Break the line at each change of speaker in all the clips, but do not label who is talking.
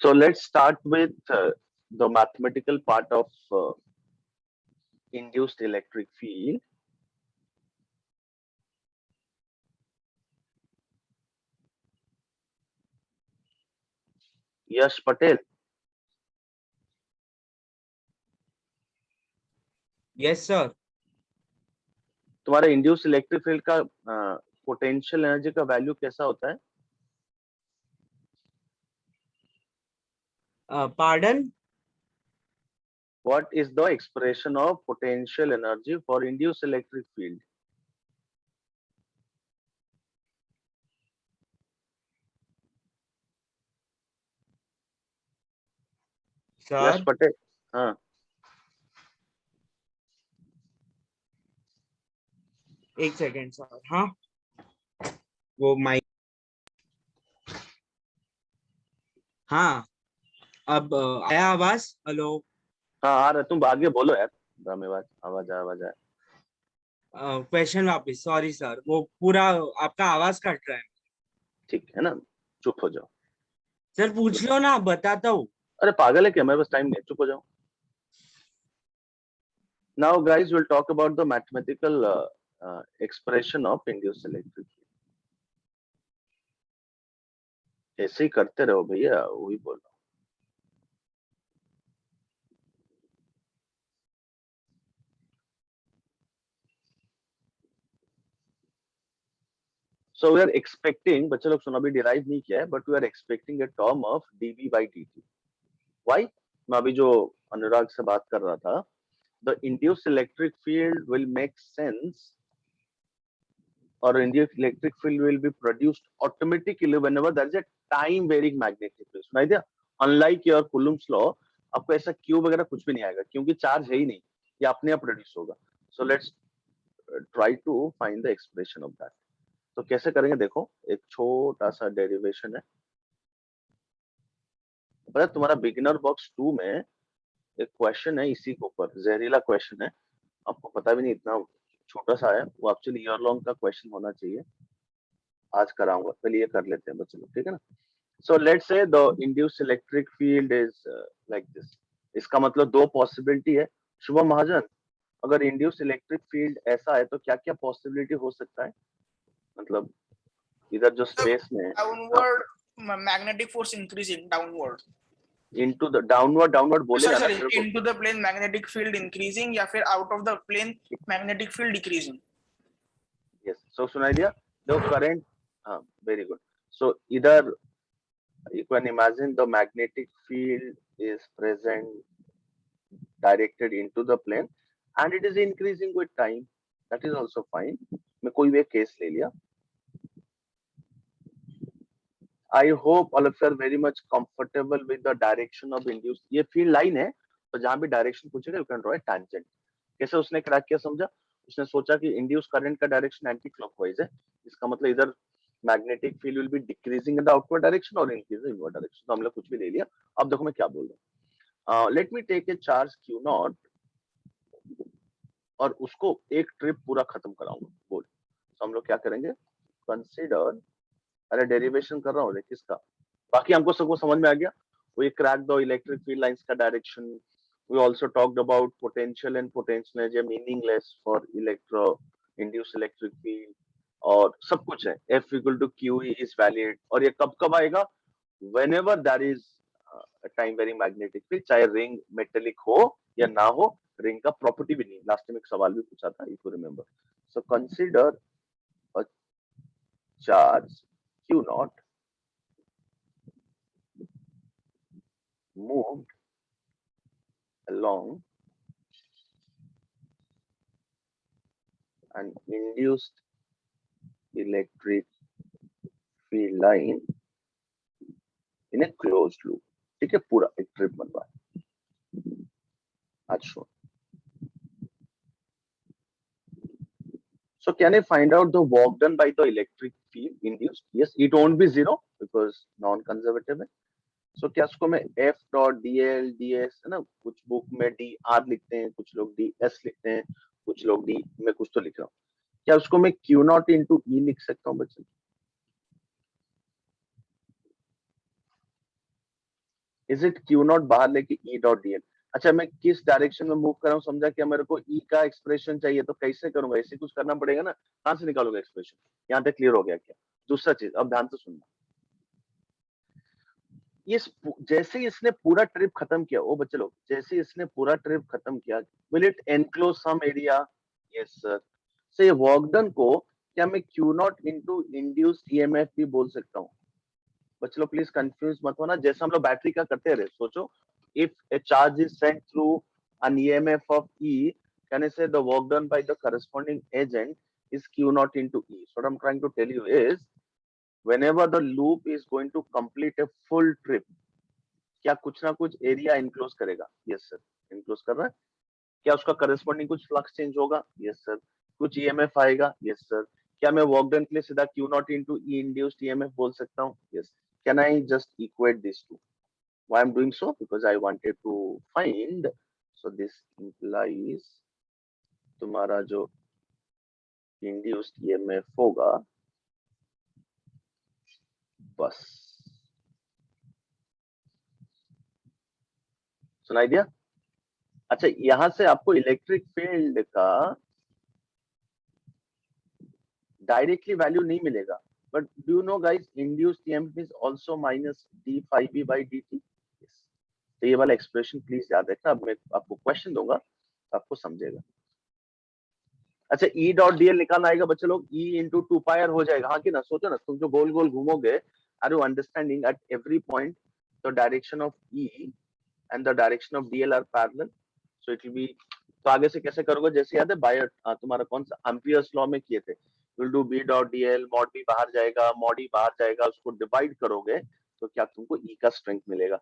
So let's start with the mathematical part of induced electric field. Yash Patel.
Yes, sir.
तुम्हारा induce electric field का potential energy का value कैसा होता है?
Pardon?
What is the expression of potential energy for induced electric field? Yash
Sir,
Patel. हाँ.
एक second sir. हाँ, वो माइक. हाँ, अब आया आवाज? हेलो.
हाँ आ रहा. तुम आगे बोलो यार. ड्रामेबाज. आवाज आए.
क्वेश्चन वापस. सॉरी सर, वो पूरा आपका आवाज कट रहा है.
ठीक है ना. चुप हो जाओ.
सर पूछ लो ना, बताता हूँ.
अरे पागल है क्या? मेरे पास टाइम नहीं. चुप हो जाओ. Now guys, we'll talk about the mathematical expression of induced electric field. ऐसे ही करते रहो भैया. वही बोल रहा हूँ. So we are expecting, बच्चे लोग सुना, अभी डिराइव नहीं किया है, but we are expecting a term of dV by dt. Why? मैं अभी जो अनुराग से बात कर रहा था, the induced electric field will make sense, or induced electric field will be produced automatically whenever there is a time varying magnetic field. सुनाई दिया? Unlike your Coulomb's law, आपको ऐसा क्यू वगैरह कुछ भी नहीं आएगा क्योंकि चार्ज है ही नहीं. ये अपने आप प्रोड्यूस होगा. So let's try to find the expression of that. तो कैसे करेंगे देखो. एक छोटा सा डेरिवेशन है. पता तुम्हारा बिगिनर बॉक्स 2 में एक क्वेश्चन है इसी के ऊपर. जहरीला क्वेश्चन है. आपको पता भी नहीं इतना छोटा सा है. वो एक्चुअली ईयर लॉन्ग का क्वेश्चन होना चाहिए. आज कराऊंगा. पहले ये कर लेते हैं बच्चे लोग. ठीक है ना. So let's say the induced electric field is like this. इसका मतलब दो पॉसिबिलिटी है. शुभम महाजन, अगर इंड्यूस इलेक्ट्रिक फील्ड ऐसा है तो क्या क्या पॉसिबिलिटी हो सकता है? मतलब इधर जो स्पेस में
downward magnetic force increasing downward.
Into the downward बोलेगा ना.
Into the plane magnetic field increasing या फिर out of the plane magnetic field decreasing.
Yes. So सुनाई दिया. The current. हाँ, वेरी गुड. सो इधर you can imagine the magnetic field is present directed into the plane and it is increasing with time. That is also fine. मैं कोई भी case ले लिया. I hope all of you are very much comfortable with the direction of induced. ये field line है तो जहां भी डायरेक्शन पूछेगा you can draw a tangent. कैसे उसने क्रैक किया समझा? उसने सोचा कि इंड्यूस करंट का डायरेक्शन एंटी क्लॉकवाइज है. इसका मतलब इधर magnetic field will B decreasing in the outward direction और इंक्रीजिंग इन इनवर्ड डायरेक्शन. तो हम लोग कुछ भी ले लिया. अब देखो मैं क्या बोल रहा हूँ. Let me take a charge Q naught और उसको एक ट्रिप पूरा खत्म कराऊंगा. बोल. तो हम लोग क्या करेंगे? कंसीडर. अरे डेरिवेशन कर रहा हूँ किसका. बाकी हमको सबको समझ में आ गया. We cracked the electric field lines का direction. We also talked about potential and potential energy meaningless for induced electric field. और सब कुछ है. F equal to QE is valid. और ये कब कब आएगा? Whenever there is a time varying magnetic field, चाहे रिंग मेटेलिक हो या ना हो. रिंग का प्रॉपर्टी भी नहीं. लास्ट में एक सवाल भी पूछा था, if you remember. So consider a charge Q naught moved along an induced electric field line in a closed loop. ठीक है. पूरा एक ट्रिप बनवा. अच्छा. So can I find out the work done by the electric field induced? Yes, it won't be zero because non-conservative है. So क्या उसको मैं F dot dl ds है ना. कुछ बुक में dr लिखते हैं, कुछ लोग ds लिखते हैं, कुछ लोग d. मैं कुछ तो लिख रहा हूँ. क्या उसको मैं Q naught into E लिख सकता हूँ बच्चे? इज इट क्यू नॉट बाहर लेके ई डॉट डीएल। अच्छा मैं किस डायरेक्शन में मूव कर रहा हूँ समझा क्या, मेरे को ई का एक्सप्रेशन चाहिए तो कैसे करूंगा, ऐसे कुछ करना पड़ेगा ना, कहां से निकालूंगा एक्सप्रेशन। यहाँ तक क्लियर हो गया क्या। दूसरा चीज अब ध्यान से सुनना, जैसे ही इसने पूरा ट्रिप खत्म किया, ओ बच्चे लोग, जैसे ही इसने पूरा ट्रिप खत्म किया, will it enclose some area. Yes sir. से वर्क डन को क्या मैं Q naught into induced EMF भी बोल सकता हूँ। बच्चे लोग प्लीज कंफ्यूज मत होना, जैसे हम लोग बैटरी का करते रहे, सोचो if A charge is sent through an EMF of E, can I say the work done by the corresponding agent is Q naught into E. So what I'm trying to tell you is, whenever the loop is going to complete a full trip, क्या कुछ ना कुछ area enclose करेगा। Yes sir, enclose कर रहा है। क्या उसका करस्पॉन्डिंग कुछ फ्लक्स चेंज होगा। Yes sir. कुछ ईएमएफ आएगा। Yes sir. क्या मैं वर्क डन के लिए सीधा Q naught into E induced EMF बोल सकता हूँ। Yes. Can I just equate this to. Why I'm doing so? Because I wanted to find, so this implies तुम्हारा जो induced EMF होगा, बस सुनाई दिया। अच्छा यहां से आपको इलेक्ट्रिक फील्ड का डायरेक्टली वैल्यू नहीं मिलेगा, but do you know guys, induced EMF is also minus D phi B by D T. तो ये वाला एक्सप्रेशन प्लीज याद रखना, अब मैं आपको क्वेश्चन दूंगा आपको समझेगा। अच्छा ई डॉट डीएल निकालना आएगा बच्चे लोग, ई इंटू टू पायर हो जाएगा, हाँ कि ना। सोचो ना तुम जो गोल गोल घूमोगे, are you understanding at every point the direction of E and the direction of DL are parallel, so it will be. तो आगे से कैसे करोगे, जैसे याद है बायर तुम्हारा कौन सा एम्पियर्स लॉ में किए थे, will do B dot DL, mod B बाहर जाएगा, मॉड ई बाहर जाएगा, उसको डिवाइड करोगे तो क्या तुमको ई का स्ट्रेंथ मिलेगा।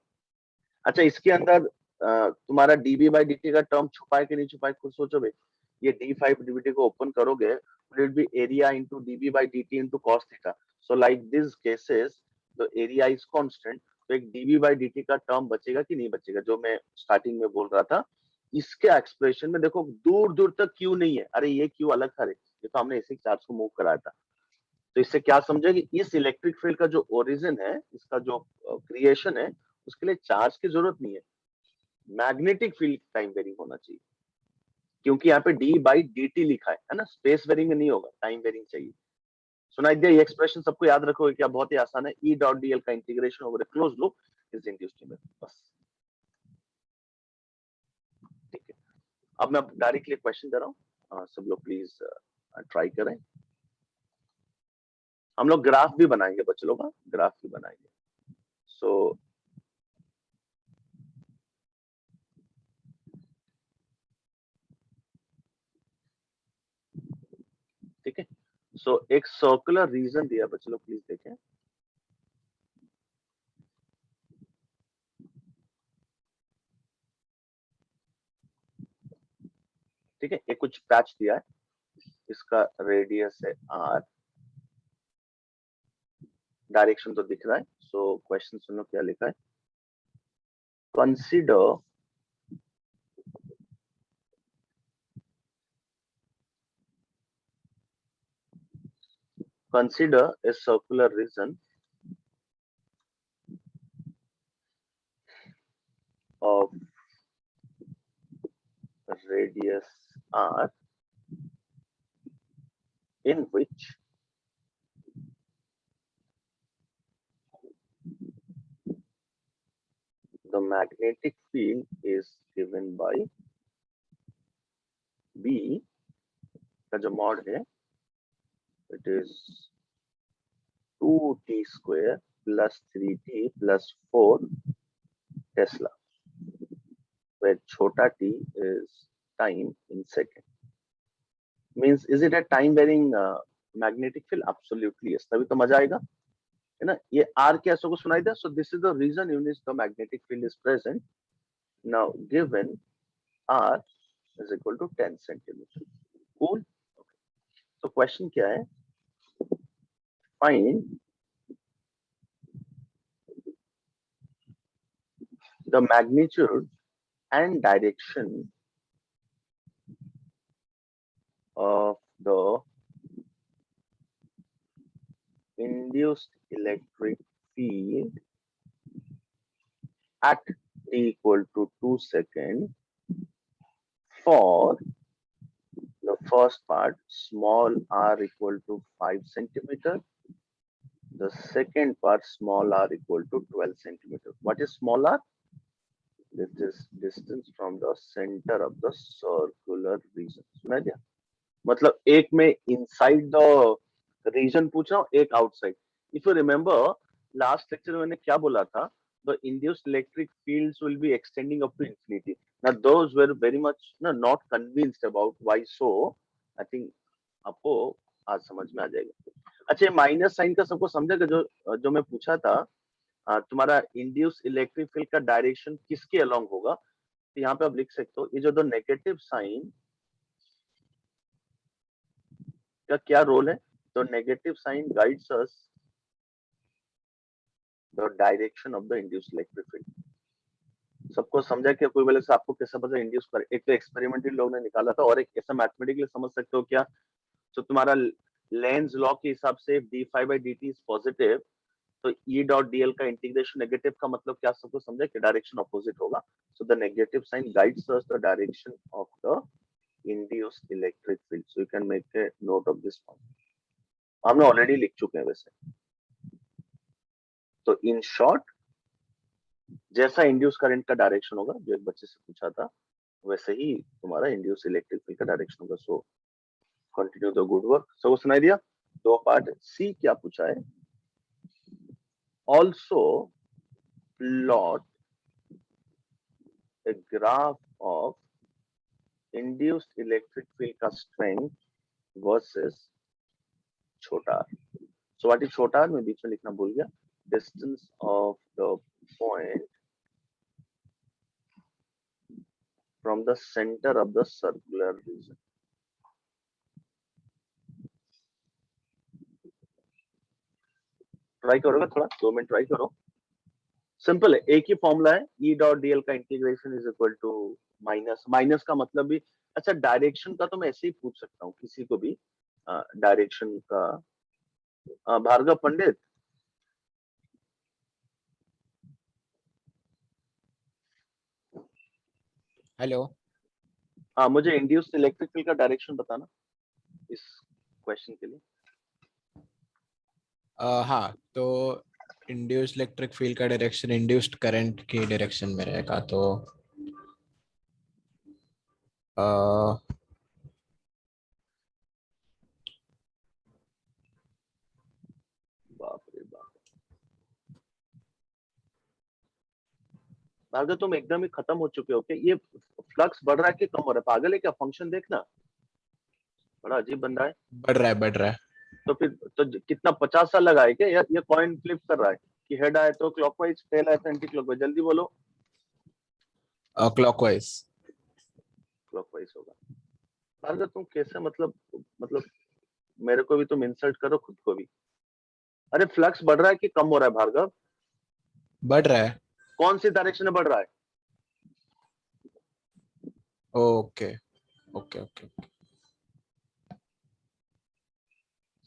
अच्छा इसके अंदर तुम्हारा डीबी बाई डीटी का टर्म छुपाए कि नहीं छुपाए, खुद सोचो भाई। ये d5 डीबीटी को ओपन करोगे, will it be area into dB by dt into cos theta. So like these cases the area is constant, तो एक dB by dt का टर्म बचेगा कि नहीं बचेगा, जो मैं स्टार्टिंग में बोल रहा था। इसके एक्सप्रेशन में देखो दूर दूर तक क्यू नहीं है, अरे ये क्यू अलग था रे, ये तो हमने इसी चार्ज को मूव कराया था। तो इससे क्या समझे कि इस इलेक्ट्रिक फील्ड का जो ओरिजिन है, इसका जो क्रिएशन है, उसके लिए चार्ज की जरूरत नहीं है, मैग्नेटिक फील्ड टाइम वेरिंग होना चाहिए, क्योंकि यहाँ पे डी बाई डी टी लिखा है ना, स्पेस वेरिंग में नहीं होगा, टाइम वेरिंग चाहिए। सुनाई दिया, ये एक्सप्रेशन सबको याद रखोगे क्या, बहुत ही आसान है। ई डॉट डीएल का integration over close loop is induced EMF, बस ठीक है। अब मैं डायरेक्टली क्वेश्चन दे रहा हूँ, सब लोग प्लीज ट्राई करें। हम लोग ग्राफ भी बनाएंगे बच्चे लोग, ग्राफ भी बनाएंगे। सो ठीक है। सो एक सर्कुलर रीजन दिया बच्चे लोग, प्लीज देखें। ठीक है, एक कुछ पैच दिया है, इसका रेडियस है r, डायरेक्शन तो दिख रहा है। सो क्वेश्चन सुनो क्या लिखा है, consider a circular region of radius r in which the magnetic field is given by B का जो मॉड है, it is 2t square plus 3t plus 4 Tesla, where छोटा t is time in second. Means is it a time varying magnetic field? Absolutely yes, तभी तो मजा आएगा है ना। ये r क्या सबको सुनाई दिया। So this is the reason in which the magnetic field is present. Now given r is equal to 10 centimeter. Cool. तो क्वेश्चन क्या है, find the magnitude and direction of the induced electric field at t equal to 2 seconds for the first part, small r equal to 5 centimeter. The second part, small r equal to 12 centimeter. What is small r? This is distance from the center of the circular region. सुना दिया? मतलब एक में inside the region पूछ रहा हूँ, एक outside. If you remember, last lecture में मैंने क्या बोला था? The induced electric fields will be extending up to infinity. Now those were very much not convinced about why so. I think आपको आज समझ में आ जाएगा. अच्छा, माइनस साइन का सबको समझेगा जो मैं पूछा था. तुम्हारा इंड्यूस इलेक्ट्रिक फील्ड का डायरेक्शन किसके अलोंग होगा? तो यहाँ पे आप लिख सकते हो, ये जो द नेगेटिव साइन का क्या रोल है? तो negative sign guides us the direction of the induce electric field. सबको समझा कि कोई बोले से आपको कैसे पता इंड्यूस कर? एक तो एक्सपेरिमेंटल लोग ने निकाला था और एक ऐसा मैथमेटिकली समझ सकते हो क्या? तो तुम्हारा लेंज लॉ के हिसाब से d∅dt इज पॉजिटिव, तो E डॉट dl का इंटीग्रेशन नेगेटिव का मतलब क्या सबको समझा कि डायरेक्शन ऑपोजिट होगा. So the negative sign guides us the direction of the induced electric field. So you can make a note of this one. हमने ऑलरेडी लिख चुके हैं वैसे. तो इन शॉर्ट, जैसा इंड्यूस करंट का डायरेक्शन होगा, जो एक बच्चे से पूछा था, वैसे ही तुम्हारा इंड्यूस इलेक्ट्रिक फील्ड का डायरेक्शन होगा. So continue the good work. सबको सुनाई दिया? दो पार्ट. सी क्या पूछा है? Also plot a graph of induced electric field का strength versus छोटा r. So what is छोटा r? मैं बीच में लिखना भूल गया. Distance of the point from the center of the circular region. Try करोगे थोड़ा? 2 मिनट ट्राई करो. सिंपल है, एक ही फॉर्मूला है. E डॉट dl का integration is equal to minus. Minus का मतलब भी, अच्छा डायरेक्शन का तो मैं ऐसे ही पूछ सकता हूँ किसी को भी. डायरेक्शन का भार्गव पंडित.
हेलो.
हाँ, मुझे इंड्यूस्ड इलेक्ट्रिक फील्ड का डायरेक्शन बताना इस क्वेश्चन के लिए.
हाँ, तो इंड्यूस्ड इलेक्ट्रिक फील्ड का डायरेक्शन इंड्यूस्ड करंट की डायरेक्शन में रहेगा. तो
बाप रे बाप. भार्गव तुम एकदम ही खत्म हो चुके हो क्या? ये फ्लक्स बढ़ रहा है कि कम हो रहा है? पागल है क्या? फंक्शन देखना, बड़ा अजीब बन रहा है.
बढ़ रहा है, बढ़ रहा है.
तो फिर तो कितना 50 साल लगा है क्या? ये कॉइन फ्लिप कर रहा है कि हेड आए तो क्लॉकवाइज, टेल आए तो एंटी क्लॉकवाइज? जल्दी बोलो.
क्लॉकवाइज.
क्लॉकवाइज होगा. भार्गव तुम कैसे, मतलब मेरे को भी तुम इंसल्ट करो, खुद को भी. अरे फ्लक्स बढ़ रहा है कि कम हो रहा है भार्गव?
बढ़ रहा है.
कौन सी डायरेक्शन में बढ़ रहा है?
Okay okay okay.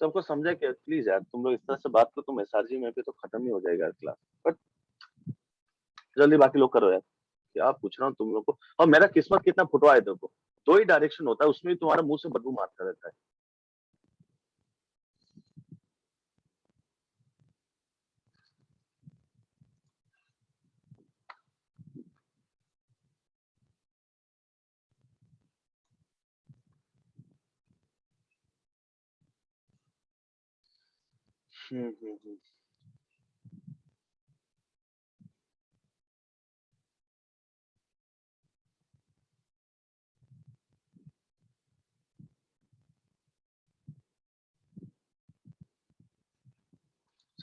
सबको समझा क्या? प्लीज यार, तुम लोग इस तरह से बात करो, तुम एसआरजी में भी तो खत्म ही हो जाएगा क्लास. बट जल्दी बाकी लोग करो यार. क्या पूछ रहा हूँ तुम लोग को. और मेरा किस्मत कितना फुटवा है देखो. 2 ही डायरेक्शन होता है, उसमें भी तुम्हारा मुंह से बदबू मारता रहता है. हम्म.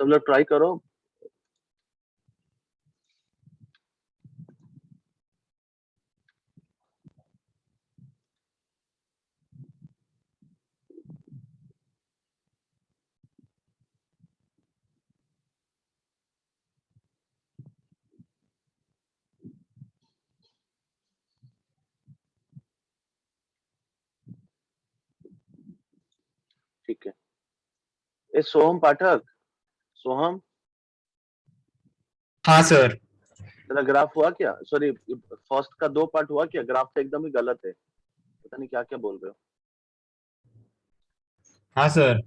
सब लोग ट्राई करो. ठीक है. ए सोहम पाठक, सोहम,
हाँ सर.
तेरा ग्राफ हुआ क्या? सॉरी, फर्स्ट का 2 पार्ट हुआ क्या? ग्राफ तो एकदम ही गलत है, पता नहीं क्या क्या बोल रहे हो।
हाँ सर,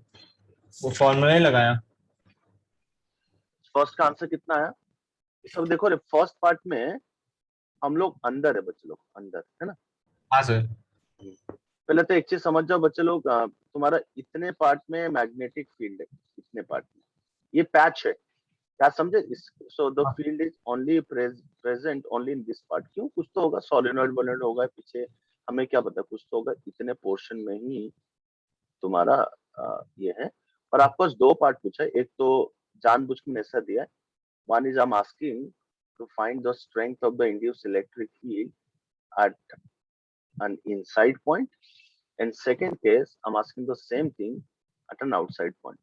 वो फॉर्मूला ही लगाया।
फर्स्ट का आंसर कितना है? सब देखो रे, फर्स्ट पार्ट में हम लोग अंदर है, बच्चे लोग अंदर है ना।
हाँ सर।
पहले तो एक चीज समझ जाओ बच्चे लोग, तुम्हारा इतने पार्ट में मैग्नेटिक फील्ड है, इतने पार्ट में ये पैच है, क्या समझे? So the field is only present only in this part. क्यों? कुछ तो होगा, सोलेनॉइड वोलेनॉइड होगा पीछे, हमें क्या पता, कुछ तो होगा, इतने पोर्शन में ही तुम्हारा ये है। और आपको 2 पार्ट पूछा है, एक तो जानबूझ के मैंने ऐसा दिया है, one is I am asking to find the strength of the induced electric field at an inside point, and second case I'm asking the same thing at an outside point.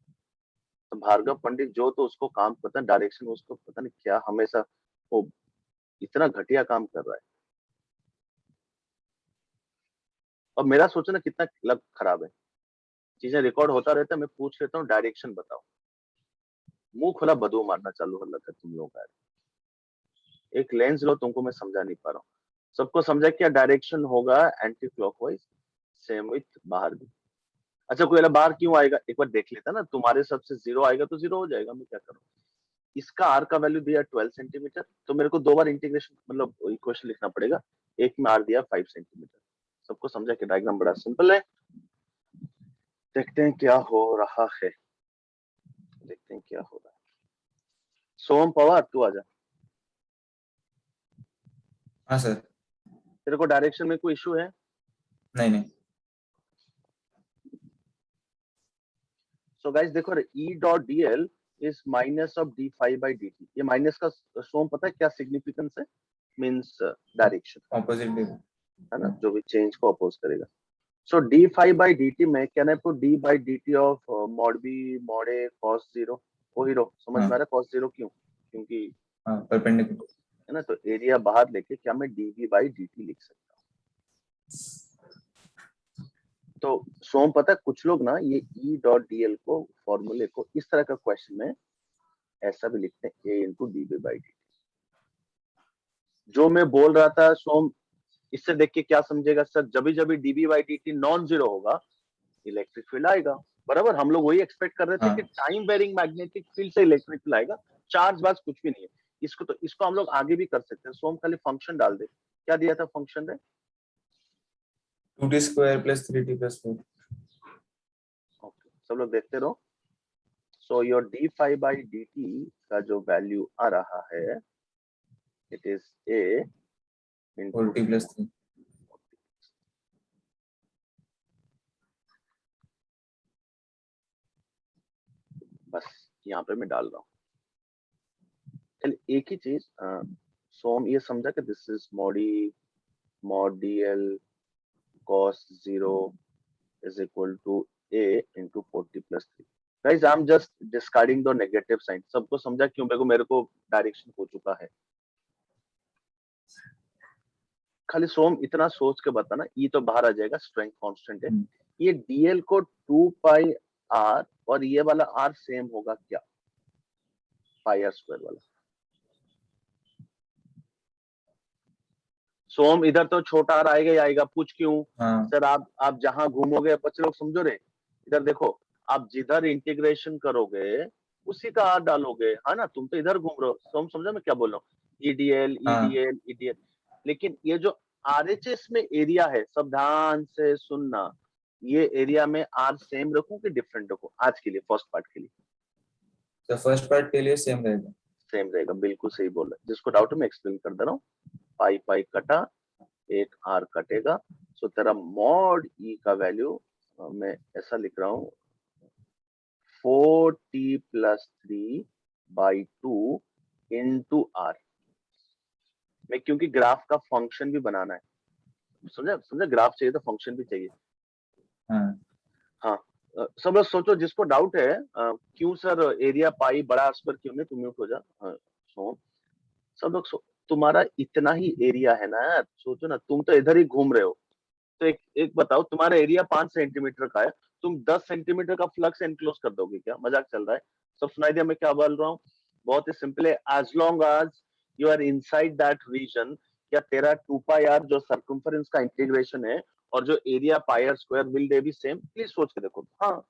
तो भार्गव पंडित जो, तो उसको काम पता, डायरेक्शन उसको पता नहीं क्या, हमेशा वो इतना घटिया काम कर रहा है। और मेरा सोचना कितना लग खराब है, चीजें रिकॉर्ड होता रहता है, मैं पूछ लेता हूँ डायरेक्शन बताओ, मुंह खुला बदू मारना चालू हो लगा तुम लोग का। एक लेंस लो, तुमको मैं समझा नहीं पा रहा हूँ। सबको समझा क्या डायरेक्शन होगा? एंटी क्लॉकवाइज, सेम विथ बाहर भी। अच्छा, कोई बाहर क्यों आएगा एक बार देख लेता ना, तुम्हारे सबसे 0 आएगा तो 0 हो जाएगा, मैं क्या करूँ। इसका आर का वैल्यू दिया 12 सेंटीमीटर, तो मेरे को 2 बार इंटीग्रेशन मतलब इक्वेशन लिखना पड़ेगा। एक में आर दिया 5 सेंटीमीटर। सबको समझा कि डायग्राम बड़ा सिंपल है। देखते हैं क्या हो रहा है, देखते हैं क्या हो रहा है। सोम पवार तू आजा।
हाँ सर।
तेरे को डायरेक्शन में कोई इशू है?
नहीं नहीं।
सो गाइस देखो, E dot dl is minus of d5 by dt। ये माइनस का सोम पता है क्या सिग्निफिकेंस है? मींस डायरेक्शन,
ऑपोजिट भी।
है ना, जो भी चेंज को अपोज करेगा। सो d5 by dt में can I put d by dt of mod b mod a cos 0। वो हीरो समझ में आ रहा है cos 0 क्यों? क्योंकि
हाँ, परपेंडिकुलर
है ना, तो एरिया बाहर लेके क्या मैं dv by dt लिख सकता हूँ। तो सोम पता है कुछ लोग ना ये E डॉट dl को फॉर्मूले को इस तरह का क्वेश्चन में ऐसा भी लिखते हैं, a into D by D. जो मैं बोल रहा था सोम, इससे देख के क्या समझेगा सर, जब भी dB by D T non zero होगा इलेक्ट्रिक फील्ड आएगा। बराबर, हम लोग वही एक्सपेक्ट कर रहे थे
हाँ।
कि टाइम वेरिंग मैग्नेटिक फील्ड से इलेक्ट्रिक फील्ड आएगा, चार्ज बाज कुछ भी नहीं है। इसको हम लोग आगे भी कर सकते हैं। सोम खाली फंक्शन डाल दे, क्या दिया था फंक्शन है?
2t square plus 3t plus 4।
Okay, सब लोग देखते रहो। So your d5 by dt का जो वैल्यू आ रहा है, it is a into
4t plus 3।
बस यहाँ पे मैं डाल रहा हूँ। एक ही चीज सोम ये समझा कि this is mod dl cos 0 is equal to a into 40 plus 3। Guys, I'm just discarding the negative sign। सबको समझा क्यों? मेरे को डायरेक्शन हो चुका है। खाली सोम इतना सोच के बताना, E तो बाहर आ जाएगा, स्ट्रेंथ कांस्टेंट है। ये dl को 2 pi r और ये वाला r सेम होगा क्या? pi r स्क्वायर वाला। सोम इधर तो छोटा r आएगा ही आएगा, पूछ क्यों?
हाँ।
सर आप जहां घूमोगे, बच्चे लोग समझो रे, इधर देखो, आप जिधर इंटीग्रेशन करोगे उसी का r डालोगे, है ना। तुम तो इधर घूम रहे हो। सोम समझा मैं क्या बोल रहा हूँ? EDL, लेकिन ये जो RHS में एरिया है, सब ध्यान से सुनना, ये एरिया में r सेम रखूं कि डिफरेंट रखूं? आज के लिए, फर्स्ट पार्ट के लिए
तो फर्स्ट पार्ट के लिए सेम रहेगा।
सेम रहेगा, बिल्कुल सही बोल रहे। जिसको डाउट है मैं एक्सप्लेन कर दे रहा हूँ। पाई पाई कटा, एक r कटेगा। सो तेरा मॉड E का वैल्यू मैं ऐसा लिख रहा हूँ, 4t plus 3 by 2 into r में, क्योंकि ग्राफ का फंक्शन भी बनाना है। समझा, ग्राफ चाहिए तो फंक्शन भी चाहिए।
हाँ।
हाँ, सब लोग सोचो, जिसको डाउट है क्यों सर एरिया पाई बड़ा स्क्वायर क्यों नहीं, तुम म्यूट हो जा। सो सब लोग तुम्हारा इतना ही एरिया है ना यार, सोचो ना, तुम तो इधर ही घूम रहे हो। तो एक बताओ, तुम्हारा एरिया 5 सेंटीमीटर का है, तुम 10 सेंटीमीटर का फ्लक्स एनक्लोज कर दोगे क्या? मजाक चल रहा है? सब सुनाई दिया मैं क्या बोल रहा हूँ? बहुत ही सिंपल है। As long as you are inside that region, क्या तेरा 2 पाई आर जो सर्कम्फरेंस का इंटीग्रेशन है और जो area pi R square will they be same? Please सोच के देखो। हाँ,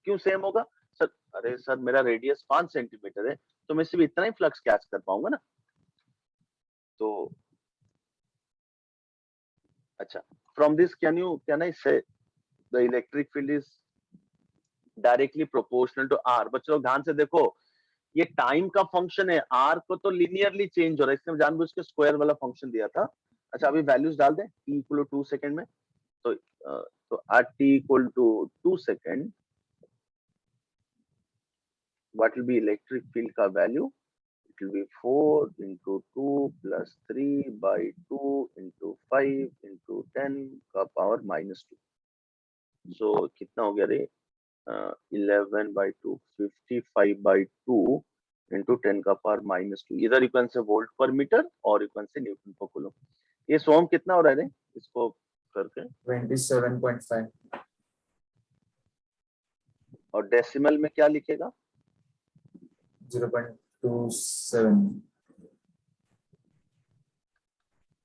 क्यों सेम होगा सर? अरे सर मेरा रेडियस 5 सेंटीमीटर है, तो मैं सिर्फ इतना ही फ्लक्स कैच कर पाऊंगा ना। तो अच्छा, from this can I say the electric field is directly proportional to R. बच्चों ध्यान से देखो, ये टाइम का फंक्शन है, आर को तो लिनियरली चेंज हो रहा है, इसमें जानबूझ के स्क्वायर वाला फंक्शन दिया था। अच्छा, अभी वैल्यूज डाल दें, t इक्वल टू 2 सेकंड में। तो at t equal to 2 second, what will be electric field का value? It will be 4 into 2 plus 3 by 2 into 5 into 10 का पावर -2। so कितना हो गया रे? 11 by 2, 55 by 2 into 10 का पावर -2। इधर यू कैन से वोल्ट पर मीटर और यू कैन से न्यूटन पर कूलम। ये सोम कितना हो रहा है रे इसको करके?
27.5।
और डेसिमल में क्या लिखेगा?
0.27।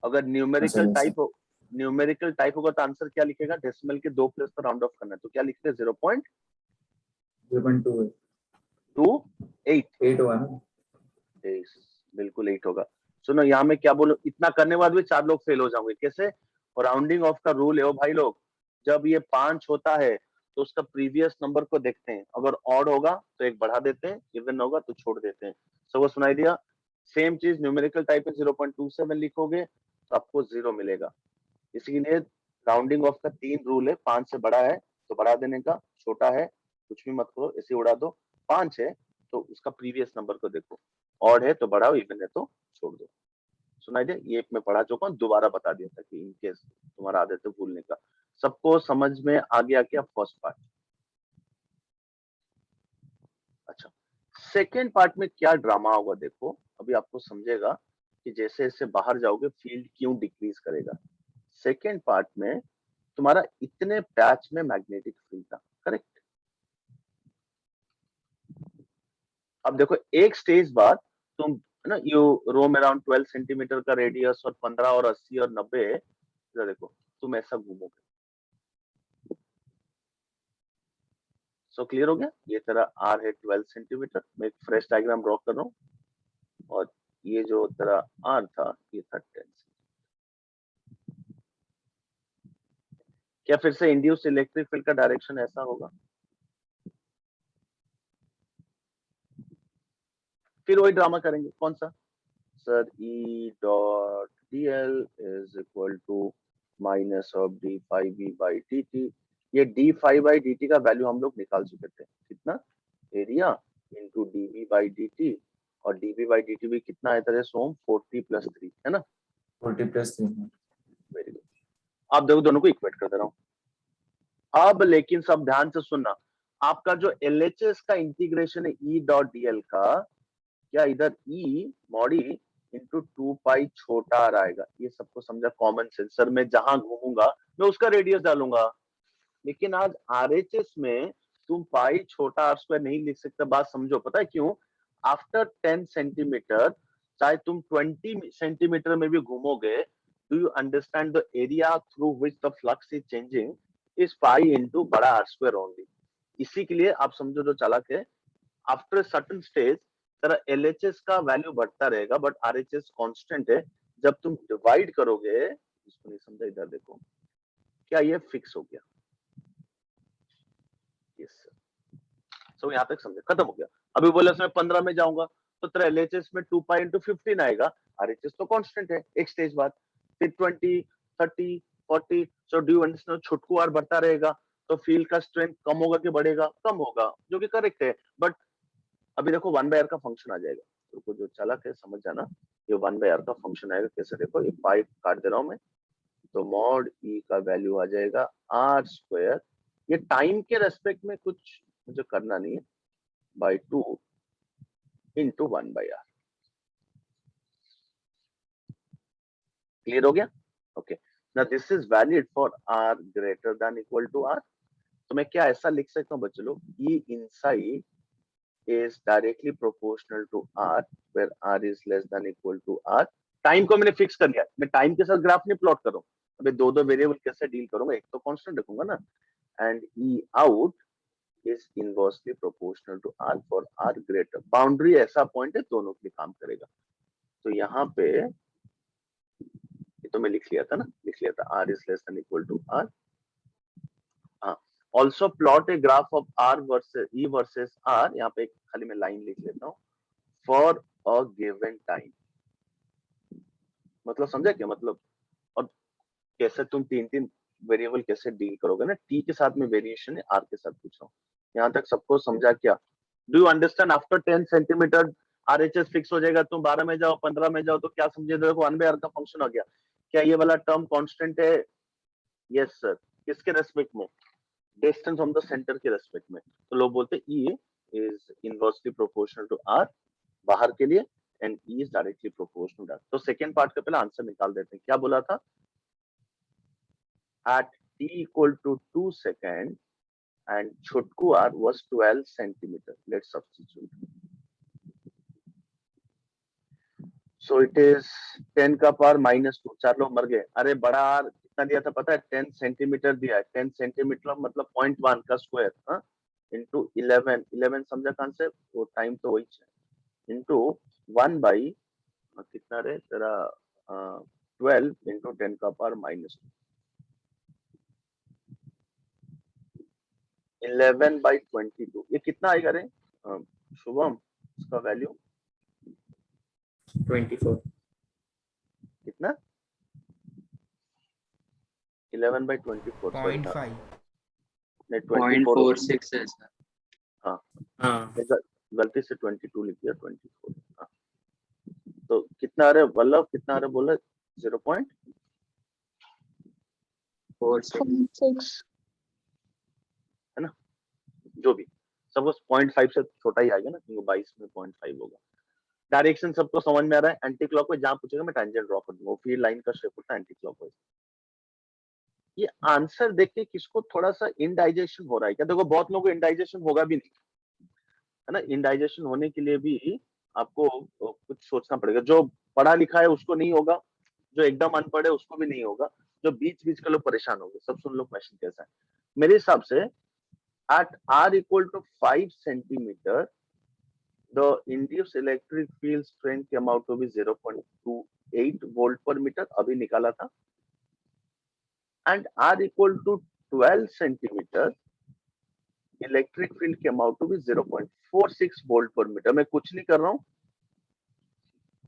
अगर न्यूमेरिकल टाइप होगा तो आंसर क्या लिखेगा? डेसिमल के 2 प्लेस पर राउंड ऑफ करना है, तो क्या लिखेगा? 0.28
हुआ ना?
बिल्कुल 8 होगा। सुनो यहाँ में क्या बोलो, इतना करने के बाद भी 4 लोग फेल हो जाओगे कैसे? राउंडिंग ऑफ का रूल है ओ भाई लोग, जब ये 5 होता है तो उसका प्रीवियस नंबर को देखते हैं, अगर ऑड होगा तो एक बढ़ा देते हैं, इवन होगा तो छोड़ देते हैं। वो सुनाई दिया? सेम चीज न्यूमेरिकल टाइप में 0.27 लिखोगे तो आपको 0 मिलेगा। इसीलिए राउंडिंग ऑफ का 3 रूल है, 5 से बड़ा है तो बढ़ा देने का, छोटा है कुछ भी मत करो, ऐसे उड़ा दो। 5 है तो उसका प्रीवियस नंबर को देखो, ऑड है तो बढ़ाओ, इवन है तो छोड़ दो। सुनाई दे? ये मैं पढ़ा चुका हूँ, दोबारा बता दिया था कि इनकेस तुम्हारा आदत है भूलने का। सबको समझ में आ गया क्या फर्स्ट पार्ट? अच्छा, सेकेंड पार्ट में क्या ड्रामा होगा देखो, अभी आपको समझेगा कि जैसे जैसे बाहर जाओगे फील्ड क्यों डिक्रीज करेगा। सेकेंड पार्ट में तुम्हारा इतने पैच में मैग्नेटिक फील्ड था, करेक्ट? अब देखो एक स्टेज बाद तुम ना यू रोम अराउंड 12 सेंटीमीटर का रेडियस और 15 और 80 और 90, देखो तुम ऐसा घूमोगे। सो क्लियर हो गया? ये तेरा आर है 12 सेंटीमीटर, मैं एक फ्रेश डायग्राम ड्रॉ कर रहा हूँ, और ये जो तेरा आर था ये था 10। क्या फिर से इंड्यूस्ड इलेक्ट्रिक फील्ड का डायरेक्शन ऐसा होगा? फिर वही ड्रामा करेंगे, कौन सा? Sir E dot dl is equal to minus of d phi v by dt। ये d phi by dt का वैल्यू हम लोग निकाल चुके थे, कितना? Area into dv by dt, और dv by dt भी कितना है तेरे सोम? 40 प्लस 3 है ना?
40 + 3।
Very good. आप देखो दोनों को इक्वेट कर दे रहा हूँ। अब लेकिन सब ध्यान से सुनना, आपका जो LHS का इंटीग्रेशन है E डॉट dl का, क्या इधर E मॉडी इंटू 2 पाई छोटा आ आएगा? ये सबको समझा? Common sense. सर मैं जहां घूमूंगा मैं उसका रेडियस डालूंगा, लेकिन आज RHS में तुम पाई छोटा r स्क्वायर नहीं लिख सकते। बात समझो, पता है क्यों? आफ्टर 10 सेंटीमीटर, चाहे तुम 20 सेंटीमीटर में भी घूमोगे, do you understand the area through which the flux is changing is pi into बड़ा r स्क्वायर ओनली। इसी के लिए आप समझो जो चालाक है, आफ्टर सर्टेन स्टेज तेरा LHS का वैल्यू बढ़ता रहेगा बट RHS कांस्टेंट है। जब तुम डिवाइड करोगे, इसको नहीं समझा, इधर देखो, क्या ये फिक्स हो गया? यस। सो यहाँ तक समझे, खत्म हो गया। अभी बोले उसमें 15 में जाऊंगा तो तेरा LHS में 2 पाई इंटू 15 आएगा, RHS तो कांस्टेंट है। एक स्टेज बाद फिर 20, 30, 40। So do you understand? छुटकू आर बढ़ता रहेगा तो फील्ड का स्ट्रेंथ कम होगा कि बढ़ेगा? कम होगा, जो कि करेक्ट है। बट अभी देखो 1/r का फंक्शन आ जाएगा, तो जो चालाक है समझ जाना, ये 1/r का फंक्शन आएगा। कैसे? देखो ये पाई काट दे रहा हूं मैं, तो मॉड E का वैल्यू आ जाएगा r स्क्वायर, ये टाइम के रेस्पेक्ट में कुछ मुझे करना नहीं है, बाई 2 इंटू 1/r। क्लियर हो गया? Okay, now this is valid for r greater than equal to r। तो मैं क्या ऐसा लिख सकता हूँ बच्चों लोग, E inside is directly proportional to r, where r is less than equal to r. Time को मैंने फिक्स कर लिया, मैं टाइम के साथ ग्राफ नहीं प्लॉट कर रहा हूँ, अबे दो दो वेरिएबल कैसे डील करूंगा, एक तो कांस्टेंट रखूंगा ना. And E out is inversely proportional to R for R greater. Boundary ऐसा पॉइंट है दोनों के लिए काम करेगा. तो यहाँ पे ये तो मैं लिख लिया था ना, लिख लिया था r is less than equal to r. हाँ, also plot a graph of r versus e versus r. यहाँ पे खाली मैं लाइन लिख लेता हूँ. For a given time. मतलब समझा क्या मतलब, और कैसे तुम तीन तीन वेरिएबल कैसे डील करोगे ना, t के साथ में वेरिएशन है, r के साथ पूछ रहा हूँ. यहाँ तक सबको समझा क्या? Do you understand? After 10 centimetre RHS fix हो जाएगा, तुम 12 में जाओ 15 में जाओ तो क्या समझे, देखो 1/r का फंक्शन हो गया. क्या ये वाला टर्म कांस्टेंट है? Yes sir. किसके रेस्पेक्ट में? डिस्टेंस फ्रॉम द सेंटर के रेस्पेक्ट में. तो लोग बोलते हैं E is inversely proportional to R बाहर के लिए and E is directly proportional to R. तो सेकंड पार्ट का पहले आंसर निकाल देते हैं. क्या बोला था? At t equal to 2 second and Chotku R was 12 centimeter. Let's substitute. So it is 10 का पावर -2. 4 लोग मर गए. अरे बड़ा R कितना दिया था पता है? 10 सेंटीमीटर दिया है. 10 सेंटीमीटर मतलब 0.1 का स्क्वायर, हाँ, इंटू 11 समझा कॉन्सेप्ट? वो टाइम तो वही है, इंटू 1 बाई कितना रे तेरा 12 इंटू 10 का पावर -2. 11/22. ये कितना आएगा रे शुभम? इसका वैल्यू
24.
कितना? 11/24.
0.5.
नहीं 24
0.46 है सर.
हाँ
हाँ.
गलती से 22 लिख दिया, 24. हाँ. तो कितना आ रहा है वल्लभ, कितना आ रहा है बोला?
0.46
है ना, जो भी सपोज 0.5 से छोटा ही आएगा ना, क्योंकि 22 में 0.5 होगा. डायरेक्शन सबको समझ में आ रहा है? एंटी क्लॉकवाइज जहां पूछेगा मैं टेंजेंट ड्रॉ कर दूंगा, फील्ड लाइन का शेप होता है एंटी क्लॉकवाइज. ये आंसर देख के किसको थोड़ा सा इनडाइजेशन हो रहा है क्या? देखो बहुत लोगों को इनडाइजेशन होगा भी नहीं, है ना. इनडाइजेशन होने के लिए भी आपको कुछ सोचना पड़ेगा. जो पढ़ा लिखा है उसको नहीं होगा, जो एकदम अनपढ़ है उसको भी नहीं होगा, जो बीच बीच के लोग परेशान होंगे. सब सुन लो क्वेश्चन कैसा है. मेरे हिसाब से at r equal to 5 centimeter, the induced electric field strength came out to be 0.28 volt per meter. अभी निकाला था. And r equal to 12 centimeter, electric field came out to be 0.46 volt per meter. मैं कुछ नहीं कर रहा हूँ,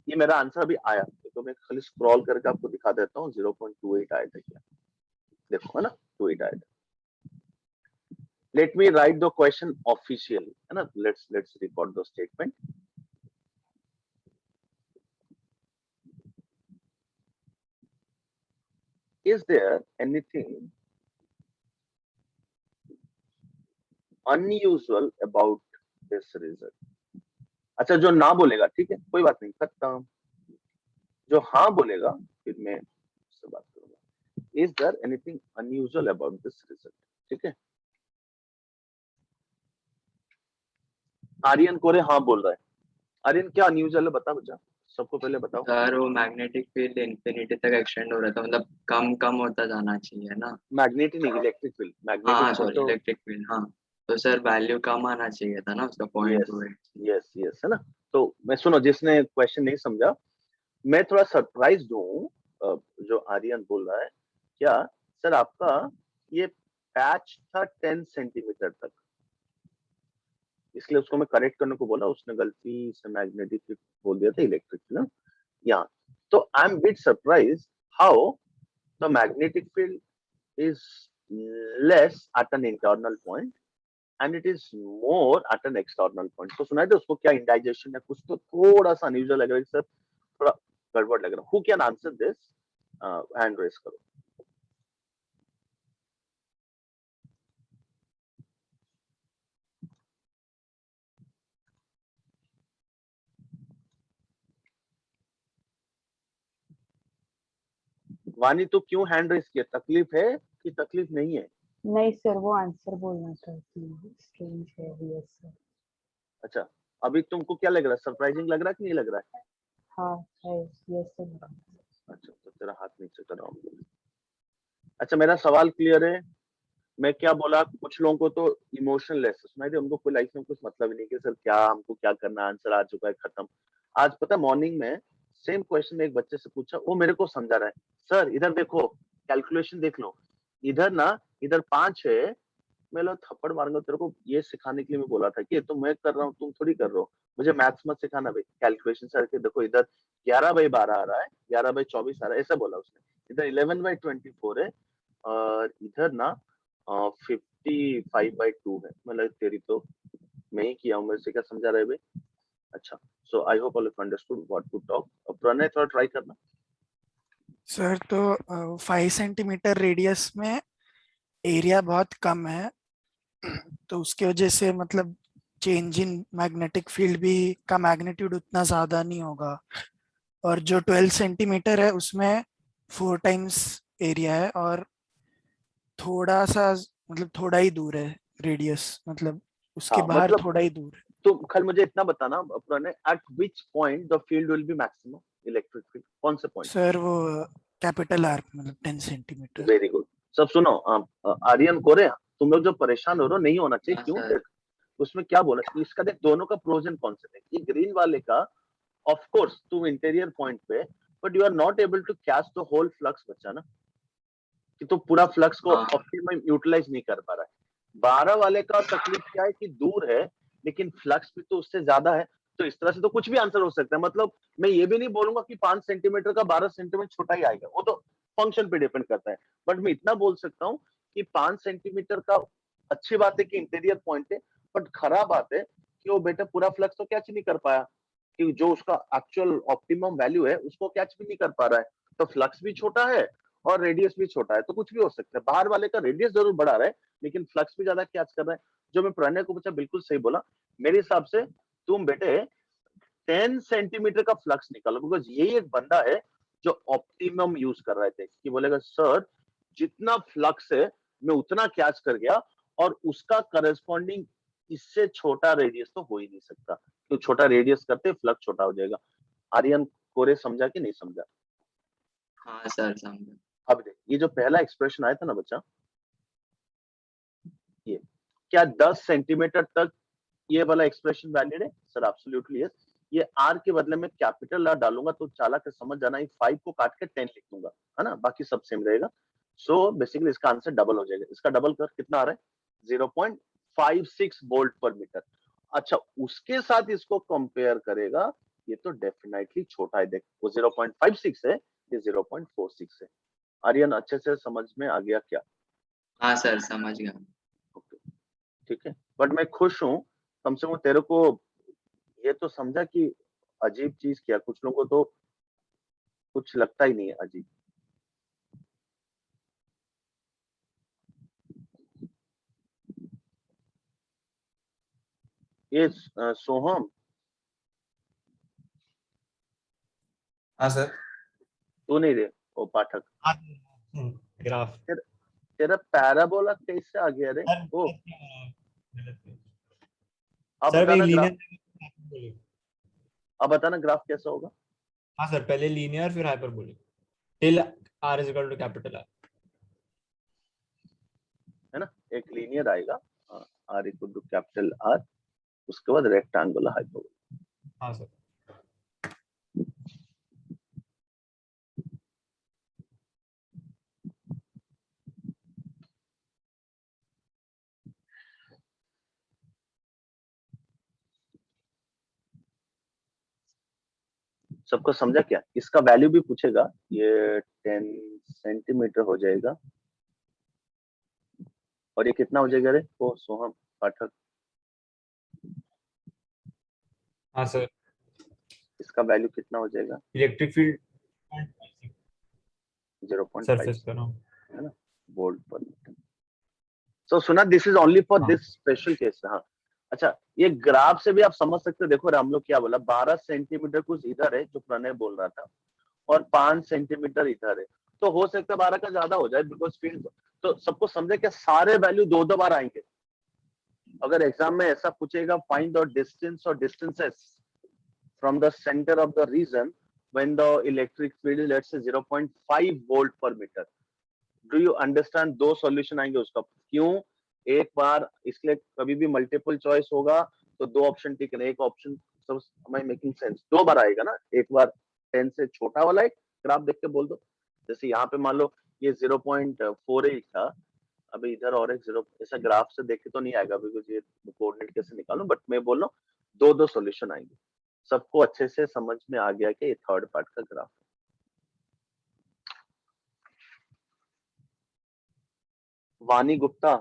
ये मेरा आंसर अभी आया, तो मैं खाली स्क्रॉल करके आपको दिखा देता हूँ. 0.28 आया था क्या? देखो है ना, 28 आया था. Let me write the question officially, है ना. Let's record the statement. Is there anything unusual about this result? अच्छा, जो ना बोलेगा ठीक है, कोई बात नहीं, खत्म. जो हाँ बोलेगा फिर मैं उससे बात करूंगा. Is there anything unusual about this result? ठीक है. आर्यन कोरे हाँ बोल रहा है. आर्यन क्या अनयूजुअल है बता बच्चा, सबको पहले बताओ.
सर वो मैग्नेटिक फील्ड इंफिनिटी तक एक्सटेंड हो रहा था, मतलब कम कम होता जाना चाहिए ना.
मैग्नेटिक नहीं, इलेक्ट्रिक फील्ड.
हाँ
मैग्नेटिक
सॉरी, इलेक्ट्रिक फील्ड. हाँ तो सर वैल्यू कम आना चाहिए था ना उसका, 0.28.
यस यस है ना. तो मैं सुनो, जिसने क्वेश्चन नहीं समझा, मैं थोड़ा सरप्राइज हूँ जो आर्यन बोल रहा है. क्या सर आपका ये पैच था 10 सेंटीमीटर तक, इसलिए उसको मैं करेक्ट करने को बोला. उसने गलती से मैग्नेटिक बोल दिया था इलेक्ट्रिक ना. यहाँ तो I am bit surprise how the magnetic field is less at an internal point and it is more at an external point. तो सुना था उसको क्या इंडाइजेशन है, कुछ तो थोड़ा सा अनयूजुअल लग रहा है सर, थोड़ा गड़बड़ लग रहा है. Who can answer this? Hand raise करो. वानी तो क्यों हैंड रेस किया? तकलीफ है कि तकलीफ नहीं है?
नहीं सर, वो आंसर बोलना चाहती हूँ. स्ट्रेंज है. Yes sir.
अच्छा, अभी तुमको क्या लग रहा है, सरप्राइजिंग लग रहा है कि नहीं लग रहा है?
हाँ है, यस सर।
अच्छा, तो तेरा हाथ नीचे कराओ। अच्छा, मेरा सवाल क्लियर है? मैं क्या बोला, कुछ लोगों को तो इमोशनलेस सुनाई दे, उनको कोई लाइफ में कुछ मतलब ही नहीं कि सर क्या हमको क्या करना, आंसर आ चुका है, खत्म। आज पता मॉर्निंग में सेम क्वेश्चन एक बच्चे से पूछा, वो मेरे को समझा रहा है, सर इधर देखो, कैलकुलेशन देख लो, इधर ना, इधर 5 है। मैं लो थप्पड़ मारूंगा तेरे को, ये सिखाने के लिए मैं बोला था कि ये तो मैं कर रहा हूँ, तुम थोड़ी कर रहे हो। मुझे मैथ्स मत सिखाना भाई, कैलकुलेशन से करके देखो, इधर 11/12 आ रहा है, 11/24 आ रहा है, ऐसा बोला उसने। इधर 11/24 है, और इधर ना 55/2 है। मतलब तेरी तो मैं ही किया हूँ, मेरे से क्या समझा रहे भाई? अच्छा, so I hope all you understood what to talk. प्रणय थोड़ा ट्राई करना।
सर तो 5 सेंटीमीटर रेडियस में एरिया बहुत कम है, तो उसके वजह से मतलब चेंज इन मैग्नेटिक फील्ड भी का मैग्नीट्यूड उतना ज्यादा नहीं होगा। और जो 12 सेंटीमीटर है उसमें 4 टाइम्स एरिया है, और थोड़ा सा मतलब थोड़ा ही दूर है रेडियस, मतलब उसके
हाँ,
बाहर
मतलब
थोड़ा ही दूर है।
तो कल मुझे इतना बताना Pranay, at which point the field will be maximum, electric field कौन से पॉइंट?
सर वो कैपिटल आर मतलब 10 सेंटीमीटर।
Very good. सब सुनो, आर्यन कोरे, तुम लोग जो परेशान हो रहे हो, नहीं होना चाहिए।
हाँ
क्यों?
सर।
देख, उसमें क्या बोला, इसका देख दोनों का प्रोज एंड कॉन्स है। ये ग्रीन वाले का, ऑफ कोर्स तुम इंटीरियर पॉइंट पे, but you are not able to catch the whole flux, बच्चा ना, कि तो पूरा फ्लक्स को
हाँ
ऑप्टिमम यूटिलाइज नहीं कर पा रहा है। 12 वाले का तकलीफ क्या है कि दूर है, लेकिन फ्लक्स भी तो उससे ज्यादा है। तो इस तरह से तो कुछ भी आंसर हो सकता है। मतलब मैं ये भी नहीं बोलूंगा कि 5 सेंटीमीटर का 12 सेंटीमीटर छोटा ही आएगा, वो तो फंक्शन पे डिपेंड करता है। बट मैं इतना बोल सकता हूँ कि 5 सेंटीमीटर का, अच्छी बात है कि इंटीरियर पॉइंट है, बट खराब बात है कि वो बेटा पूरा फ्लक्स तो कैच नहीं कर पाया, कि जो उसका एक्चुअल ऑप्टिमम वैल्यू है उसको कैच भी नहीं कर पा रहा है। तो फ्लक्स भी छोटा है और रेडियस भी छोटा है, तो कुछ भी हो सकता है। बाहर वाले का रेडियस जरूर बढ़ा रहा है, लेकिन फ्लक्स भी ज्यादा कैच कर रहा है। जो मैं प्रणय को पूछा, बिल्कुल सही बोला। मेरे हिसाब से तुम बेटे 10 सेंटीमीटर का फ्लक्स निकालो, बिकॉज यही एक बंदा है जो ऑप्टिमम यूज कर रहे थे, कि बोलेगा सर जितना फ्लक्स है मैं उतना कैच कर गया, और उसका करस्पॉन्डिंग इससे छोटा रेडियस तो हो ही नहीं सकता। तो छोटा रेडियस करते फ्लक्स छोटा हो जाएगा। आर्यन कोरे समझा कि नहीं समझा?
हाँ सर समझा।
अब देख, ये जो पहला एक्सप्रेशन आया था ना बच्चा, ये क्या 10 सेंटीमीटर तक ये वाला एक्सप्रेशन वैलिड है? Sir absolutely yes. ये आर के बदले में कैपिटल आर डालूंगा तो चालाक के समझ जाना, ये 5 को काट के 10 लिख दूंगा, है ना, बाकी सब सेम रहेगा। सो बेसिकली इसका आंसर डबल हो जाएगा। इसका डबल कर कितना आ रहा है? 0.56 वोल्ट पर मीटर। अच्छा, उसके साथ इसको कंपेयर करेगा, ये तो डेफिनेटली छोटा है। देख, वो 0.56 है, ये 0.46 है। आर्यन अच्छे से समझ में आ गया क्या?
हाँ सर समझ गया।
ओके, ठीक है। बट मैं खुश हूँ, कम से कम तेरे को ये तो समझा कि अजीब चीज क्या, कुछ लोगों को तो कुछ लगता ही नहीं है अजीब। ये सोहम,
हाँ सर।
तू नहीं रे, वो पाठक,
ग्राफ
तेरा पैराबोला कैसे आ गया रे? ओ, अब
सर
बताना ग्राफ,
लीनियर।
अब बताना ग्राफ कैसा होगा।
हाँ सर, पहले लीनियर फिर hyperbolic till r is equal to capital R।
है ना, एक लीनियर आएगा, R equal to capital R, उसके बाद रेक्टेंगुलर हाइपरबोला।
हाँ सर।
सबको समझा क्या? इसका वैल्यू भी पूछेगा, ये 10 सेंटीमीटर हो जाएगा, और ये कितना हो जाएगा रे? ओ सोहम पाठक,
हाँ सर।
इसका वैल्यू कितना हो जाएगा?
इलेक्ट्रिक फील्ड
0.5,
सरफेस पर।
है ना, वोल्ट पर मीटर। सो सुना, दिस इज ओनली फॉर
हाँ।
This special case. हाँ, अच्छा, ये ग्राफ से भी आप समझ सकते हो। देखो हम लोग क्या बोला, 12 सेंटीमीटर कुछ इधर है जो प्रणय बोल रहा था, और 5 सेंटीमीटर इधर है। तो हो सकता है 12 का ज्यादा हो जाए, बिकॉज फील्ड। तो सबको समझे क्या, सारे वैल्यू दो दो बार आएंगे, अगर एग्जाम में ऐसा पूछेगा फाइंड द डिस्टेंस और distances from the center of the region when the electric field is let's say 0.5 volt per meter. Do you understand? दो सॉल्यूशन आएंगे उसका. क्यों? एक बार इसलिए कभी भी मल्टीपल चॉइस होगा तो दो ऑप्शन टिक है, एक ऑप्शन सब am I making sense? दो बार आएगा ना, एक बार 10 से छोटा वाला एक ग्राफ देख के बोल दो. जैसे यहाँ पे मान लो ये 0.48 था, अभी इधर और एक 0 ऐसा ग्राफ से देख के तो नहीं आएगा बिकॉज ये कोऑर्डिनेट कैसे निकालूं, बट मैं बोल रहा हूँ दो सॉल्यूशन आएंगे. सबको अच्छे से समझ में आ गया कि ये थर्ड पार्ट का ग्राफ है. वानी गुप्ता,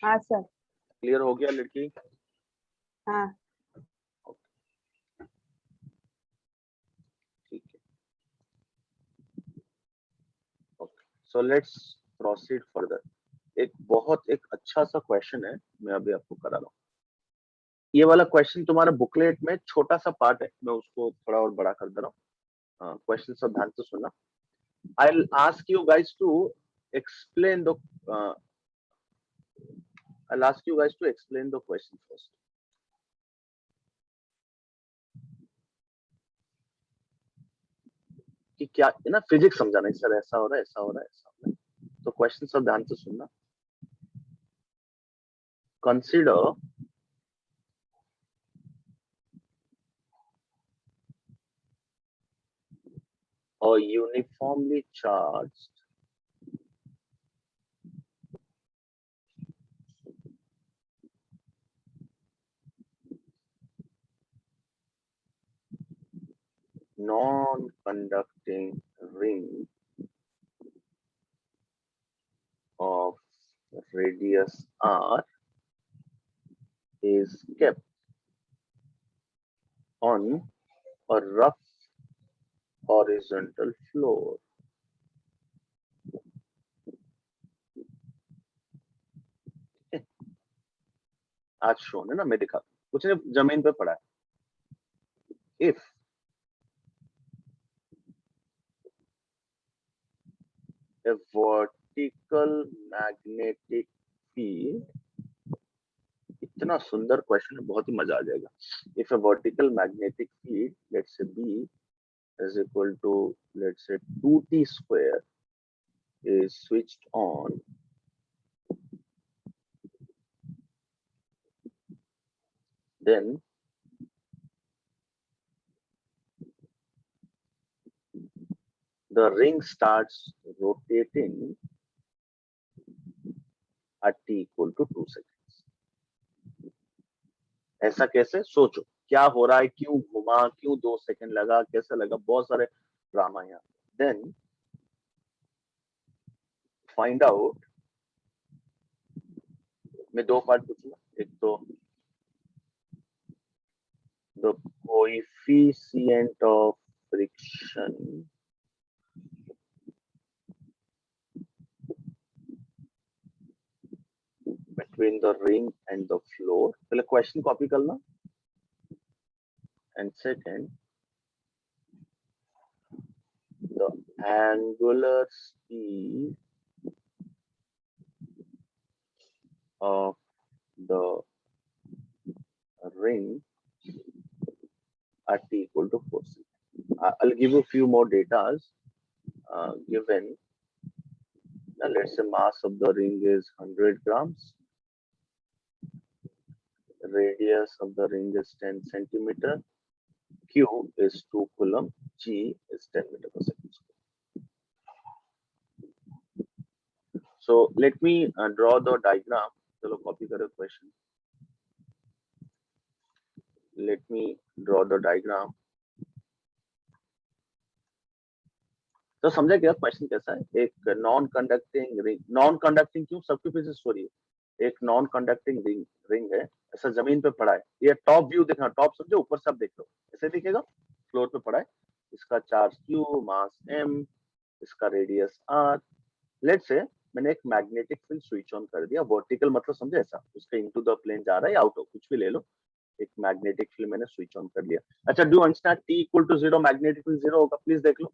हाँ सर.
क्लियर हो गया लड़की?
हाँ.
ठीक है. Okay, so let's proceed further. एक अच्छा सा क्वेश्चन है, मैं अभी आपको करा रहा हूँ. ये वाला क्वेश्चन तुम्हारा बुकलेट में छोटा सा पार्ट है, मैं उसको थोड़ा और बड़ा कर दे रहा हूँ. क्वेश्चन सब ध्यान से सुनना. I'll ask you guys to explain the question first. कि क्या है ना, फिजिक्स समझाना है सर, ऐसा हो रहा है, ऐसा हो रहा है, ऐसा हो रहा है. तो क्वेश्चन सब ध्यान से सुनना. Consider a uniformly charged non-conducting ring of radius r is kept on a rough horizontal floor. आज शोन है ना, मैं दिखा कुछ ने जमीन पे पड़ा है. If a vertical magnetic field, इतना सुंदर क्वेश्चन है, बहुत ही मजा आ जाएगा. If a vertical magnetic field, let's say B is equal to let's say 2t square is switched on, then the ring starts rotating at t equal to 2 seconds. ऐसा कैसे? सोचो क्या हो रहा है, क्यों घुमा, क्यों 2 सेकंड लगा, कैसे लगा, बहुत सारे ड्रामा यहाँ. Then find out. मैं दो पार्ट पूछूंगा. एक तो the coefficient of friction between the ring and the floor. पहले क्वेश्चन कॉपी करना. And second, the angular speed of the ring at t equal to 4 seconds. I'll give you a few more datas given. Now let's say mass of the ring is 100 grams. Radius of the ring is 10 centimeter. Q is 2 coulomb. G is 10 meter per second square. So let me draw the diagram. चलो copy करो question. Let me draw the diagram. तो समझा क्या question कैसा है? एक non conducting ring, non conducting क्यों, सबके पीछे स्टोरी है. एक नॉन कंडक्टिंग रिंग है, ऐसा जमीन पे पड़ा है. ये टॉप व्यू देखना, टॉप समझो, ऊपर सब देख लो, ऐसे दिखेगा. फ्लोर पे पड़ा है, इसका चार्ज Q, मास M, इसका रेडियस R. लेट्स से मैंने एक मैग्नेटिक फील्ड स्विच ऑन कर दिया. वर्टिकल मतलब समझे ऐसा, उसका इनटू द प्लेन जा रहा है, आउट ऑफ कुछ भी ले लो. एक मैग्नेटिक फील्ड मैंने स्विच ऑन कर लिया. अच्छा, do understand t equal to 0 magnetic field 0 होगा. प्लीज देख लो.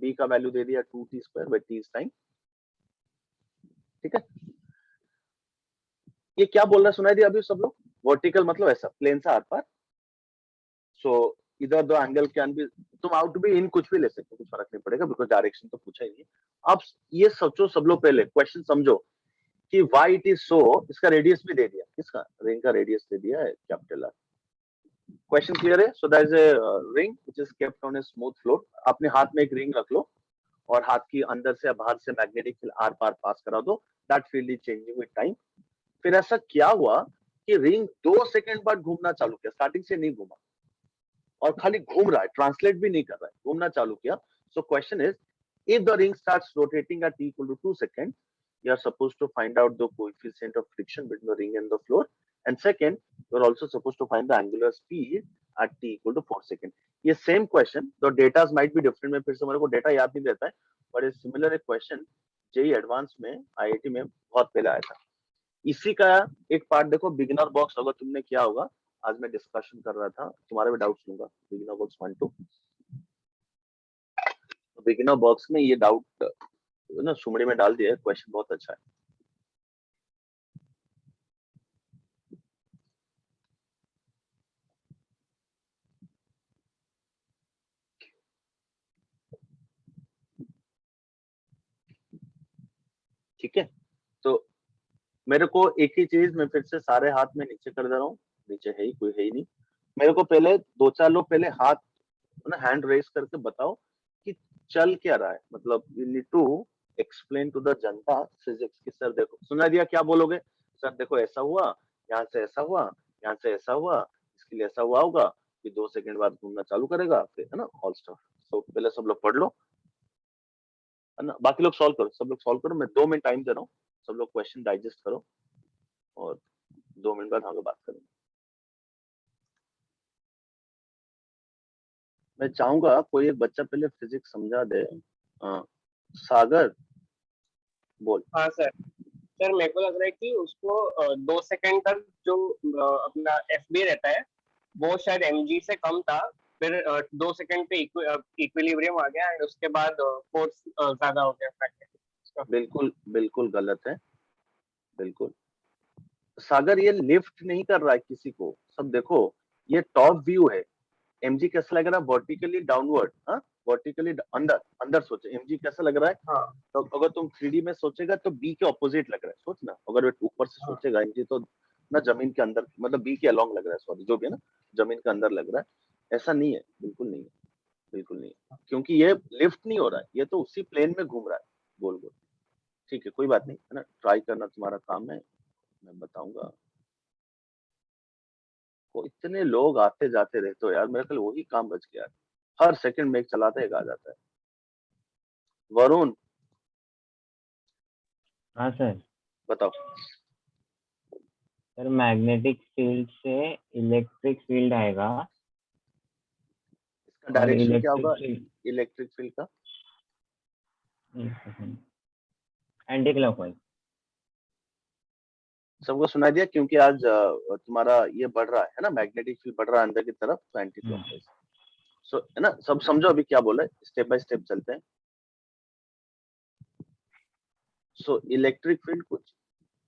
B का वैल्यू दे दिया 2t square by t is time. ठीक है. ये क्या बोल रहा है सुनाई दिया अभी सब लोग? वर्टिकल मतलब ऐसा प्लेन से आर पार। सो इधर दो एंगल कैन बी, तुम आउट भी इन कुछ भी ले सकते हो, कुछ फर्क नहीं पड़ेगा बिकॉज डायरेक्शन तो पूछा ही नहीं। अब ये सोचो सब लोग, पहले क्वेश्चन समझो कि वाई इट इज सो। इसका रेडियस भी दे दिया, किसका? रिंग का रेडियस दे दिया है कैपिटल आर। क्वेश्चन क्लियर है? So that is a ring which is kept on a smooth floor. अपने हाथ में एक रिंग रख लो और हाथ की अंदर से या बाहर से मैग्नेटिक फील्ड आर पार पास करा दो। That field is changing with time. फिर ऐसा क्या हुआ कि रिंग 2 सेकंड बाद घूमना चालू किया, स्टार्टिंग से नहीं घूमा और खाली घूम रहा है, ट्रांसलेट भी नहीं कर रहा है, घूमना चालू किया। So question is, if the ring starts rotating at t equal to 2 seconds, you are supposed to find out the coefficient of friction between the ring and the floor. And second, you are also supposed to find the angular speed at t equal to 4 seconds. ये same question, तो data might be different, में फिर से मेरे को data याद नहीं रहता है, बट इज सिमिलर एक क्वेश्चन जेई एडवांस में आईआईटी में बहुत पहले आया था। इसी का एक पार्ट देखो, बिगिनर बॉक्स अगर तुमने किया होगा, आज मैं डिस्कशन कर रहा था, तुम्हारे भी डाउट्स लूंगा बिगिनर बॉक्स 1 2। बिगिनर बॉक्स में ये डाउट ना सुमड़ी में डाल दिया, क्वेश्चन बहुत अच्छा है। ठीक है, तो मेरे को एक ही चीज, मैं फिर से सारे हाथ में नीचे कर दे रहा हूँ, नीचे है ही, कोई है ही नहीं। मेरे को पहले 2-4 लोग पहले हाथ ना हैंड रेस करके बताओ कि चल क्या रहा है, मतलब you need to explain to the जनता फिजिक्स की। सर देखो, सुना दिया, क्या बोलोगे? सर देखो ऐसा हुआ, यहाँ से ऐसा हुआ, यहाँ से ऐसा हुआ, इसके लिए ऐसा हुआ होगा कि 2 सेकंड बाद घूमना चालू करेगा, फिर है ना ऑल स्टाफ। तो पहले सब लोग पढ़ लो, है ना, बाकी लोग सॉल्व करो, सब लोग सॉल्व करो। मैं 2 मिनट टाइम दे रहा हूँ, सब लोग क्वेश्चन डाइजेस्ट करो और 2 मिनट बाद हम लोग बात करेंगे। मैं चाहूंगा कोई एक बच्चा पहले फिजिक्स समझा दे। सागर बोल।
हाँ सर। सर मेरे को लग रहा है कि उसको 2 सेकंड तक जो अपना एफ बी रहता है वो शायद एम जी से कम था, फिर 2 सेकंड पे इक्विलिब्रियम आ गया एंड उसके बाद फोर्स ज्यादा हो गया।
बिल्कुल बिल्कुल गलत है, बिल्कुल। सागर ये लिफ्ट नहीं कर रहा है किसी को, सब देखो ये टॉप व्यू है। एमजी कैसा लग रहा है? वर्टिकली डाउनवर्ड, हाँ वर्टिकली अंदर अंदर सोचे एमजी कैसा लग रहा है।
हाँ।
तो अगर तुम 3D में सोचेगा तो बी के ऑपोजिट लग रहा है, सोच ना, अगर ऊपर से सोचेगा एमजी तो ना जमीन के अंदर, मतलब बी के अलोंग लग रहा है, सॉरी जो भी है ना, जमीन के अंदर लग रहा है। ऐसा नहीं है, बिल्कुल नहीं है, बिल्कुल नहीं है, क्योंकि ये लिफ्ट नहीं हो रहा है, ये तो उसी प्लेन में घूम रहा है गोल गोल। ठीक है, कोई बात नहीं, है ना, ट्राई करना तुम्हारा काम है, मैं बताऊंगा। को इतने लोग आते जाते रहते हो यार, मेरे ख्याल वही काम बच गया, हर सेकंड में एक चलाता है, एक आ जाता है। वरुण
हाँ सर।
बताओ।
सर मैग्नेटिक फील्ड से इलेक्ट्रिक फील्ड आएगा,
इसका डायरेक्शन क्या
इलेक्ट्रिक
होगा
फील्ड
इलेक्ट्रिक फील्ड का?
Anti clockwise.
सबको सुनाई दिया? क्योंकि आज तुम्हारा ये बढ़ रहा है ना, मैग्नेटिक फील्ड बढ़ रहा है अंदर की तरफ, तो एंटी क्लॉकवाइज। सो है ना, सब समझो अभी क्या बोला है, स्टेप बाय स्टेप चलते हैं। सो इलेक्ट्रिक फील्ड कुछ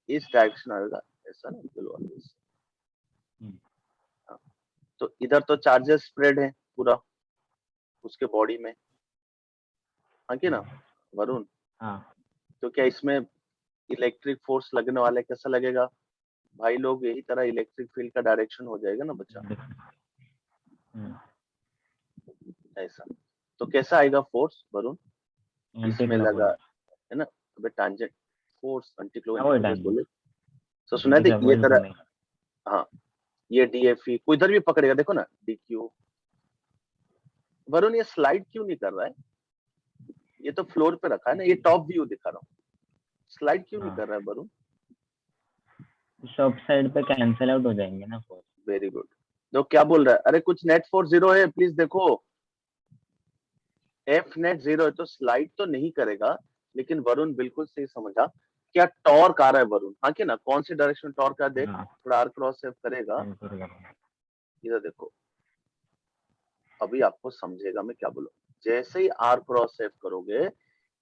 इस डायरेक्शन आएगा, ऐसा ना, ऑलवेज। तो इधर तो चार्जेस स्प्रेड है पूरा उसके बॉडी में, हाँ कि ना वरुण?
हाँ।
तो क्या इसमें इलेक्ट्रिक फोर्स लगने वाला है, कैसा लगेगा भाई लोग? यही तरह इलेक्ट्रिक फील्ड का डायरेक्शन हो जाएगा ना बच्चा, ऐसा। तो कैसा आएगा फोर्स वरुण? इसमें लगा है ना, अबे टैंजेंट फोर्स, एंटी क्लॉकवाइज बोले तो सुना दे ये तरह। हाँ, ये डीएफई कोई इधर भी पकड़ेगा, देखो ना डीक्यू। वरुण ये स्लाइड क्यों नहीं कर रहा है? ये तो फ्लोर पे रखा है ना, ये टॉप व्यू दिखा रहा हूँ, स्लाइड क्यों नहीं कर रहा है वरुण?
सब साइड पे कैंसिल आउट हो जाएंगे ना फोर्स।
Very good. तो क्या बोल रहा है? अरे कुछ नेट फोर्स 0 है, प्लीज देखो। एफ नेट 0 है तो स्लाइड तो नहीं करेगा, लेकिन वरुण बिल्कुल सही समझा। क्या टॉर्क आ रहा है वरुण? हाँ कि ना, कौन सी डायरेक्शन टॉर्क आ? देख थोड़ा आर क्रॉस एफ करेगा, इधर देखो, अभी आपको समझेगा मैं क्या बोलूं। जैसे ही आर क्रॉस एफ करोगे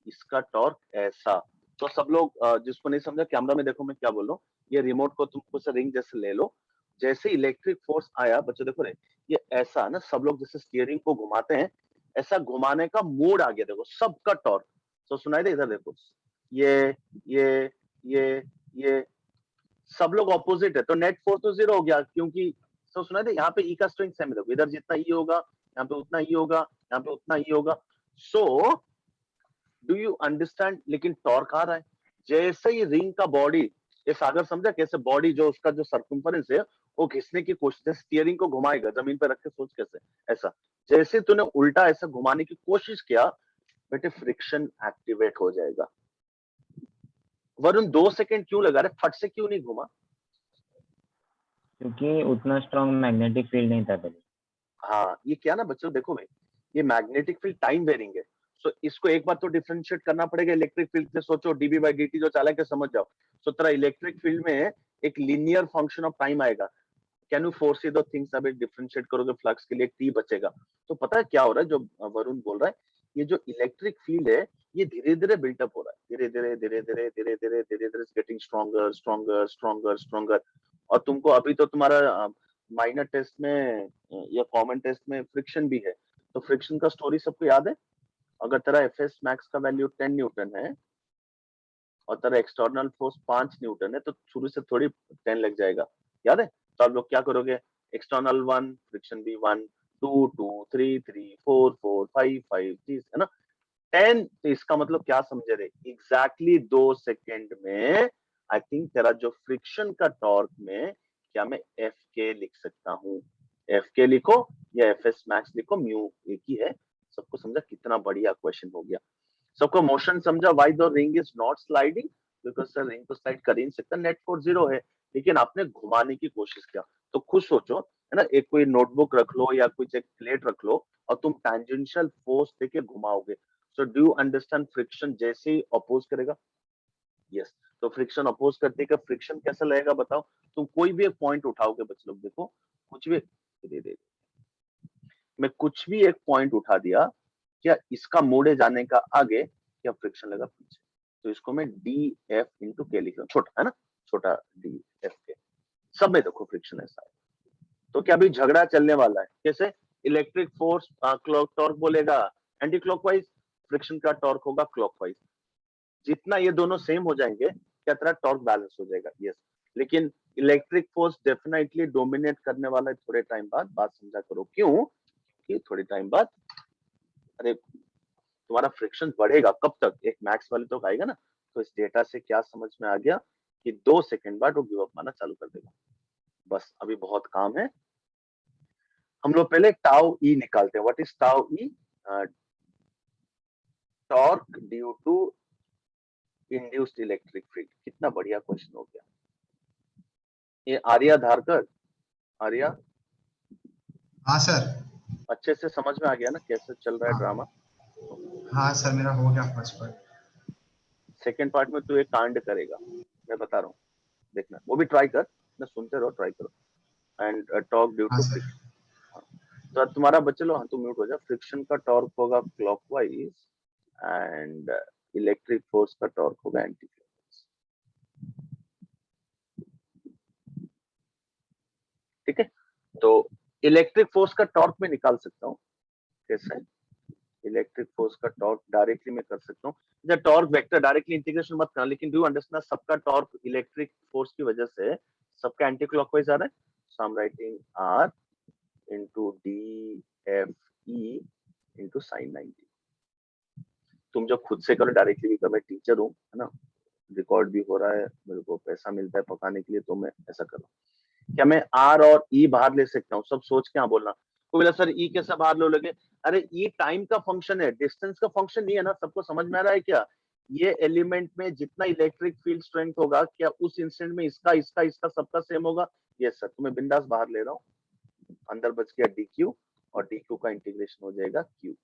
इसका टॉर्क ऐसा, तो सब लोग जिसको नहीं समझा कैमरा में देखो मैं क्या बोल रहा हूँ। ये रिमोट को तुम कुछ रिंग जैसे ले लो, जैसे इलेक्ट्रिक फोर्स आया बच्चों देखो रे, ये ऐसा ना सब लोग जैसे स्टीयरिंग को घुमाते हैं ऐसा घुमाने का मोड आ गया, देखो सबका टॉर्क। तो सुनाई दे इधर देखो, ये ये ये सब लोग ऑपोजिट है, तो नेट फोर्स तो जीरो हो गया, क्योंकि तो सुना दे यहाँ पे ई का स्ट्रेंथ सेम है, देखो इधर जितना ई होगा यहाँ पे उतना ई होगा, यहाँ पे उतना ई होगा। सो डू यू अंडरस्टैंड, लेकिन टॉर्क आ रहा है जैसे ही रिंग का बॉडी, ये सागर समझा कैसे बॉडी जो उसका जो सर्कम्फरेंस है वो घिसने की कोशिश, स्टीयरिंग को घुमाएगा जमीन पे रख के, सोच कैसे ऐसा, जैसे तूने उल्टा ऐसा घुमाने की कोशिश किया बेटे फ्रिक्शन एक्टिवेट हो जाएगा। वरुण 2 सेकंड क्यों लगा रहे, फट से क्यों नहीं घुमा?
क्योंकि उतना स्ट्रॉन्ग मैग्नेटिक फील्ड नहीं था पहले।
हाँ ये क्या ना बच्चों देखो भाई, ये मैग्नेटिक फील्ड टाइम वेरिंग है, सो इसको एक बार तो डिफरेंशिएट करना पड़ेगा इलेक्ट्रिक फील्ड से। सोचो डीबी बाई डी टी जो चालक है समझ जाओ, सो तेरा इलेक्ट्रिक फील्ड में एक लीनियर फंक्शन ऑफ टाइम आएगा। Can you foresee the things, अब डिफरेंशिएट करोगे फ्लक्स के लिए टी बचेगा। तो पता है क्या हो रहा है, जो वरुण बोल रहा है, ये जो इलेक्ट्रिक फील्ड है ये धीरे धीरे बिल्टअप हो रहा है, धीरे धीरे धीरे धीरे धीरे धीरे धीरे धीरे getting stronger stronger stronger stronger. और तुमको अभी तो तुम्हारा माइनर टेस्ट में या कॉमन टेस्ट में फ्रिक्शन भी है, तो फ्रिक्शन का स्टोरी सबको याद है। अगर तेरा एफ एस मैक्स का वैल्यू 10 न्यूटन है और तेरा एक्सटर्नल फोर्स 5 न्यूटन है, तो शुरू से थोड़ी 10 लग जाएगा, याद है। तो आप लोग क्या करोगे, एक्सटर्नल 1 फ्रिक्शन भी 1 2 2 3 3 4 4 5 5 6 है ना 10। तो इसका मतलब क्या समझे रे, एग्जैक्टली 2 सेकेंड में आई थिंक तेरा जो फ्रिक्शन का टॉर्क में क्या मैं एफ के लिख सकता हूँ, एफ के लिखो या एफ एस मैक्स लिखो, म्यू एक ही है। सबको समझा, कितना बढ़िया क्वेश्चन हो गया। सबको मोशन समझा, why the ring is not sliding, because sir ring तो स्लाइड कर ही नहीं सकता, नेट फोर्स जीरो है, लेकिन आपने घुमाने की कोशिश किया। तो खुद सोचो है ना, एक कोई नोटबुक रख लो या कुछ एक प्लेट रख लो और तुम टैंजेंशियल फोर्स देके घुमाओगे, so do you understand friction जैसे ही अपोज करेगा, यस तो फ्रिक्शन अपोज करते का फ्रिक्शन कैसा लगेगा बताओ। तुम कोई भी एक पॉइंट उठाओगे बच्चे लोग, देखो कुछ भी दे मैं कुछ भी एक पॉइंट उठा दिया, क्या इसका मोड़े जाने का आगे क्या फ्रिक्शन लगा पीछे, तो इसको मैं डी एफ इंटू के लिख रहा हूँ, छोटा है ना, छोटा डी एफ के, सब में देखो फ्रिक्शन ऐसा है। तो क्या अभी झगड़ा चलने वाला है, कैसे इलेक्ट्रिक फोर्स क्लॉक टॉर्क बोलेगा एंटी क्लॉकवाइज, फ्रिक्शन का टॉर्क होगा क्लॉकवाइज। जितना ये दोनों सेम हो जाएंगे क्या तेरा टॉर्क बैलेंस हो जाएगा, यस। लेकिन इलेक्ट्रिक फोर्स डेफिनेटली डोमिनेट करने वाला है थोड़े टाइम बाद, बात समझा करो क्यों, कि थोड़े टाइम बाद अरे तुम्हारा फ्रिक्शन बढ़ेगा, कब तक, एक मैक्स वाले तो आएगा ना। तो इस डेटा से क्या समझ में आ गया कि 2 सेकंड बाद वो गिव अप मारना चालू कर देगा। बस अभी बहुत काम है, हम लोग पहले टाउ ई निकालते हैं। What is tau E, torque due to induced electric field. कितना बढ़िया क्वेश्चन हो गया ये। आर्या धारकर, आर्या
हाँ सर।
अच्छे से समझ में आ गया ना कैसे चल रहा है ड्रामा।
हाँ सर मेरा हो गया फर्स्ट पार्ट।
सेकंड पार्ट में तू एक कांड करेगा, मैं बता रहा हूँ, देखना वो भी ट्राई कर ना, सुनते रहो, ट्राई करो। And torque due to friction, तो तुम्हारा बच्चे लो, हाँ तू म्यूट हो जा। फ्रिक्शन का टॉर्क होगा क्लॉकवाइज एंड इलेक्ट्रिक फोर्स का टॉर्क होगा एंटी क्लॉकवाइज, ठीक है। तो इलेक्ट्रिक फोर्स का टॉर्क में निकाल सकता हूँ, कैसे इलेक्ट्रिक फोर्स का टॉर्क डायरेक्टली मैं कर सकता हूँ, जब टॉर्क वेक्टर डायरेक्टली इंटीग्रेशन मत करना, लेकिन डू अंडरस्टैंड सबका टॉर्क इलेक्ट्रिक फोर्स की वजह से सबका एंटी क्लॉकवाइज आ रहा है। So I am writing r into D F E into sin 90। तुम जो खुद से करो डायरेक्टली भी करो, मैं टीचर हूँ है ना, रिकॉर्ड भी हो रहा है, मेरे को पैसा मिलता है पकाने के लिए, तो मैं ऐसा करूँ। क्या मैं आर और ई बाहर ले सकता हूँ, सब सोच के हाँ बोलना। कोई बोला सर ई कैसे बाहर लो लगे, अरे ई टाइम का फंक्शन है, डिस्टेंस का फंक्शन नहीं है ना, सबको समझ में आ रहा है क्या। ये एलिमेंट में जितना इलेक्ट्रिक फील्ड स्ट्रेंथ होगा क्या उस इंस्टेंट में इसका इसका इसका सबका सेम होगा, यस सर। तो मैं बिंदास बाहर ले रहा हूँ, अंदर बच गया डी क्यू और डी क्यू का इंटीग्रेशन हो जाएगा क्यू।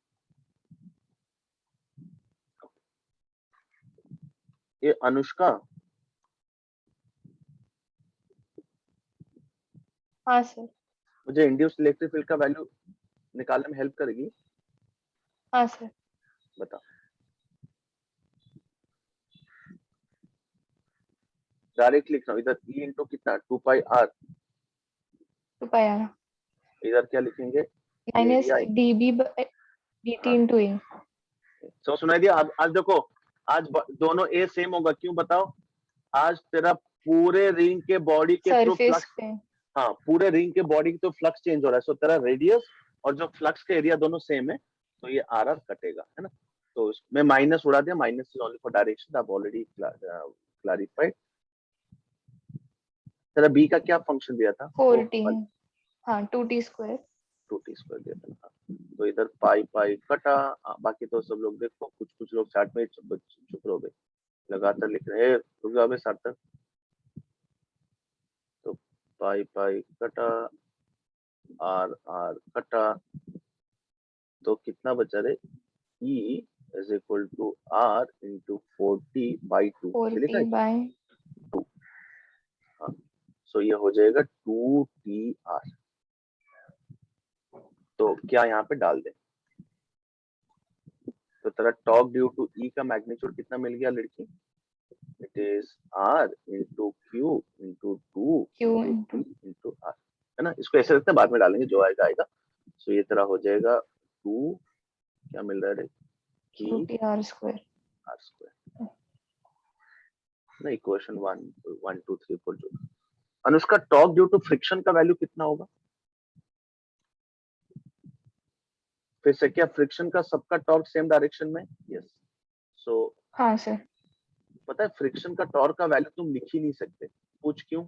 ये अनुष्का,
हाँ सर।
मुझे इंड्यूस्ड इलेक्ट्रिक फील्ड का वैल्यू निकालने में हेल्प करेगी,
हाँ सर।
बता। डायरेक्ट लिख रहा हूँ, इधर E इंटू कितना 2 पाई R,
2 pi r
इधर क्या लिखेंगे
minus
area.
dB by dt
हाँ।
into A.
तो सुनाई दिया। आज देखो, आज दोनों ए सेम होगा, क्यों बताओ? आज तेरा पूरे रिंग के बॉडी के थ्रू
सरफेस
फ्लक्स,
पे
हाँ पूरे रिंग के बॉडी के थ्रू फ्लक्स चेंज हो रहा है, सो तेरा रेडियस और जो फ्लक्स का एरिया दोनों सेम है, तो ये आर आर कटेगा, है ना। तो मैं माइनस उड़ा दिया, minus is only for direction, आप ऑलरेडी क्लैरिफाइड। तेरा बी का क्या फंक्शन दिया था?
4t है, हाँ 2t square
2t स्क्वायर दिया था ना। तो इधर पाई पाई कटा, बाकी तो सब लोग देखो, कुछ कुछ लोग चार्ट में चुप रहो गए, लगातार लिख रहे हैं, रुक जाओ बे सार्थक। तो पाई पाई कटा, आर आर कटा, तो कितना बचा रे? E is equal to R into 4t by 2,
4t by
2। हाँ, सो ये हो जाएगा 2tr। तो क्या यहाँ पे डाल दें? तो तेरा टॉर्क ड्यू टू E का मैग्नीट्यूड कितना मिल गया लड़की? It is R into Q into 2
q
into
into
T into R, है ना। इसको ऐसे रखते हैं, बाद में डालेंगे, जो आएगा आएगा। सो ये तेरा हो जाएगा 2, क्या मिल रहा है रे?
qt r square.
R square ना, इक्वेशन 1 1 2 3 4 जो। Anushka, torque due to friction का वैल्यू कितना होगा? फिर से क्या फ्रिक्शन का सबका टॉर्क सेम डायरेक्शन में? यस। सो
हाँ सर,
पता है फ्रिक्शन का टॉर्क का वैल्यू तुम लिख ही नहीं सकते। पूछ क्यों?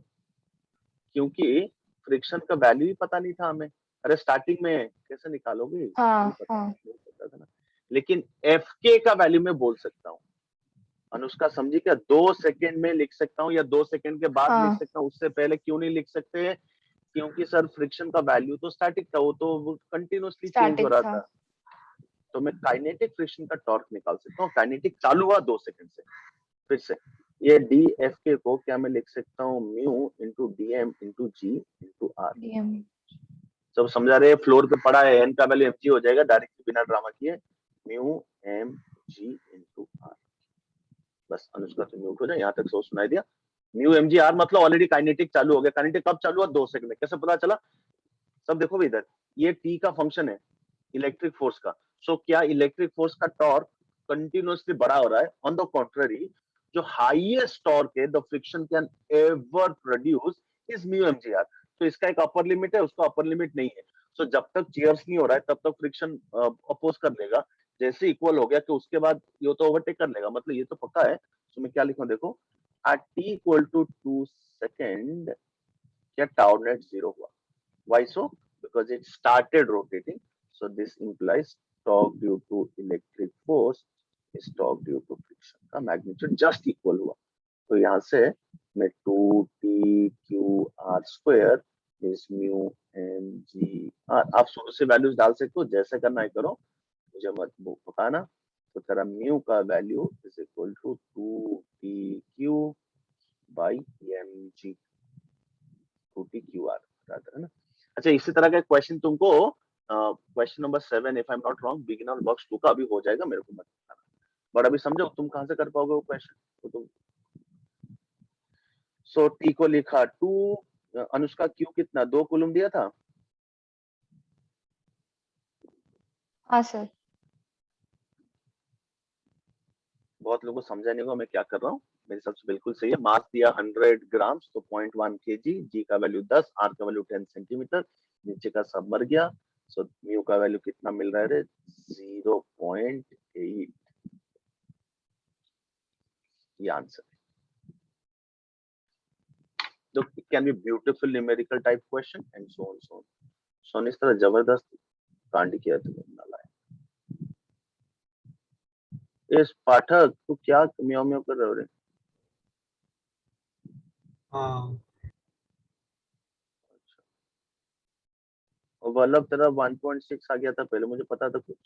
क्योंकि फ्रिक्शन का वैल्यू ही पता नहीं था हमें। अरे स्टार्टिंग में कैसे निकालोगे?
हाँ
नहीं पता,
हाँ
नहीं पता था ना। लेकिन एफ के का वैल्यू मैं बोल सकता हूँ। अनुष्का समझी क्या? 2 सेकंड में लिख सकता हूँ या 2 सेकंड के बाद लिख
हाँ
सकता हूँ, उससे पहले क्यों नहीं लिख सकते? क्योंकि सर फ्रिक्शन का वैल्यू तो स्टैटिक था, वो तो कंटिन्यूअसली चेंज हो
स्टैटिक
रहा
था।
था। तो मैं काइनेटिक फ्रिक्शन का टॉर्क निकाल सकता हूँ। काइनेटिक चालू हुआ 2 सेकंड से। फिर से ये डी एफ के को क्या मैं लिख सकता हूँ? Mu into D M into G into R.
dm
सब समझा रहे? फ्लोर पे पड़ा है, एन का वैल्यू एम जी हो जाएगा डायरेक्टली बिना ड्रामा किए, mu M G into R. बस अनुष्का तो म्यूट हो जाए, यहाँ तक सोच सुनाई दिया। म्यू एम जी आर मतलब ऑलरेडी काइनेटिक चालू हो गया। काइनेटिक कब चालू हुआ? 2 सेकंड में। कैसे पता चला? सब देखो भी इधर, ये टी का फंक्शन है इलेक्ट्रिक फोर्स का। सो क्या इलेक्ट्रिक फोर्स का टॉर्क कंटिन्यूअसली बड़ा हो रहा है? ऑन द कॉन्ट्ररी, जो हाईएस्ट टॉर्क है the friction can ever produce is mu MGR. तो इसका एक अपर लिमिट है, उसका अपर लिमिट नहीं है। सो जब तक चीयर्स नहीं हो रहा है तब तक फ्रिक्शन अपोज कर लेगा। जैसे इक्वल हो गया कि उसके बाद ये तो ओवरटेक कर लेगा, मतलब ये तो पक्का है। तो मैं क्या लिखूं देखो, at t equal to 2 second क्या टाउ नेट 0 हुआ? Why so? Because it started rotating. So this implies torque due to electric force is torque due to friction का magnitude just equal हुआ। तो यहाँ से मैं 2t/r square is mu mg r, आप शुरू से वैल्यूज डाल सकते हो, जैसे करना है करो, मुझे मत बताना। तो तेरा म्यू का value is equal to 2tq/mg, 2tqr है ना। अच्छा, इसी तरह का क्वेश्चन तुमको question number 7 if I am not wrong beginner box 2 का भी हो जाएगा, मेरे को मत बताना। बट अभी समझो तुम कहां से कर पाओगे वो क्वेश्चन तो तुम। सो टी को लिखा 2, अनुष्का क्यू कितना 2 कूलम दिया था।
हाँ सर,
बहुत लोगों को समझा नहीं होगा मैं क्या कर रहा हूँ। मेरे हिसाब से बिल्कुल सही है। मास दिया 100 ग्राम, तो 0.1 kg, जी का वैल्यू 10, आर का वैल्यू 10 सेंटीमीटर, नीचे का सब मर गया। सो म्यू का वैल्यू कितना मिल रहा है? 0.8। ये आंसर है। तो it can be beautiful numerical type question and so on so on. So इस तरह जबरदस्त कांड किया तुमने नालायक। इस पाठक तू क्या म्याऊ म्याऊ कर रहे हो रे?
हाँ
और वल्लभ तेरा 1.6 आ गया था पहले, मुझे पता था कुछ।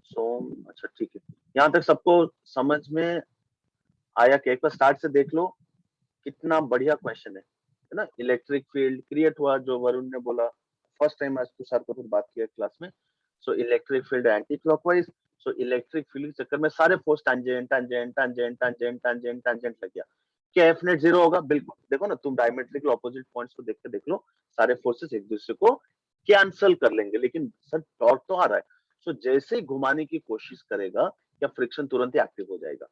सोम, अच्छा ठीक है। यहाँ तक सबको समझ में आया कि एक बार स्टार्ट से देख लो, कितना बढ़िया क्वेश्चन है ना। इलेक्ट्रिक फील्ड क्रिएट हुआ, जो वरुण ने बोला फर्स्ट टाइम आज तो सर को फिर बात किया क्लास में। So electric field anti clockwise. So electric field के चक्कर में सारे force tangent tangent tangent tangent tangent tangent लग गया। क्या एफ नेट 0 होगा? बिल्कुल। देखो ना, तुम डायमेट्रिकल ऑपोजिट पॉइंट्स को देख लो, सारे फोर्सेस एक दूसरे को कैंसल कर लेंगे, लेकिन सर टॉर्क तो आ रहा है। सो जैसे ही घुमाने की कोशिश करेगा, क्या फ्रिक्शन तुरंत ही एक्टिव हो जाएगा।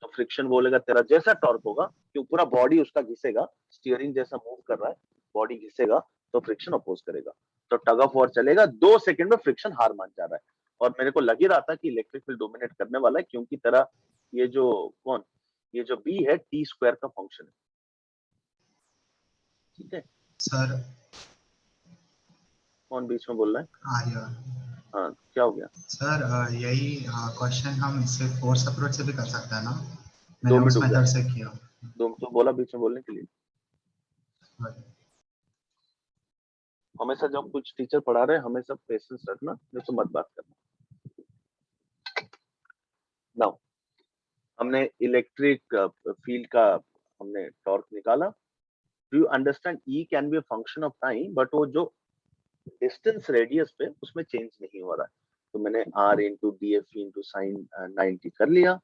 तो फ्रिक्शन बोलेगा तेरा जैसा टॉर्क होगा कि पूरा बॉडी उसका घिसेगा, स्टीयरिंग जैसा मूव कर रहा है, बॉडी घिसेगा तो फ्रिक्शन अपोज करेगा, तो टग ऑफ वॉर चलेगा। 2 सेकंड में फ्रिक्शन हार मान जा रहा है। और मेरे को लग ही रहा था कि इलेक्ट्रिक फील्ड डोमिनेट करने वाला है, क्योंकि तेरा ये जो बी है टी स्क्वायर का फंक्शन है। ठीक है
सर
कौन बीच में बोल रहा है?
आर्या।
हाँ, क्या हो गया?
सर यही क्वेश्चन हम इससे फोर्स अप्रोच से भी कर सकते हैं ना?
2
मैंने
मिनट
उस
रुक जा।
मेथड से किया।
तो बोला बीच में बोलने के लिए। हमेशा जब कुछ टीचर पढ़ा रहे हैं हमेशा पेशेंस रखना, नहीं तो मत बात करना। नाउ हमने इलेक्ट्रिक फील्ड का हमने टॉर्क निकाला। Do you understand E can be a function of time, but वो जो डिस्टेंस रेडियस पे उसमें चेंज नहीं हो रहा है। तो मैंने r into D F into sine 90 कर लिया।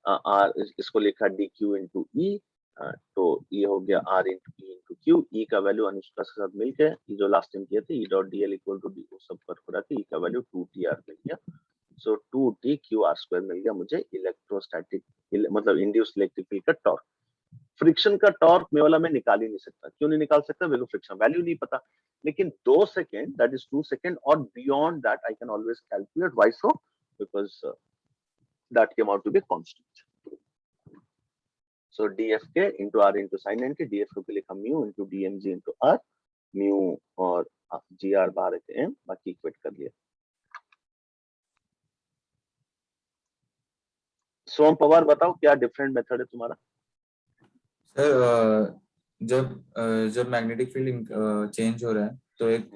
r इसको लिखा डी क्यू इंटू ई, तो ये हो गया r into E into Q. E का वैल्यू अनुष्का के साथ मिलके ये जो लास्ट टाइम किए थे E dot D L equal to D, वो सब कर पूरा के ई का वैल्यू 2t r मिल गया। सो 2t q r स्क्वायर मिल गया मुझे इलेक्ट्रोस्टैटिक, मतलब इंड्यूस्ड इलेक्ट्रिक फील्ड का टॉर्क। फ्रिक्शन का टॉर्क मैं वाला मैं निकाल ही नहीं सकता। क्यों नहीं निकाल सकता? मेरे को फ्रिक्शन वैल्यू नहीं पता। लेकिन 2 सेकंड, दैट इज 2 सेकंड, और beyond that I can always calculate. Why so? Because that came out to be constant. So dfk into r into sin 90, dfk के लिखा mu into dmg into r, mu और gr बाहर रहते हैं, बाकी equate कर लिया। सोम पवार बताओ क्या डिफरेंट मेथड है तुम्हारा?
सर जब मैग्नेटिक फील्ड चेंज हो रहा है तो एक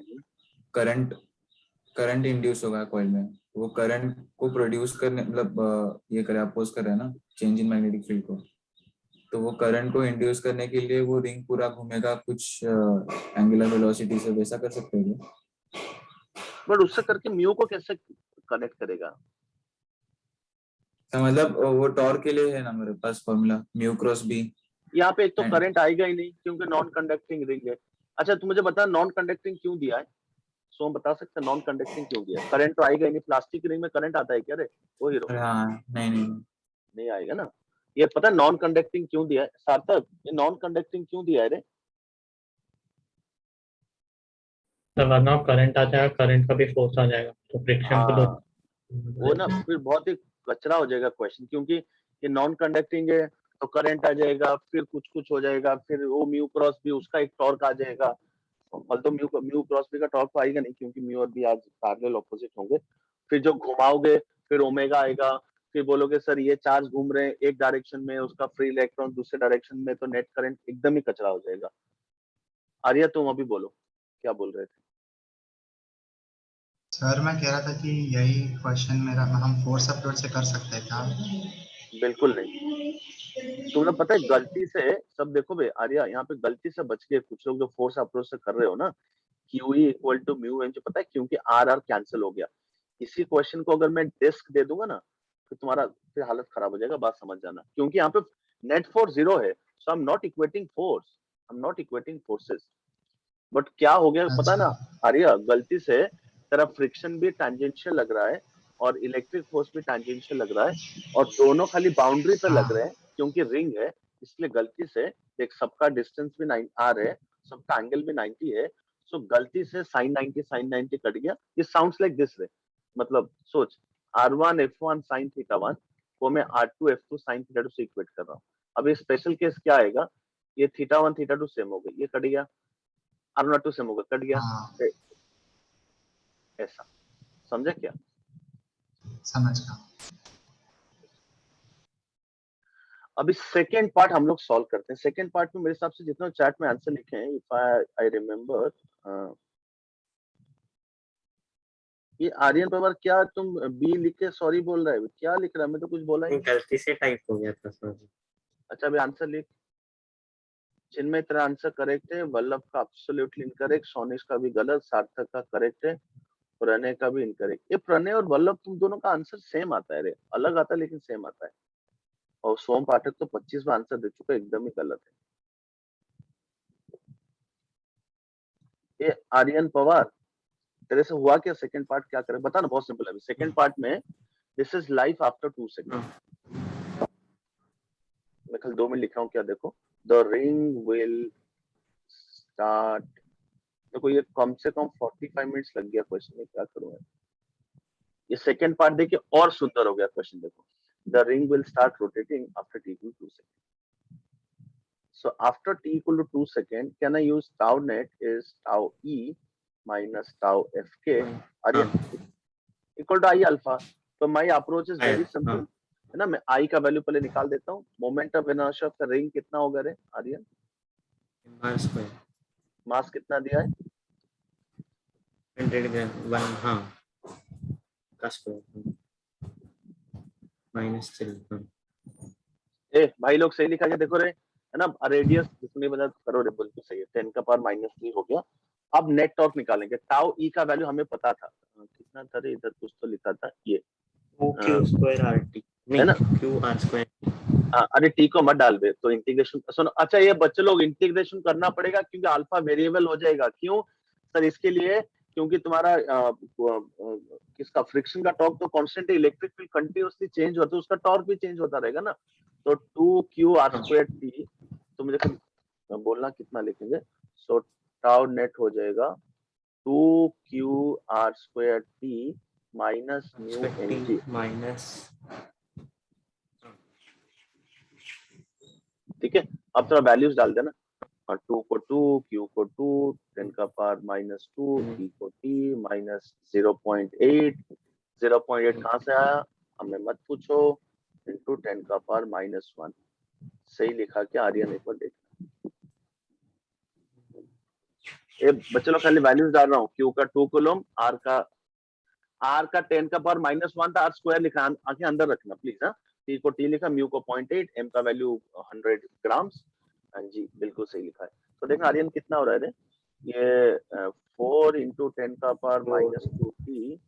करंट इंड्यूस होगा कॉइल में, वो करंट को प्रोड्यूस करने मतलब ये करे अपोज कर रहा है ना चेंज इन मैग्नेटिक फील्ड को, तो वो करंट को इंड्यूस करने के लिए वो रिंग पूरा घूमेगा कुछ एंगुलर वेलोसिटी से, वैसा कर सकते हैं क्या?
बट उससे करके म्यू को कैसे कनेक्ट करेगा?
तो मतलब वो टॉर्क के लिए है ना मेरे पास फॉर्मूला म्यू क्रॉस बी।
यहाँ पे एक तो करंट आएगा ही नहीं क्योंकि नॉन कंडक्टिंग रिंग है। अच्छा तू मुझे बता, नॉन कंडक्टिंग क्यों दिया है? सोम बता सकते हैं नॉन कंडक्टिंग क्यों दिया है? करंट तो आएगा ही नहीं, प्लास्टिक रिंग में करंट आता है क्या रे? वो हीरो
हाँ नहीं
नहीं आएगा ना। ये पता नॉन कंडक्टिंग क्यों दिया है सार्थक? ये नॉन कंडक्टिंग क्यों दिया है रे?
तो वरना करंट आ जाएगा, करंट का भी फोर्स आ जाएगा तो फ्रिक्शन को
हाँ, वो ना फिर बहुत ही कचरा हो जाएगा क्वेश्चन, क्योंकि ये नॉन कंडक्टिंग है तो करंट आ जाएगा, फिर कुछ हो जाएगा, फिर वो म्यू क्रॉस भी उसका एक टॉर्क आ जाएगा। तो म्यू क्रॉस भी का टॉर्क तो आएगा नहीं क्योंकि म्यू और बी आज पैरेलल ऑपोजिट होंगे। फिर जो घुमाओगे फिर ओमेगा आएगा, फिर बोलोगे सर ये चार्ज घूम रहे हैं एक डायरेक्शन में, उसका फ्री इलेक्ट्रॉन दूसरे डायरेक्शन में, तो नेट करंट एकदम ही कचरा हो जाएगा। आर्या तुम अभी बोलो क्या बोल रहे थे?
सर मैं कह रहा था कि यही क्वेश्चन मेरा हम फोर्स अप्रोच से कर सकते हैं क्या?
बिल्कुल नहीं। तुम्हें पता है गलती से सब देखो बे आर्या, यहाँ पे गलती से बच गए कुछ लोग जो फोर्स अप्रोच से कर रहे हो ना, QE equal to mu N, जो पता है क्योंकि आर कैंसिल हो गया। इसी क्वेश्चन को अगर मैं डिस्क दे दूंगा ना तो तुम्हारा फिर हालत खराब हो जाएगा, बात समझ जाना। क्योंकि यहाँ पे नेट फोर्स 0 है, so I am not equating force, I am not equating forces. But क्या हो गया पता है ना आर्या, गलती से तेरा फ्रिक्शन भी टैंजेंशियल लग रहा है और इलेक्ट्रिक फोर्स भी टैंजेंशियल लग रहा है, और दोनों खाली बाउंड्री पे लग रहे हैं क्योंकि रिंग है, इसलिए गलती से देख सबका डिस्टेंस भी 9 r है, सबका एंगल भी 90 है, सो गलती से sin 90 कट गया। ये साउंड्स लाइक दिस रे, मतलब सोच r1 f1 sin θ1 को मैं r2 f2 sin θ2 से इक्वेट कर रहा हूँ। अब ये स्पेशल केस क्या आएगा, ये θ1 θ2 सेम हो गई, ये कट गया, r1 2 सेम हो गया, कट गया, ऐसा समझे क्या?
समझ गया।
अभी सेकेंड पार्ट हम लोग सॉल्व करते हैं। सेकेंड पार्ट में मेरे हिसाब से जितना चैट में आंसर लिखे हैं, इफ आई रिमेम्बर, ये आर्यन पवार क्या तुम बी लिख के सॉरी बोल रहा है? क्या लिख रहा है? मैं तो कुछ बोला ही नहीं।
गलती से टाइप हो गया था सर।
अच्छा अभी आंसर लिख। चिन्मय तेरा आंसर करेक्ट है, वल्लभ का एब्सोल्युटली इनकरेक्ट, सोनिश का भी गलत, सार्थक का करेक्ट है, प्रणय का भी इनकरेक्ट। ये प्रणय और वल्लभ तुम दोनों का आंसर सेम आता है रे, अलग आता है लेकिन सेम आता है। और सोम पाठक तो 25 में आंसर दे चुका, एकदम ही गलत है। ये आर्यन पवार, तेरे से हुआ क्या? सेकंड पार्ट क्या करे बता ना, बहुत सिंपल है। सेकंड पार्ट में this is life after 2 second, मैं कल 2 मिनट लिख रहा हूँ क्या, देखो द रिंग विल स्टार्ट, देखो ये कम से कम 45 मिनट्स लग गया क्वेश्चन में, क्या करूँ? ये सेकंड पार्ट देखिए और सुंदर हो गया क्वेश्चन, देखो the ring will start rotating after t equal to 2 seconds. So after t equal to 2 seconds, can I use tau net is tau e minus tau fk equal to I alpha. So my approach is very simple, है ना? मैं I का value पहले निकाल देता हूँ। Moment of inertia of the ring कितना होगा रे आर्यन? मास कितना दिया है?
100 ग्राम 1 हाँ का स्क्वायर माइनस 3।
ए भाई लोग सही लिखा गया, देखो रे, है ना? रेडियस जिसमें बता करो रे, बिल्कुल सही है, 10 का पावर -3 हो गया। अब नेट टॉर्क निकालेंगे। टाउ ई का वैल्यू हमें पता था, कितना था रे? इधर कुछ तो लिखा था, ये
q स्क्वायर rt
है ना?
q r square.
अरे टी को मत डाल दे, तो इंटीग्रेशन सुनो। अच्छा ये बच्चे लोग इंटीग्रेशन करना पड़ेगा क्योंकि अल्फा वेरिएबल हो जाएगा। क्यों सर? इसके लिए क्योंकि तुम्हारा किसका फ्रिक्शन का टॉर्क तो कांस्टेंट है, इलेक्ट्रिक फील्ड कंटीन्यूअसली चेंज होता है, उसका टॉर्क भी चेंज होता रहेगा ना। तो 2qr²t, तो मुझे बोलना कितना लिखेंगे? सो टाउ नेट हो जाएगा 2qr² minus mu mg
minus,
ठीक है। अब थोड़ा वैल्यूज डाल देना, 2 को 2, q को 2, 10 का पावर -2, t को t माइनस 0.8, 0.8 कहाँ से आया हमें मत पूछो, इंटू 10 का पावर -1। सही लिखा क्या आर्यन? एक बार देखना। ये बच्चे लोग खाली वैल्यूज डाल रहा हूँ। q का 2 कूलम, r का 10 का पावर -1 था, r स्क्वायर लिखा, आंखें अंदर रखना प्लीज। हाँ, t को t लिखा, म्यू को 0.8, m का वैल्यू 100 ग्राम्स। हाँ जी बिल्कुल सही लिखा है। तो देखना आर्यन कितना हो रहा है? ये 4 इंटू 10 का पावर -2t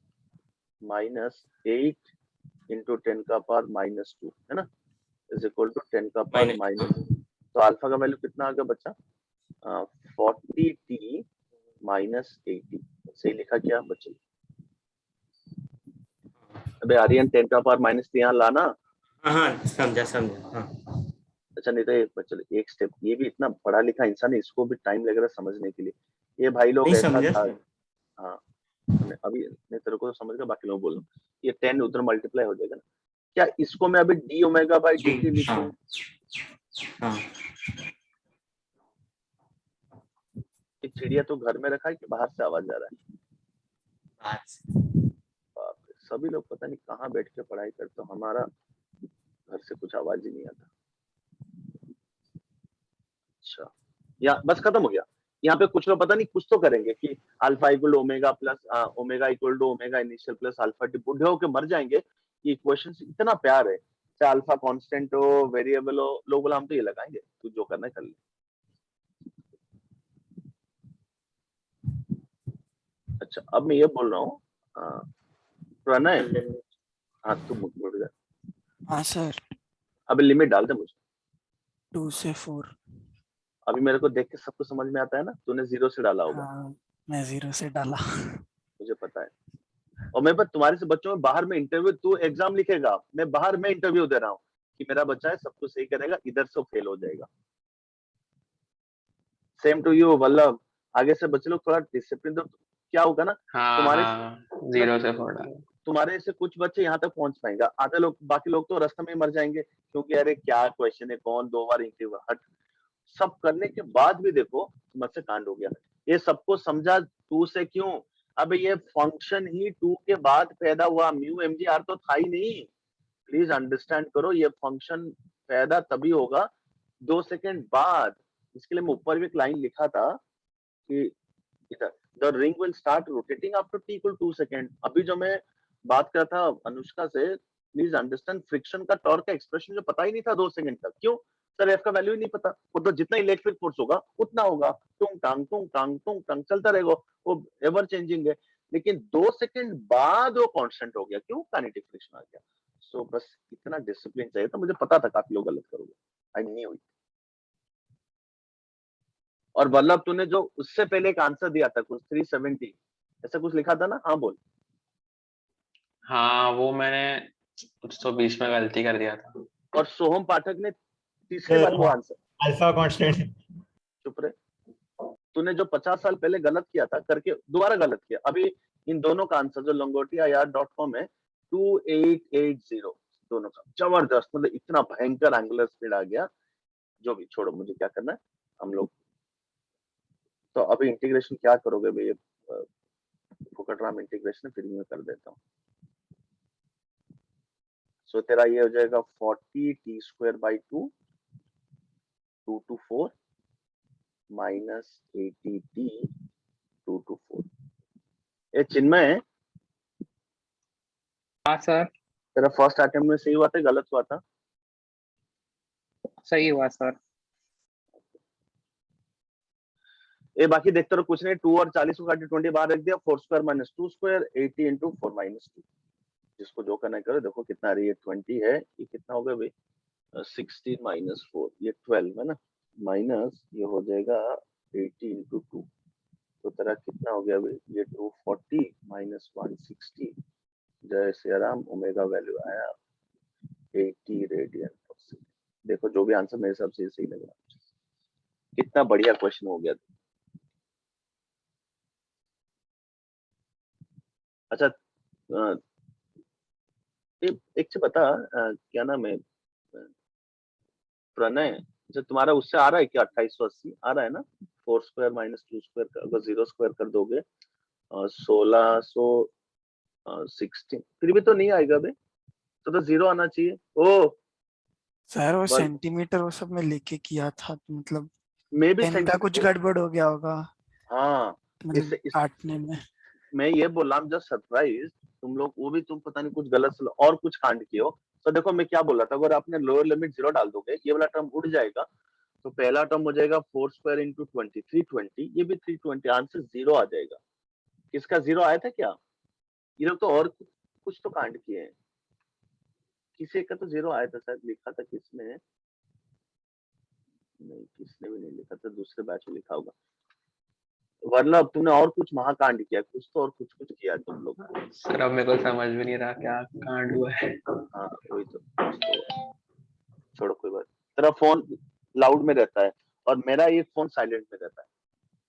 माइनस 8 इंटू 10 का पावर -2, है ना, इज इक्वल टू 10 का पावर -2। तो अल्फा का वैल्यू कितना आ गया बच्चा? 40t minus 80। सही लिखा क्या बच्चे? अबे आर्यन 10 का पावर -3 यहाँ लाना।
हाँ समझा हाँ।
अच्छा नहीं तो बच्चे एक स्टेप, ये भी इतना पढ़ा लिखा इंसान है, इसको भी टाइम लग रहा है समझने के लिए। ये भाई लोग ऐसा था, हाँ अभी मैं तेरे को तो समझ गया, बाकी लोग बोल रहा हूँ। ये 10 उधर मल्टीप्लाई हो जाएगा ना, क्या इसको मैं अभी d ओमेगा बाई dt लिखूं?
हाँ।
चिड़िया तो घर में रखा है कि बाहर से आवाज आ रहा है?
बाहर से।
सभी लोग पता नहीं कहाँ बैठ के पढ़ाई करते, तो हमारा घर से कुछ आवाज ही नहीं आता। अच्छा या बस खत्म हो गया। यहाँ पे कुछ लोग पता नहीं कुछ तो करेंगे कि alpha equal omega plus omega equal to omega initial plus alpha T, बुढ़े होके मर जाएंगे। ये इक्वेशन इतना प्यार है, चाहे अल्फा कांस्टेंट हो, वेरिएबल हो, लोग बोला हम तो ये लगाएंगे, तू जो करना है कर ले। अच्छा अब मैं ये बोल रहा हूँ प्रणय, हाँ तू बोल रहा।
हाँ सर।
अभी लिमिट डाल दे मुझे
2 से 4।
अभी मेरे को देख के सब कुछ समझ में आता है ना? तूने 0 से डाला होगा।
हाँ, मैं 0 से डाला।
मुझे पता है। और मैं बस तुम्हारे से बच्चों में बाहर में इंटरव्यू, तू एग्जाम लिखेगा, मैं बाहर में इंटरव्यू दे रहा हूँ कि मेरा बच्चा है, सब कुछ सही करेगा, इधर से फेल हो जाएगा। सेम टू यू वल्लभ, आगे से बच्चे लोग थोड़ा डिसिप्लिन, तो क्या होगा ना तुम्हारे
0 से 4 डाला।
तुम्हारे से कुछ बच्चे यहाँ तक पहुंच पाएंगे, आधे लोग, बाकी लोग तो रास्ते में मर जाएंगे क्योंकि अरे क्या क्वेश्चन है, कौन 2 बार इंटरव्यू, हट। सब करने के बाद भी देखो मुझसे कांड हो गया। ये सबको समझा 2 से क्यों? अब ये फंक्शन ही 2 के बाद पैदा हुआ, म्यू mg r तो था ही नहीं। प्लीज अंडरस्टैंड करो, ये फंक्शन पैदा तभी होगा 2 सेकंड बाद। इसके लिए मैं ऊपर भी एक लाइन लिखा था कि the ring will start rotating after t equal 2 second. अभी जो मैं बात कर रहा था अनुष्का से, प्लीज अंडरस्टैंड, फ्रिक्शन का टॉर्क का एक्सप्रेशन जो पता ही नहीं था 2 सेकंड तक। क्यों सर? एफ का वैल्यू ही नहीं पता। वो तो जितना इलेक्ट्रिक फोर्स होगा उतना होगा, टुंग टांग चलता रहेगा, वो एवर चेंजिंग है। लेकिन 2 सेकंड बाद वो कांस्टेंट हो गया। क्यों? काइनेटिक फ्रिक्शन आ गया। सो बस इतना डिसिप्लिन चाहिए था, मुझे पता था काफी लोग गलत करोगे, आई न्यू इट। और वल्लभ तूने जो उससे पहले एक आंसर दिया था कुछ 370 ऐसा कुछ लिखा था ना, हाँ बोल।
हाँ वो मैंने कुछ तो बीच में गलती कर दिया था।
और सोहम पाठक ने तीसरी बार वो आंसर,
अल्फा कांस्टेंट।
चुप रहे, तूने जो 50 साल पहले गलत किया था करके दोबारा गलत किया। अभी इन दोनों का आंसर जो longotia.com है 2880 दोनों का जबरदस्त, मतलब इतना भयंकर एंगुलर स्पीड आ गया। जो भी छोड़ो, मुझे क्या करना है हम लोग। तो अभी इंटीग्रेशन क्या करोगे भाई, फुकटराम इंटीग्रेशन फिर मैं कर देता हूँ। सो तेरा ये हो जाएगा 40 t square by 2 2 to 4 minus 80 t 2 to 4। ये चिन्मय है,
हाँ सर,
तेरा फर्स्ट अटेम्प्ट में सही हुआ था गलत हुआ था?
सही हुआ सर।
ये बाकी देखते रहो, कुछ नहीं। 2 और 40 को काटे 20 बाहर रख दिया, 4 square minus 2 square 80 into 4 minus 2। जिसको जो करना है करो। देखो कितना आ रही है, 20 है, ये कितना हो गया भाई 16 माइनस 4 ये 12 है ना, माइनस ये हो जाएगा 80 इंटू 2, तो तेरा कितना हो गया भाई ये 240 माइनस 160। जय श्री राम, ओमेगा वैल्यू आया 80 रेडियन पर सेकंड। देखो जो भी आंसर मेरे हिसाब से सही लग रहा है। कितना बढ़िया क्वेश्चन हो गया। अच्छा एक चीज बता, क्या नाम है प्रणय, जो तुम्हारा उससे आ रहा है क्या 2880 आ रहा है ना? 4 स्क्वायर माइनस 2 स्क्वायर अगर 0 स्क्वायर कर दोगे 1616 फिर भी तो नहीं आएगा बे, तो 0 आना चाहिए। ओ
सर वो
बल
सेंटीमीटर वो सब में लेके किया था, तो मतलब
मे भी
पेन का कुछ गड़बड़ हो गया होगा,
हाँ
मतलब काटने में।
मैं ये बोल रहा हूँ जस्ट सरप्राइज तुम लोग, वो भी तुम पता नहीं कुछ गलत और कुछ कांड किए हो। तो देखो मैं क्या बोल रहा था, अगर आपने लोअर लिमिट 0 डाल दोगे ये वाला टर्म उड़ जाएगा, तो पहला टर्म हो जाएगा 4 स्क्वायर इंटू 20 320, ये भी 320, आंसर 0 आ जाएगा। किसका 0 आया था क्या? ये लोग तो और कुछ तो कांड किए हैं, किसी का तो 0 आया था शायद, लिखा था किसने, नहीं किसने भी नहीं लिखा था, दूसरे बैच में लिखा होगा। वरना अब तुमने और कुछ महाकांड किया, कुछ तो और कुछ कुछ किया तुम लोग।
सर अब मेरे को समझ में नहीं रहा क्या कांड हुआ है।
हाँ वही तो छोड़ो कोई बात। तेरा फोन लाउड में रहता है और मेरा ये फोन साइलेंट में रहता है,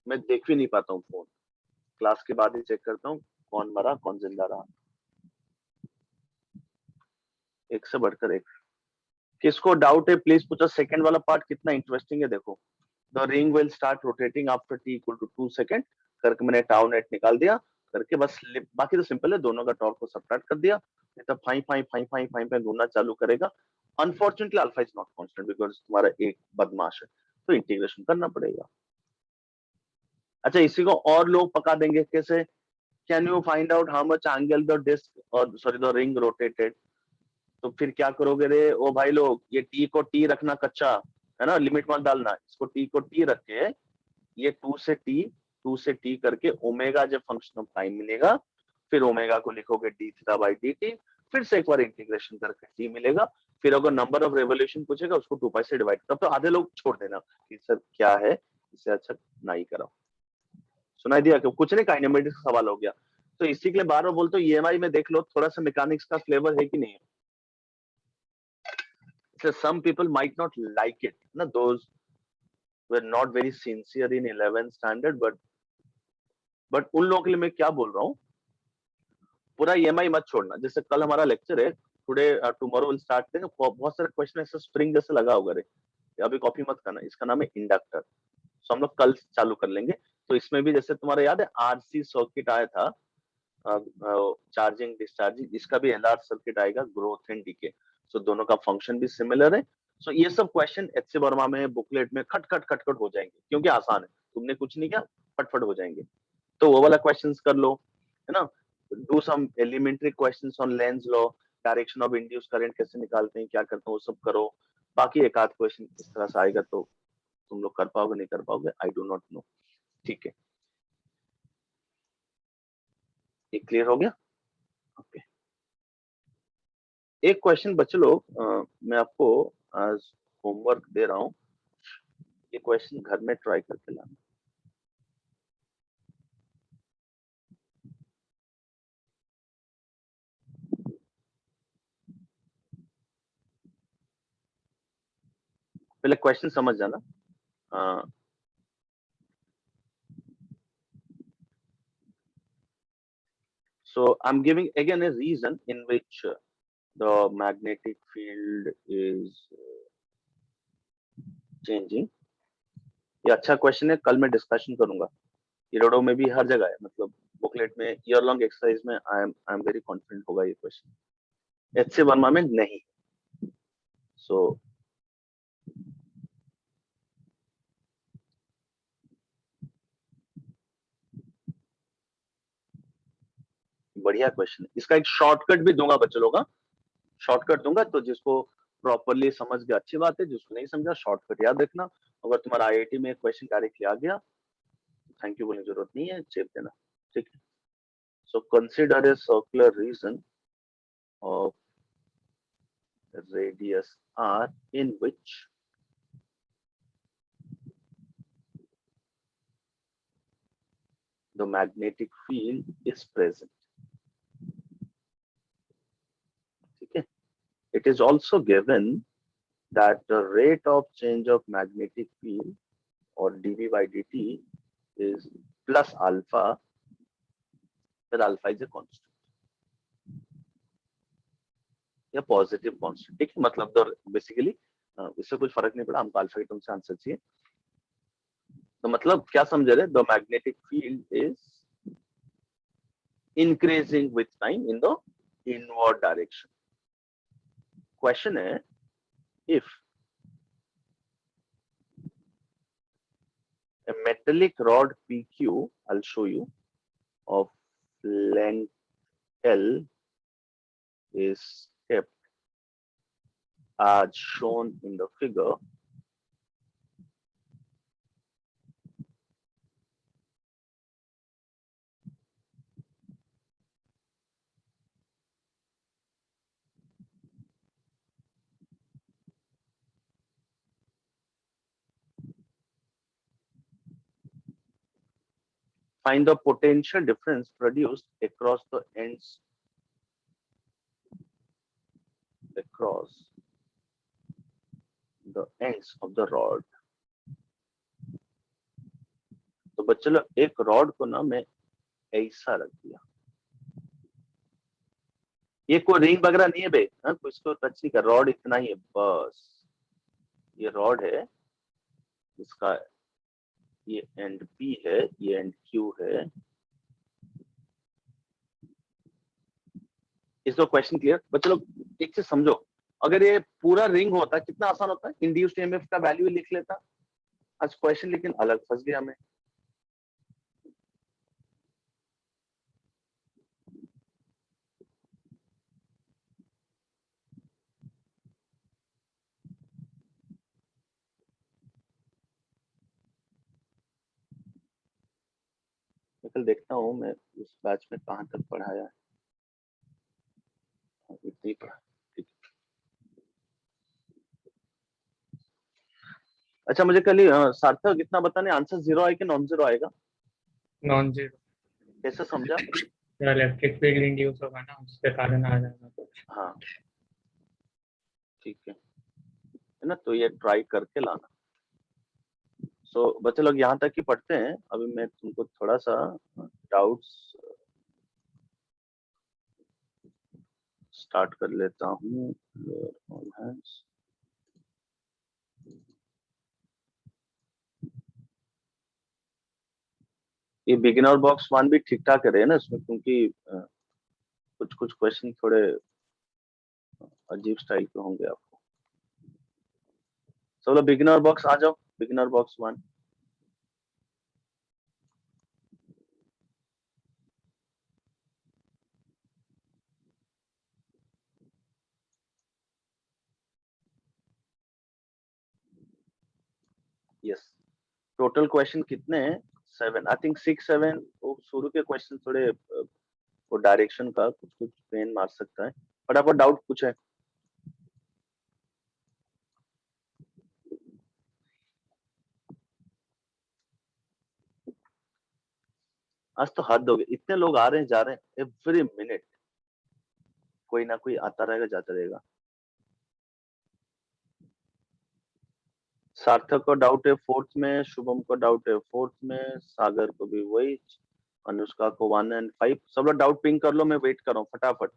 मैं देख भी नहीं पाता हूँ फोन। क्लास के बाद ही चेक करता हूँ कौन मरा कौन जिंदा रहा। एक से बढ़कर एक। किसको डाउट है प्लीज पूछो। सेकंड वाला पार्ट कितना इंटरेस्टिंग है देखो। The ring will start rotating after t equal to 2 second करके मैंने टाउ नेट निकाल दिया करके, बस बाकी तो सिंपल है, दोनों का टॉर्क को सब्ट्रैक्ट कर दिया, नहीं तो phi phi phi phi phi phi घूमना चालू करेगा। Unfortunately alpha is not constant because तुम्हारा एक बदमाश है, तो इंटीग्रेशन करना पड़ेगा। अच्छा इसी को और लोग पका देंगे कैसे? Can you find out how much angle the disc or sorry the ring rotated? तो फिर क्या करोगे रे ओ भाई लोग, ये टी को टी रखना कच्चा है ना, लिमिट मत डालना, इसको टी को टी रख के ये 2 से टी करके ओमेगा जब फंक्शन ऑफ टाइम मिलेगा, फिर ओमेगा को लिखोगे D theta by D T, फिर से एक बार इंटीग्रेशन करके टी मिलेगा। फिर अगर नंबर ऑफ रेवोल्यूशन पूछेगा उसको 2 पाई से डिवाइड, तब तो आधे लोग छोड़ देना कि सर क्या है, इससे अच्छा ना ही कराओ। सुनाई दिया कि कुछ नहीं, काइनेमेटिक्स का सवाल हो गया। तो इसी के लिए बार बार बोलते हो ईएमआई में देख लो थोड़ा सा मैकेनिक्स का फ्लेवर है कि नहीं है। So some people might not like it, ना those were not very sincere in 11th standard, but उन लोगों के लिए मैं क्या बोल रहा हूँ, पूरा ईएमआई मत छोड़ना। जैसे कल हमारा लेक्चर है, टुडे टुमारो विल स्टार्ट थे, बहुत सारे क्वेश्चन ऐसे स्प्रिंग जैसे लगा होगा रे, अभी कॉपी मत करना, इसका नाम है इंडक्टर। तो हम लोग कल चालू कर लेंगे। तो इसमें भी जैसे तुम्हारा याद है आरसी सर्किट आया था, चार्जिंग डिस्चार्जिंग, इसका भी एलआर सर्किट आएगा, ग्रोथ एंड डीके। सो दोनों का फंक्शन भी सिमिलर है। सो ये सब क्वेश्चन एचसी वर्मा में बुकलेट में खट खट खट खट हो जाएंगे, क्योंकि आसान है, तुमने कुछ नहीं किया फटफट हो जाएंगे। तो वो वाला क्वेश्चंस कर लो, है ना। Do some elementary questions on Lenz law, direction of induce current कैसे निकालते हैं, क्या करते हैं, वो सब करो। बाकी एक आध क्वेश्चन इस तरह से आएगा तो तुम लोग कर पाओगे नहीं कर पाओगे, आई डू नॉट नो। ठीक है, ये क्लियर हो गया? ओके। एक क्वेश्चन बच्चे लोग, मैं आपको आज होमवर्क दे रहा हूँ, ये क्वेश्चन घर में ट्राई करके लाना। पहले क्वेश्चन समझ जाना। So I'm giving again a reason in which the magnetic field is changing. ये अच्छा क्वेश्चन है, कल मैं डिस्कशन करूंगा। ईरोडो में भी हर जगह है, मतलब बुकलेट में, ईयर लॉन्ग एक्सरसाइज में आई एम वेरी कॉन्फिडेंट होगा ये क्वेश्चन। एच से वर्मा में नहीं। सो बढ़िया क्वेश्चन है। इसका एक शॉर्टकट भी दूंगा बच्चों लोग, शॉर्टकट दूंगा, तो जिसको प्रॉपरली समझ गया अच्छी बात है, जिसको नहीं समझा शॉर्टकट याद रखना। अगर तुम्हारा आईआईटी में क्वेश्चन डायरेक्टली आ गया, थैंक यू बोलने की जरूरत नहीं है, चेप देना, ठीक है। So consider a circular region of radius r in which the magnetic field is present. Okay. It is also given that the rate of change of magnetic field or dV by dt is plus alpha, where alpha is a constant या positive constant, ठीक है। मतलब तो basically इससे कुछ फर्क नहीं पड़ा, हमको अल्फा की टर्म से आंसर चाहिए। तो मतलब क्या समझ रहे, the magnetic field is increasing with time in the inward direction. Question है, if a metallic rod PQ, I'll show you, of length L is kept as shown in the figure, find the potential difference produced across the ends of the rod। तो बच्चों लोग, एक rod को ना मैं ऐसा रख दिया, ये कोई रिंग वगैरह नहीं है बे, कोई इसको टच नहीं कर, रॉड इतना ही है बस। ये रॉड है, इसका ये एंड P है, ये एंड Q है। इसको क्वेश्चन क्लियर बच्चों लोग? एक चीज समझो, अगर ये पूरा रिंग होता कितना आसान होता है, इंड्यूस्ड ईएमएफ का वैल्यू लिख लेता। आज क्वेश्चन लेकिन अलग फंस गया मैं। कल देखता हूँ मैं उस बैच में कहाँ तक पढ़ाया है, इतनी पढ़ा। अच्छा मुझे कल ही सार्थक इतना बताने, आंसर 0 आएगा कि नॉन 0 आएगा?
Non zero.
कैसे समझा?
इलेक्ट्रिक फील्ड इंड्यूस होगा ना, उसके कारण आ जाएगा।
हाँ ठीक है ना, तो ये ट्राई करके लाना। सो बच्चे लोग यहाँ तक ही पढ़ते हैं। अभी मैं तुमको थोड़ा सा डाउट्स स्टार्ट कर लेता हूँ। ये बिगिनर बॉक्स 1 भी ठीक ठाक रहे ना इसमें, क्योंकि कुछ कुछ क्वेश्चन थोड़े अजीब स्टाइल के होंगे आपको। चलो बिगिनर बॉक्स आ जाओ, beginner box 1। Yes, total question कितने हैं? 7, आई थिंक 6 7। वो शुरू के क्वेश्चन थोड़े वो डायरेक्शन का कुछ कुछ पेन मार सकता है। फटाफट डाउट पूछे। आज तो हद हो गई, इतने लोग आ रहे हैं जा रहे हैं, एवरी मिनट कोई ना कोई आता रहेगा जाता रहेगा। सार्थक को डाउट है फोर्थ में, शुभम को डाउट है फोर्थ में, सागर को भी वही, अनुष्का को 1 and 5। सब लोग डाउट पिंग कर लो, मैं वेट कर रहा हूँ फटाफट।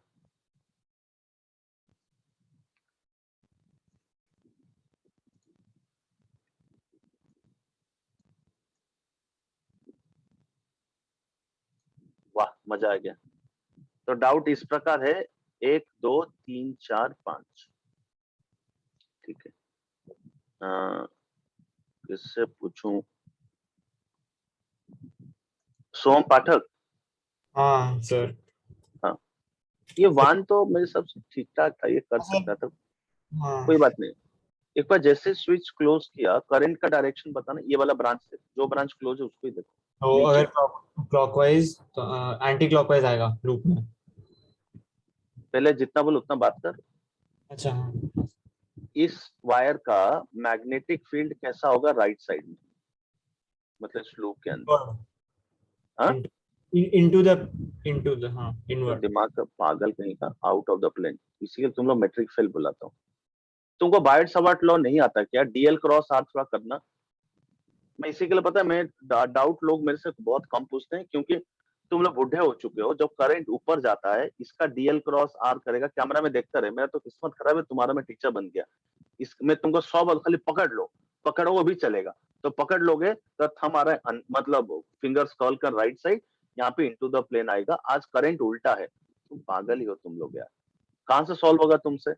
वाह मजा आ गया। तो डाउट इस प्रकार है, 1 2 3 4 5। ठीक है, किससे पूछूं? सोम पाठक।
हाँ सर।
हाँ, ये 1 तो मेरे हिसाब से ठीक ठाक था, ये कर सकता था,
हाँ
कोई बात नहीं। एक बार जैसे स्विच क्लोज किया, करंट का डायरेक्शन बताना, ये वाला ब्रांच से जो ब्रांच क्लोज है उसको ही देखो।
तो
नीचे
अगर क्लॉकवाइज तो एंटी क्लॉकवाइज आएगा लूप में।
पहले जितना बोलो उतना बात कर।
अच्छा हाँ।
इस वायर का मैग्नेटिक फील्ड कैसा होगा राइट साइड में, मतलब इस लूप के अंदर? हाँ,
इनटू द हाँ
तो
इनवर्ड।
दिमाग का पागल कहीं का, आउट ऑफ द प्लेन, इसीलिए तुम लोग मैट्रिक फेल बुलाता हूँ। तुमको बायट सवाट लॉ नहीं आता क्या? डीएल क्रॉस आर थोड़ा करना। मैं इसी के लिए, पता है, मैं डाउट लोग मेरे से बहुत कम पूछते हैं, क्योंकि तुम लोग बुढ़े हो चुके हो। जब करंट ऊपर जाता है, इसका डीएल क्रॉस आर करेगा, कैमरा में देखता रहे। मेरा तो किस्मत खराब है, तुम्हारा मैं टीचर बन गया। इसमें तुमको 100 बार खाली पकड़ लो, पकड़ो भी चलेगा। तो पकड़ लोगे तो थंब आ रहा है, मतलब फिंगर्स कर्ल कर राइट साइड, यहाँ पे इनटू द प्लेन आएगा। आज करंट उल्टा है, तुम पागल ही हो तुम लोग यार। कहां से सॉल्व होगा तुमसे?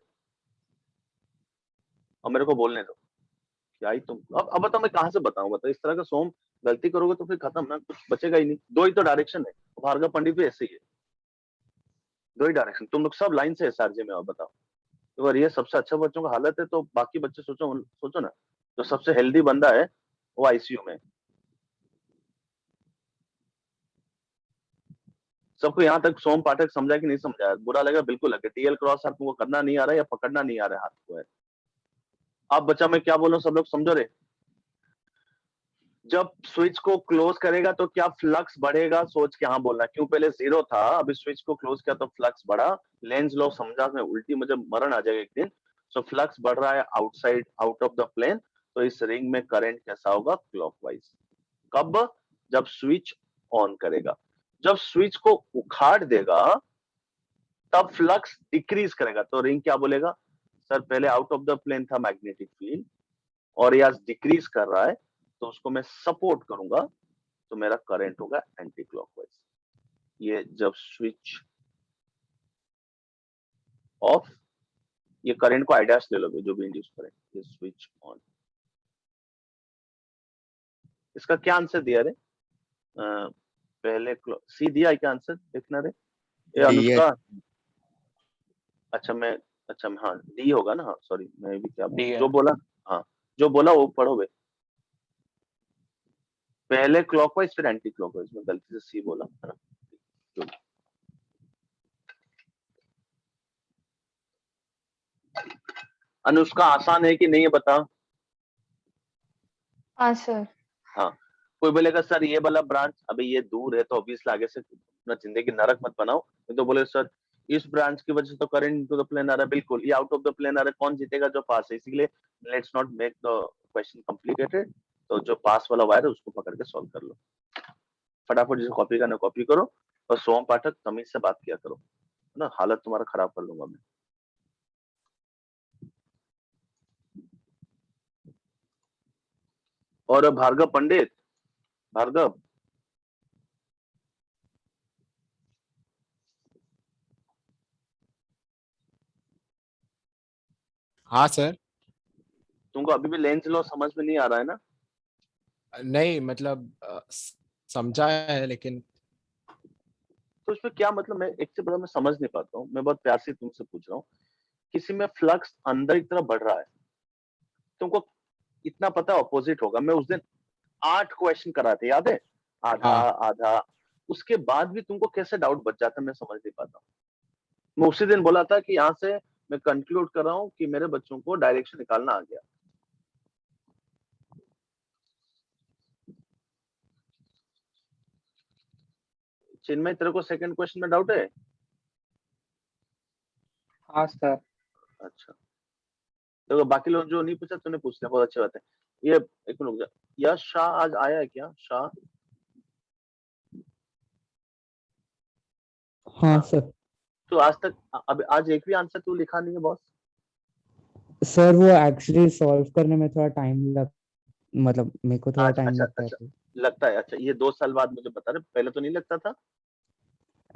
और मेरे को बोलने दो, क्या ही तुम। अब बताओ मैं कहां से बताऊं? बताओ, इस तरह का सोम गलती करोगे तो फिर खत्म ना, कुछ बचेगा ही नहीं। दो ही तो डायरेक्शन है, भार्गव पंडित भी ऐसे ही है, दो ही डायरेक्शन। तुम लोग सब लाइन से एसआरजे में आओ, बताओ। तो अगर ये सबसे अच्छा बच्चों का हालत है, तो बाकी बच्चे सोचो, सोचो ना, जो सबसे हेल्दी बंदा है वो आईसीयू में। सबको यहाँ तक सोम पाठक समझा कि नहीं समझाया? बुरा लगा, बिल्कुल लगे। डीएल क्रॉस हाथ तुमको करना नहीं आ रहा है या पकड़ना नहीं आ रहा है हाथ को है। आप बच्चा मैं क्या बोलूं, सब लोग समझो रे। जब स्विच को क्लोज करेगा तो क्या फ्लक्स बढ़ेगा? सोच के हाँ बोलना। क्यों? पहले 0 था, अभी स्विच को क्लोज किया तो फ्लक्स बढ़ा। लेंज लॉ समझा मैं, उल्टी मुझे मरण आ जाएगा एक दिन। सो फ्लक्स बढ़ रहा है outside, out of the plane. तो इस रिंग में करंट कैसा होगा? क्लॉकवाइज। कब? जब स्विच ऑन करेगा। जब स्विच को उखाड़ देगा तब फ्लक्स डिक्रीज करेगा, तो रिंग क्या बोलेगा? सर पहले आउट ऑफ द प्लेन था मैग्नेटिक फील्ड, और ये आज डिक्रीज कर रहा है, तो उसको मैं सपोर्ट करूंगा, तो मेरा करंट होगा एंटी क्लॉकवाइज। ये जब स्विच ऑफ, ये करंट को आइडियास ले लोगे जो भी इंड्यूस करें, ये स्विच ऑन। इसका क्या आंसर दिया रे? पहले सी दिया क्या आंसर? देखना रे, ये अनुष्का। अच्छा मैं हाँ डी होगा ना। हाँ सॉरी, मैं भी क्या जो बोला, हाँ जो बोला वो पढ़ो बे। पहले क्लॉकवाइज फिर एंटी क्लॉकवाइज, मैं गलती से सी बोला है ना। अनुष्का आसान है कि नहीं है बता।
हाँ सर।
हाँ, कोई बोलेगा सर ये वाला ब्रांच, अभी ये दूर है तो ऑब्वियसली आगे से अपना जिंदगी नरक मत बनाओ। तो बोले सर इस ब्रांच की वजह से तो करंट टू द प्लेन आ रहा है, बिल्कुल ये आउट ऑफ द प्लेन आ रहा है, कौन जीतेगा? जो पास है। इसीलिए let's not make the question complicated. तो जो पास वाला वायर है उसको पकड़ के सॉल्व कर लो फटाफट। जिसे कॉपी करना कॉपी करो, और सोम पाठक तमीज से बात किया करो, है ना, हालत तुम्हारा खराब कर दूंगा मैं। और भार्गव पंडित, भार्गव
हाँ सर।
तुमको अभी भी लेंस लॉ समझ में नहीं आ रहा है ना?
नहीं मतलब समझा है लेकिन
तो इसमें क्या मतलब, मैं एक से बड़ा मैं समझ नहीं पाता हूँ। मैं बहुत प्यार से तुमसे पूछ रहा हूँ, किसी में फ्लक्स अंदर की तरफ बढ़ रहा है, तुमको इतना पता ऑपोजिट होगा। मैं उस दिन 8 क्वेश्चन करा थे, याद है? आधा
हाँ
आधा, उसके बाद भी तुमको कैसे डाउट बच जाता, मैं समझ नहीं पाता। मैं उसी दिन बोला था कि यहाँ से मैं कंक्लूड कर रहा हूँ कि मेरे बच्चों को डायरेक्शन निकालना आ गया। चिन्मय तेरे को सेकंड क्वेश्चन में डाउट है?
हाँ सर।
अच्छा, तो बाकी लोग जो नहीं पूछा तूने पूछ लिया, बहुत अच्छी बात है। ये एक मिनट रुक जा, यश शाह आज आया है क्या? शाह?
हाँ सर।
तो आज तक अब आज एक भी आंसर तू लिखा नहीं है बॉस?
सर वो एक्चुअली सॉल्व करने में थोड़ा टाइम मतलब मेरे को थोड़ा टाइम लगता है।
लगता है। अच्छा, ये 2 साल बाद मुझे बता रहे, पहले तो नहीं लगता था?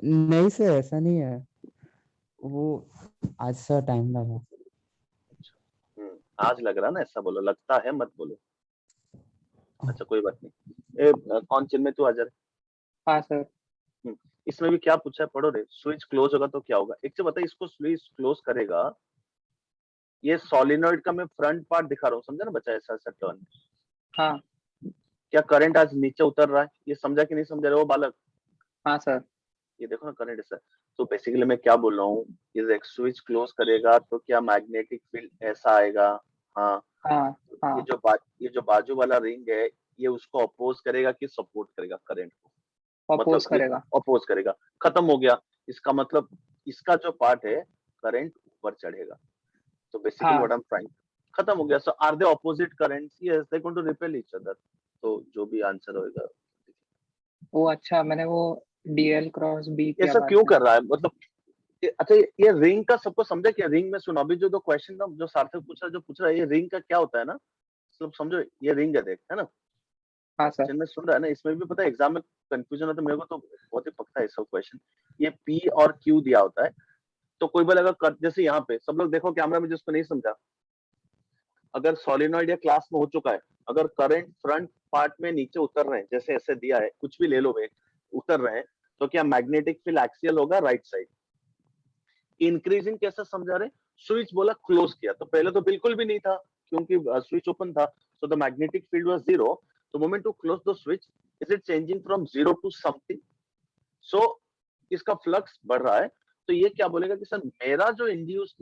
नहीं सर, ऐसा नहीं है, वो आज सर टाइम लगा।
आज लग रहा ना, ऐसा बोलो, लगता है मत बोलो। अच्छा कोई बात नहीं। कौन चिन्मय तू हाजिर?
हाँ सर।
इसमें भी क्या पूछा है, पढ़ो रे। स्विच क्लोज होगा तो क्या होगा? एक से बता, इसको स्विच क्लोज करेगा, ये सोलिनॉइड का मैं फ्रंट पार्ट दिखा रहा हूँ, समझा ना बच्चा? ऐसा ऐसा टर्न।
हाँ।
क्या करंट आज नीचे उतर रहा है? ये समझा कि नहीं समझा रहे हो बालक?
हाँ सर। ये
देखो ना करंट ऐसा। तो बेसिकली मैं क्या बोल रहा हूँ, ये एक स्विच क्लोज करेगा तो क्या मैग्नेटिक फील्ड ऐसा आएगा? हाँ।
हाँ।
ये जो बाजू वाला रिंग है, ये उसको अपोज करेगा कि सपोर्ट करेगा करंट को?
अपोज करेगा।
अपोज करेगा। खत्म हो गया। इसका मतलब इसका जो पार्ट है करंट ऊपर चढ़ेगा। तो basically what I am trying, खत्म हो गया। So are they opposite currents? Yes, they going to repel each other. तो जो भी आंसर होगा
वो अच्छा, मैंने वो डीएल क्रॉस बी किया।
ऐसा क्यों कर रहा है मतलब? अच्छा ये रिंग का सबको समझा क्या? रिंग में सुनो, अभी जो क्वेश्चन था जो सार्थक पूछ रहा है, ये रिंग का क्या होता है ना, मतलब समझो ये रिंग है, देख, है ना?
हाँ सर।
जिनमें सुन रहा है ना, इसमें भी पता है एग्जाम में कंफ्यूजन होता है, मेरे को तो बहुत ही पक्का है सब क्वेश्चन। ये पी और क्यू दिया होता है, तो कोई बार अगर जैसे यहाँ पे सब लोग देखो कैमरा में, जिसको नहीं समझा, अगर सोलिनॉइड या क्लास में हो चुका है, अगर करंट फ्रंट पार्ट में नीचे उतर रहे हैं, जैसे ऐसे दिया है, कुछ भी ले लो भाई, उतर रहे हैं, तो क्या मैग्नेटिक फील्ड एक्सियल होगा राइट साइड? इंक्रीजिंग कैसे समझा रहे? स्विच बोला क्लोज किया, तो पहले तो बिल्कुल भी नहीं था क्योंकि स्विच ओपन था, so the magnetic field was 0। तो moment to close the switch, is it changing from 0 to something? So इसका फ्लक्स बढ़ रहा है। तो ये क्या बोलेगा कि सर मेरा जो इंड्यूस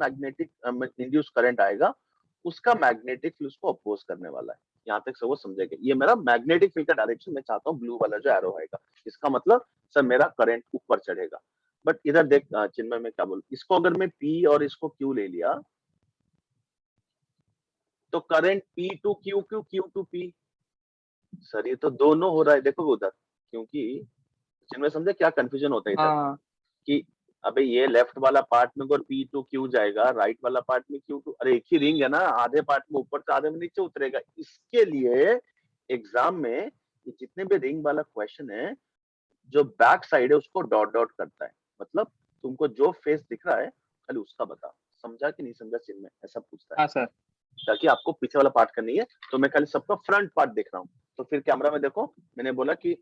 करंट आएगा, उसका मैग्नेटिक फील्ड उसको अपोज करने वाला है। यहाँ तक सब वो समझेगा, ये मेरा मैग्नेटिक फील्ड का डायरेक्शन मैं चाहता हूँ ब्लू वाला जो एरो आएगा, इसका मतलब सर मेरा करंट ऊपर चढ़ेगा। बट इधर देख चिन्मय में क्या बोलूं, इसको अगर मैं P और इसको Q ले लिया, तो current P to Q, Q to P। Sir ये तो दोनों हो रहा है, देखो उधर, क्योंकि चिन्मय समझे क्या कंफ्यूजन होता है इधर कि अबे ये लेफ्ट वाला पार्ट में अगर P टू Q जाएगा, राइट वाला पार्ट में Q टू, अरे एक ही रिंग है ना, आधे पार्ट में ऊपर से आधे में नीचे उतरेगा। इसके लिए एग्जाम में ये जितने भी रिंग वाला क्वेश्चन है, जो बैक साइड है उसको डॉट डॉट करता है, मतलब तुमको जो फेस दिख रहा है खाली उसका बता, समझा कि नहीं समझा चिन्मय, ऐसा पूछता है।
हाँ सर।
ताकि आपको पीछे वाला पार्ट करनी है, तो मैं खाली सबका फ्रंट पार्ट देख रहा हूँ। तो फिर कैमरा में देखो, मैंने बोला कि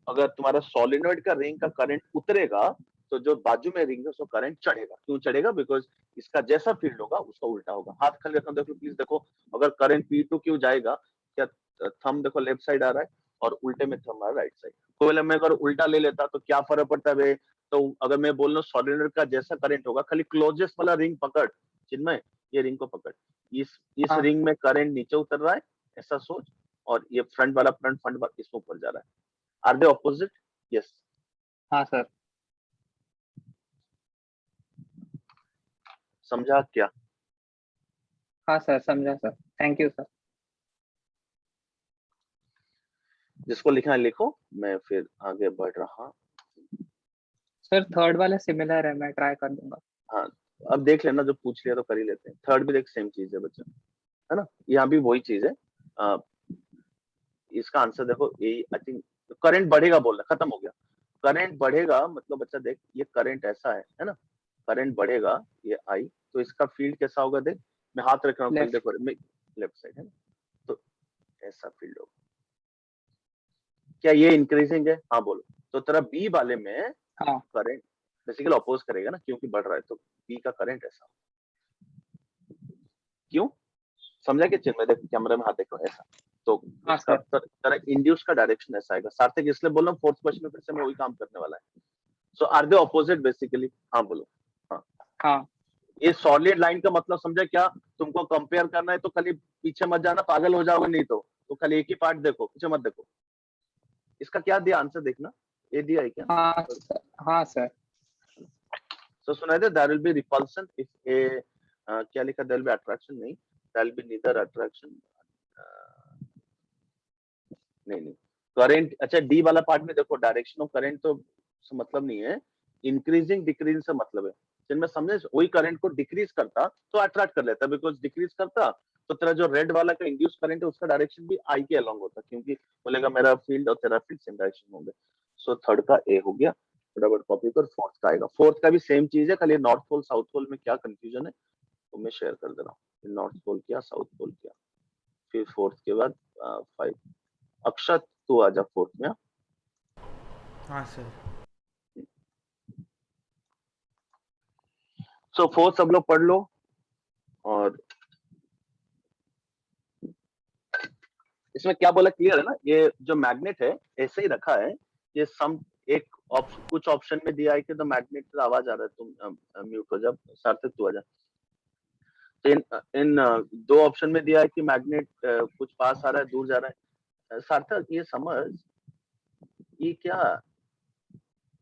अगर तुम्हारा सोलिनॉइड का रिंग का करंट उतरेगा, तो जो बाजू में रिंग है उसको करंट चढ़ेगा। क्यों चढ़ेगा? बिकॉज इसका जैसा फील्ड होगा उसका उल्टा होगा। हाथ खाली रखना, देखो प्लीज, देखो अगर करंट P टू Q जाएगा, क्या थंब देखो लेफ्ट साइड आ रहा है और उल्टे में थंब आ रहा है राइट साइड। कोई मैं अगर उल्टा ले लेता तो क्या फर्क पड़ता है? तो अगर मैं बोल रहा हूँ सोलिनॉइड का जैसा करंट होगा, खाली क्लोजेस्ट वाला रिंग पकड़ चिन्मय, ये रिंग को पकड़, इस रिंग में करंट नीचे उतर रहा है, ऐसा सोच, और ये फ्रंट वाला फ्रंट इसमें ऊपर जा रहा है। Are they opposite? यस।
हाँ सर।
समझा क्या?
हाँ सर, समझा सर, थैंक यू सर।
जिसको लिखना है लिखो, मैं फिर आगे बढ़ रहा।
सर थर्ड वाला सिमिलर है, मैं ट्राई कर दूंगा।
हाँ, अब देख लेना, जो पूछ लिया तो कर ही लेते हैं। थर्ड भी देख सेम चीज है बच्चा, है ना? यहाँ भी वही चीज है। इसका आंसर देखो, यही आई थिंक करंट बढ़ेगा बोल रहा, खत्म हो गया। करंट बढ़ेगा मतलब बच्चा देख, ये करंट ऐसा है ना, करंट बढ़ेगा, ये आई, तो इसका फील्ड कैसा होगा? देख मैं हाथ रख रहा हूँ, देखो लेफ्ट साइड है ना, तो ऐसा फील्ड होगा। क्या ये इंक्रीजिंग है? हाँ बोलो। तो तेरा बी वाले में करंट बेसिकली अपोज करेगा ना, क्योंकि बढ़ रहा है, तो बी का करंट ऐसा। क्यों समझा? कि चिन्ह में देख, कैमरे में हाथ देखो, ऐसा, तो तेरा इंड्यूस का डायरेक्शन ऐसा आएगा। सार्थक इसलिए बोल रहा हूँ, फोर्थ क्वेश्चन में फिर से मैं वही काम करने वाला है। सो आर दे ऑपोजिट बेसिकली? हाँ बोलो।
हाँ।
ये सॉलिड लाइन का मतलब समझा क्या? तुमको कंपेयर करना है तो खाली पीछे मत जाना, पागल हो जाओगे नहीं तो खाली एक ही पार्ट देखो, पीछे मत देखो। इसका क्या दिया आंसर देखना, ए दिया है क्या?
हाँ सर, हाँ सर।
So सुना है there will be repulsion if a क्या लिखा, there will be attraction, नहीं, there will be neither attraction, नहीं करंट। अच्छा डी वाला पार्ट में देखो डायरेक्शन ऑफ करंट तो मतलब नहीं है, इंक्रीजिंग डिक्रीजिंग से मतलब है। जिनमें समझे वही करंट को डिक्रीज करता तो अट्रैक्ट कर लेता, बिकॉज डिक्रीज करता तो तेरा जो रेड वाला का इंड्यूस करंट है उसका डायरेक्शन भी आई के अलोंग होता, क्योंकि बोलेगा मेरा फील्ड और तेरा फील्ड सेम डायरेक्शन होंगे। सो थर्ड का ए हो गया, फटाफट कॉपी कर। फोर्थ का आएगा, फोर्थ का भी सेम चीज है, खाली नॉर्थ पोल साउथ पोल में क्या कंफ्यूजन है तो मैं शेयर कर दे रहा हूँ। नॉर्थ पोल क्या, साउथ पोल क्या। फिर फोर्थ के बाद 5। अक्षत तू आजा फोर्थ में।
हाँ सर।
सो फोर्थ सब लोग पढ़ लो। और इसमें क्या बोला क्लियर है ना, ये जो मैग्नेट है ऐसे ही रखा है, ये सम एक कुछ ऑप्शन में दिया है कि द मैग्नेट, आवाज आ रहा है, तुम म्यूट हो जा, सार्थक तू आजा। तो इन दो ऑप्शन में दिया है कि मैग्नेट कुछ पास आ रहा है, दूर जा रहा है। सार्थक ये समझ, ये क्या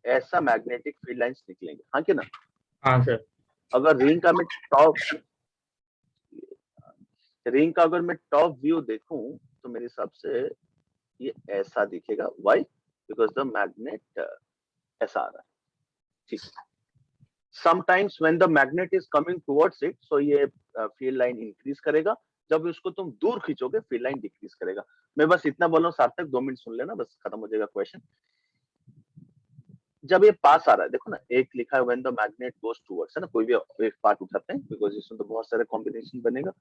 ऐसा मैग्नेटिक फील्ड लाइंस निकलेंगे, हाँ कि ना?
हाँ सर।
अगर रिंग का अगर मैं टॉप व्यू देखूं तो मेरे हिसाब से ये ऐसा दिखेगा। व्हाई? बिकॉज द मैग्नेट ऐसा आ रहा है, ठीक है। Sometimes when the magnet is coming towards it, so ये फील्ड लाइन इंक्रीज करेगा, जब उसको तुम दूर खींचोगे फील्ड लाइन डिक्रीज करेगा। मैं बस इतना बोल रहा हूँ, सार्थक 2 मिनट सुन लेना, बस खत्म हो जाएगा क्वेश्चन। जब ये पास आ रहा है, देखो ना, एक लिखा है when the magnet goes towards, है ना, कोई भी एक पार्ट उठाते हैं बिकॉज इसमें तो बहुत सारे कॉम्बिनेशन बनेगा।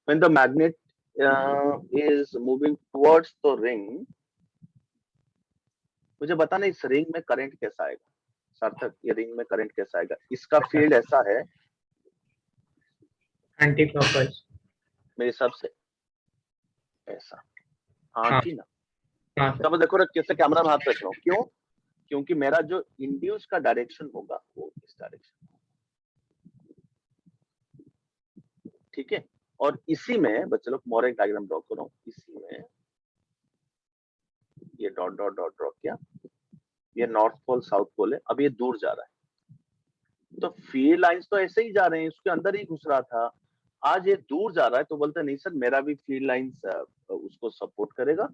When the magnet is moving towards the ring, मुझे बताना इस रिंग में करंट कैसा आएगा। सार्थक ये रिंग में करंट कैसा आएगा? इसका फील्ड ऐसा है
एंटी क्लॉकवाइज
मेरे हिसाब से, ऐसा, हाँ कि ना?
हाँ
तब देखो ना कैसे कैमरा में हाथ रख रहा हूँ, क्यों? क्योंकि मेरा जो इंड्यूस का डायरेक्शन होगा वो इस डायरेक्शन, ठीक है। और इसी में बच्चे लोग मोर एक डायग्राम ड्रॉ कर रहा हूँ, इसी में ये डॉट डॉट डॉट ड्रॉ किया, ये नॉर्थ पोल साउथ पोल है, अब ये दूर जा रहा है तो फील्ड लाइंस तो ऐसे ही जा रहे हैं, उसके अंदर ही घुस रहा था, आज ये दूर जा रहा है तो बोलते नहीं सर मेरा भी फील्ड लाइंस उसको सपोर्ट करेगा।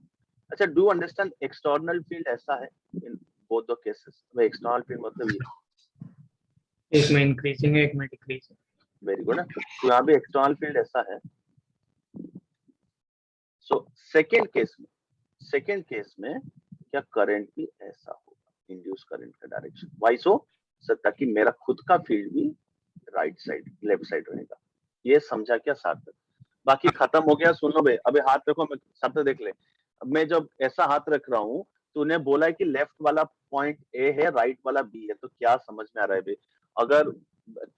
अच्छा डू अंडरस्टैंड एक्सटर्नल फील्ड ऐसा है in both the cases. External field मतलब ये
एक में इंक्रीजिंग है, एक में डिक्रीजिंग।
वेरी गुड, तो यहाँ भी एक्सटर्नल फील्ड ऐसा है। सो सेकेंड केस में क्या करंट भी ऐसा होगा, इंड्यूस करंट का डायरेक्शन। वाई सो? सर ताकि मेरा खुद का फील्ड भी राइट साइड लेफ्ट साइड रहेगा। ये समझा क्या सार्थक? बाकी खत्म हो गया। सुनो बे, अबे हाथ रखो, मैं सार्थक देख ले। अब मैं जब ऐसा हाथ रख रहा हूँ तूने बोला है कि लेफ्ट वाला पॉइंट ए है, राइट वाला बी है, तो क्या समझ में आ रहा है बे? अगर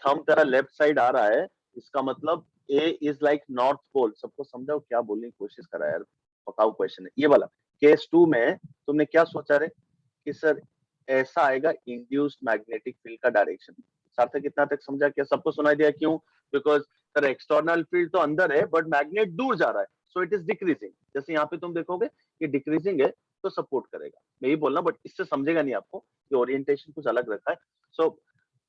थंब तेरा लेफ्ट साइड आ रहा है इसका मतलब ए इज लाइक नॉर्थ पोल। सबको समझाओ क्या बोलने की कोशिश करा यार, पकाऊ क्वेश्चन है ये वाला। केस 2 में तुमने क्या सोचा रे कि सर ऐसा आएगा इंड्यूस्ड मैग्नेटिक फील्ड का डायरेक्शन। सार्थक कितना तक समझा? क्या सबको सुनाई दिया? क्यों? बिकॉज सर एक्सटर्नल फील्ड तो अंदर है बट मैग्नेट दूर जा रहा है, सो इट इज डिक्रीजिंग। जैसे यहाँ पे तुम देखोगे कि डिक्रीजिंग है तो सपोर्ट करेगा, मैं ही बोलना, बट इससे समझेगा नहीं आपको, ये ओरिएंटेशन कुछ अलग रखा है। सो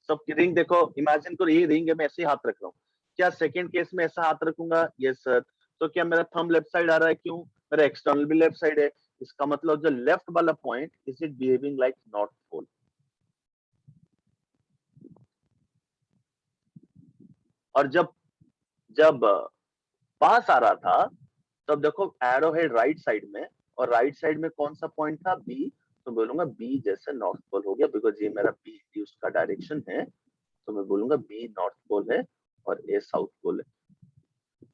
सब रिंग देखो, इमेजिन करो ये रिंग है, मैं ऐसे ही हाथ रख रहा हूँ। क्या सेकेंड केस में ऐसा हाथ रखूंगा? Yes sir. तो क्या मेरा थंब लेफ्ट साइड आ रहा है? क्यों? मेरा एक्सटर्नल भी लेफ्ट साइड है, इसका मतलब जो लेफ्ट वाला point is it behaving like north pole. और जब पास आ रहा था तब देखो एरो है राइट साइड में, और राइट साइड में कौन सा पॉइंट था? बी। तो बोलूंगा बी जैसे नॉर्थ पोल हो गया, बिकॉज ये मेरा बी इंड्यूस्ड का डायरेक्शन है, तो मैं बोलूंगा बी नॉर्थ पोल है और ए साउथ पोल है।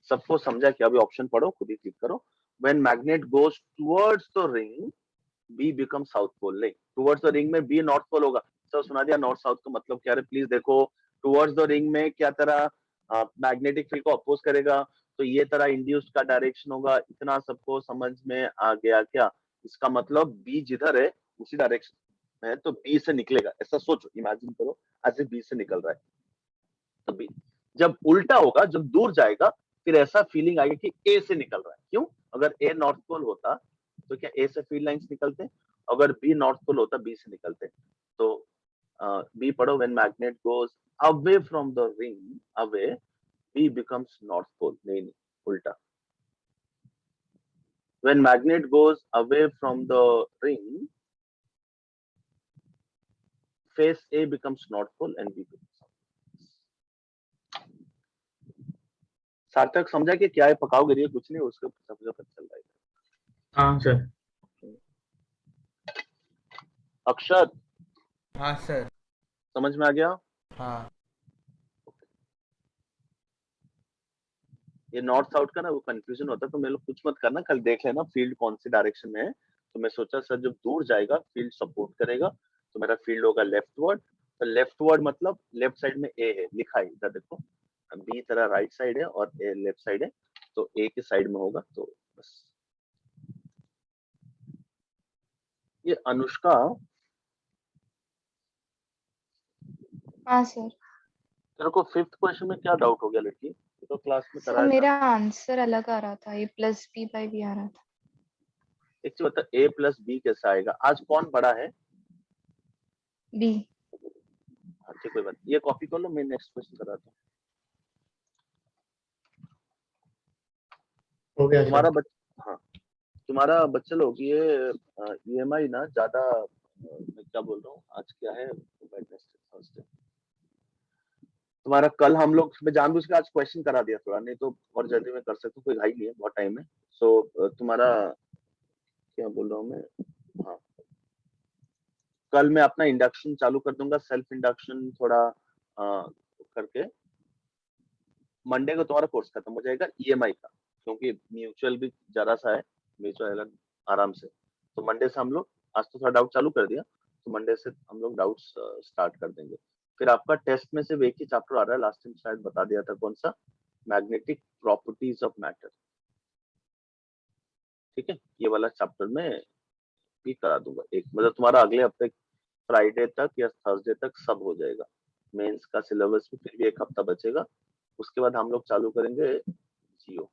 सबको समझा? कि अभी ऑप्शन पढ़ो, खुद ही क्लिक करो। When magnet goes towards the ring B become south pole. नहीं, टुवर्ड्स द रिंग में बी नॉर्थ पोल होगा। सर सुना दिया नॉर्थ साउथ का मतलब क्या है? प्लीज देखो, टुवर्ड्स द रिंग में क्या तरह मैग्नेटिक फील्ड को अपोज करेगा, तो ये तरह इंड्यूस्ड का डायरेक्शन होगा। इतना सबको समझ में आ गया क्या? इसका मतलब बी जिधर है उसी डायरेक्शन में, तो बी से निकलेगा, ऐसा सोचो, इमेजिन करो ऐसे बी से निकल रहा है। तो बी जब उल्टा होगा, जब दूर जाएगा, फिर ऐसा फीलिंग आएगा कि ए से निकल रहा है। क्यों? अगर ए नॉर्थ पोल होता तो क्या ए से फील्ड लाइंस निकलते? अगर बी नॉर्थ पोल होता बी से निकलते। तो बी पढ़ो, when magnet goes away from the ring, away B becomes north pole. नहीं, उल्टा, when magnet goes away from the ring, face A becomes north pole and B becomes south. सार्थक समझा कि क्या है पकाओगे, ये कुछ नहीं, उसके समझा पता चल रहा है।
हाँ सर।
अक्षत,
हाँ सर।
समझ में आ गया?
हाँ।
ये नॉर्थ साउथ का ना वो कंफ्यूजन होता है, तो मैं लोग कुछ मत करना, कल देख लेना फील्ड कौन सी डायरेक्शन में है। तो मैं सोचा सर जब दूर जाएगा फील्ड सपोर्ट करेगा, तो मेरा फील्ड होगा लेफ्टवर्ड। तो लेफ्टवर्ड मतलब लेफ्ट साइड में ए है, लिखा है इधर देखो, बी तरह राइट साइड है और ए लेफ्ट साइड है, तो ए के साइड में होगा। तो बस ये अनुष्का,
हाँ सर।
तेरे को फिफ्थ क्वेश्चन में क्या डाउट हो गया लड़की? तो क्लास में
सर
कराया था।
मेरा आंसर अलग आ रहा था, a plus B by B आ रहा था।
एक चीज बता, ए प्लस बी कैसा आएगा? आज कौन बड़ा है?
बी।
हाँ ठीक, कोई बात, ये कॉपी कर लो, मैं नेक्स्ट क्वेश्चन कराता हूँ।
हो गया
तुम्हारा
सर।
हाँ, तुम्हारा बच्चे लोग ये EMI ना ज्यादा, मैं क्या बोल रहा हूँ, आज क्या है, थर्सडे। तुम्हारा कल हम लोग, मैं जानबूझ के आज क्वेश्चन करा दिया थोड़ा, नहीं तो और जल्दी में कर सकता हूँ, कोई घाई नहीं है, बहुत टाइम है। सो तुम्हारा क्या बोल रहा हूँ मैं, हाँ, कल मैं अपना इंडक्शन चालू कर दूंगा, सेल्फ इंडक्शन थोड़ा करके। मंडे को तुम्हारा कोर्स खत्म हो जाएगा EMI का, क्योंकि म्यूचुअल भी जरा सा है, म्यूचुअल आराम से। तो मंडे से हम लोग, आज तो थोड़ा डाउट चालू कर दिया, तो मंडे से हम लोग डाउट्स स्टार्ट कर देंगे। फिर आपका टेस्ट में सिर्फ एक ही चैप्टर आ रहा है, लास्ट टाइम शायद बता दिया था, कौन सा, मैग्नेटिक प्रॉपर्टीज ऑफ मैटर। ठीक है, ये वाला चैप्टर में भी करा दूंगा एक, मतलब तुम्हारा अगले हफ्ते फ्राइडे तक या थर्सडे तक सब हो जाएगा। मेंस का सिलेबस भी फिर भी एक हफ्ता बचेगा, उसके बाद हम लोग चालू करेंगे जियो।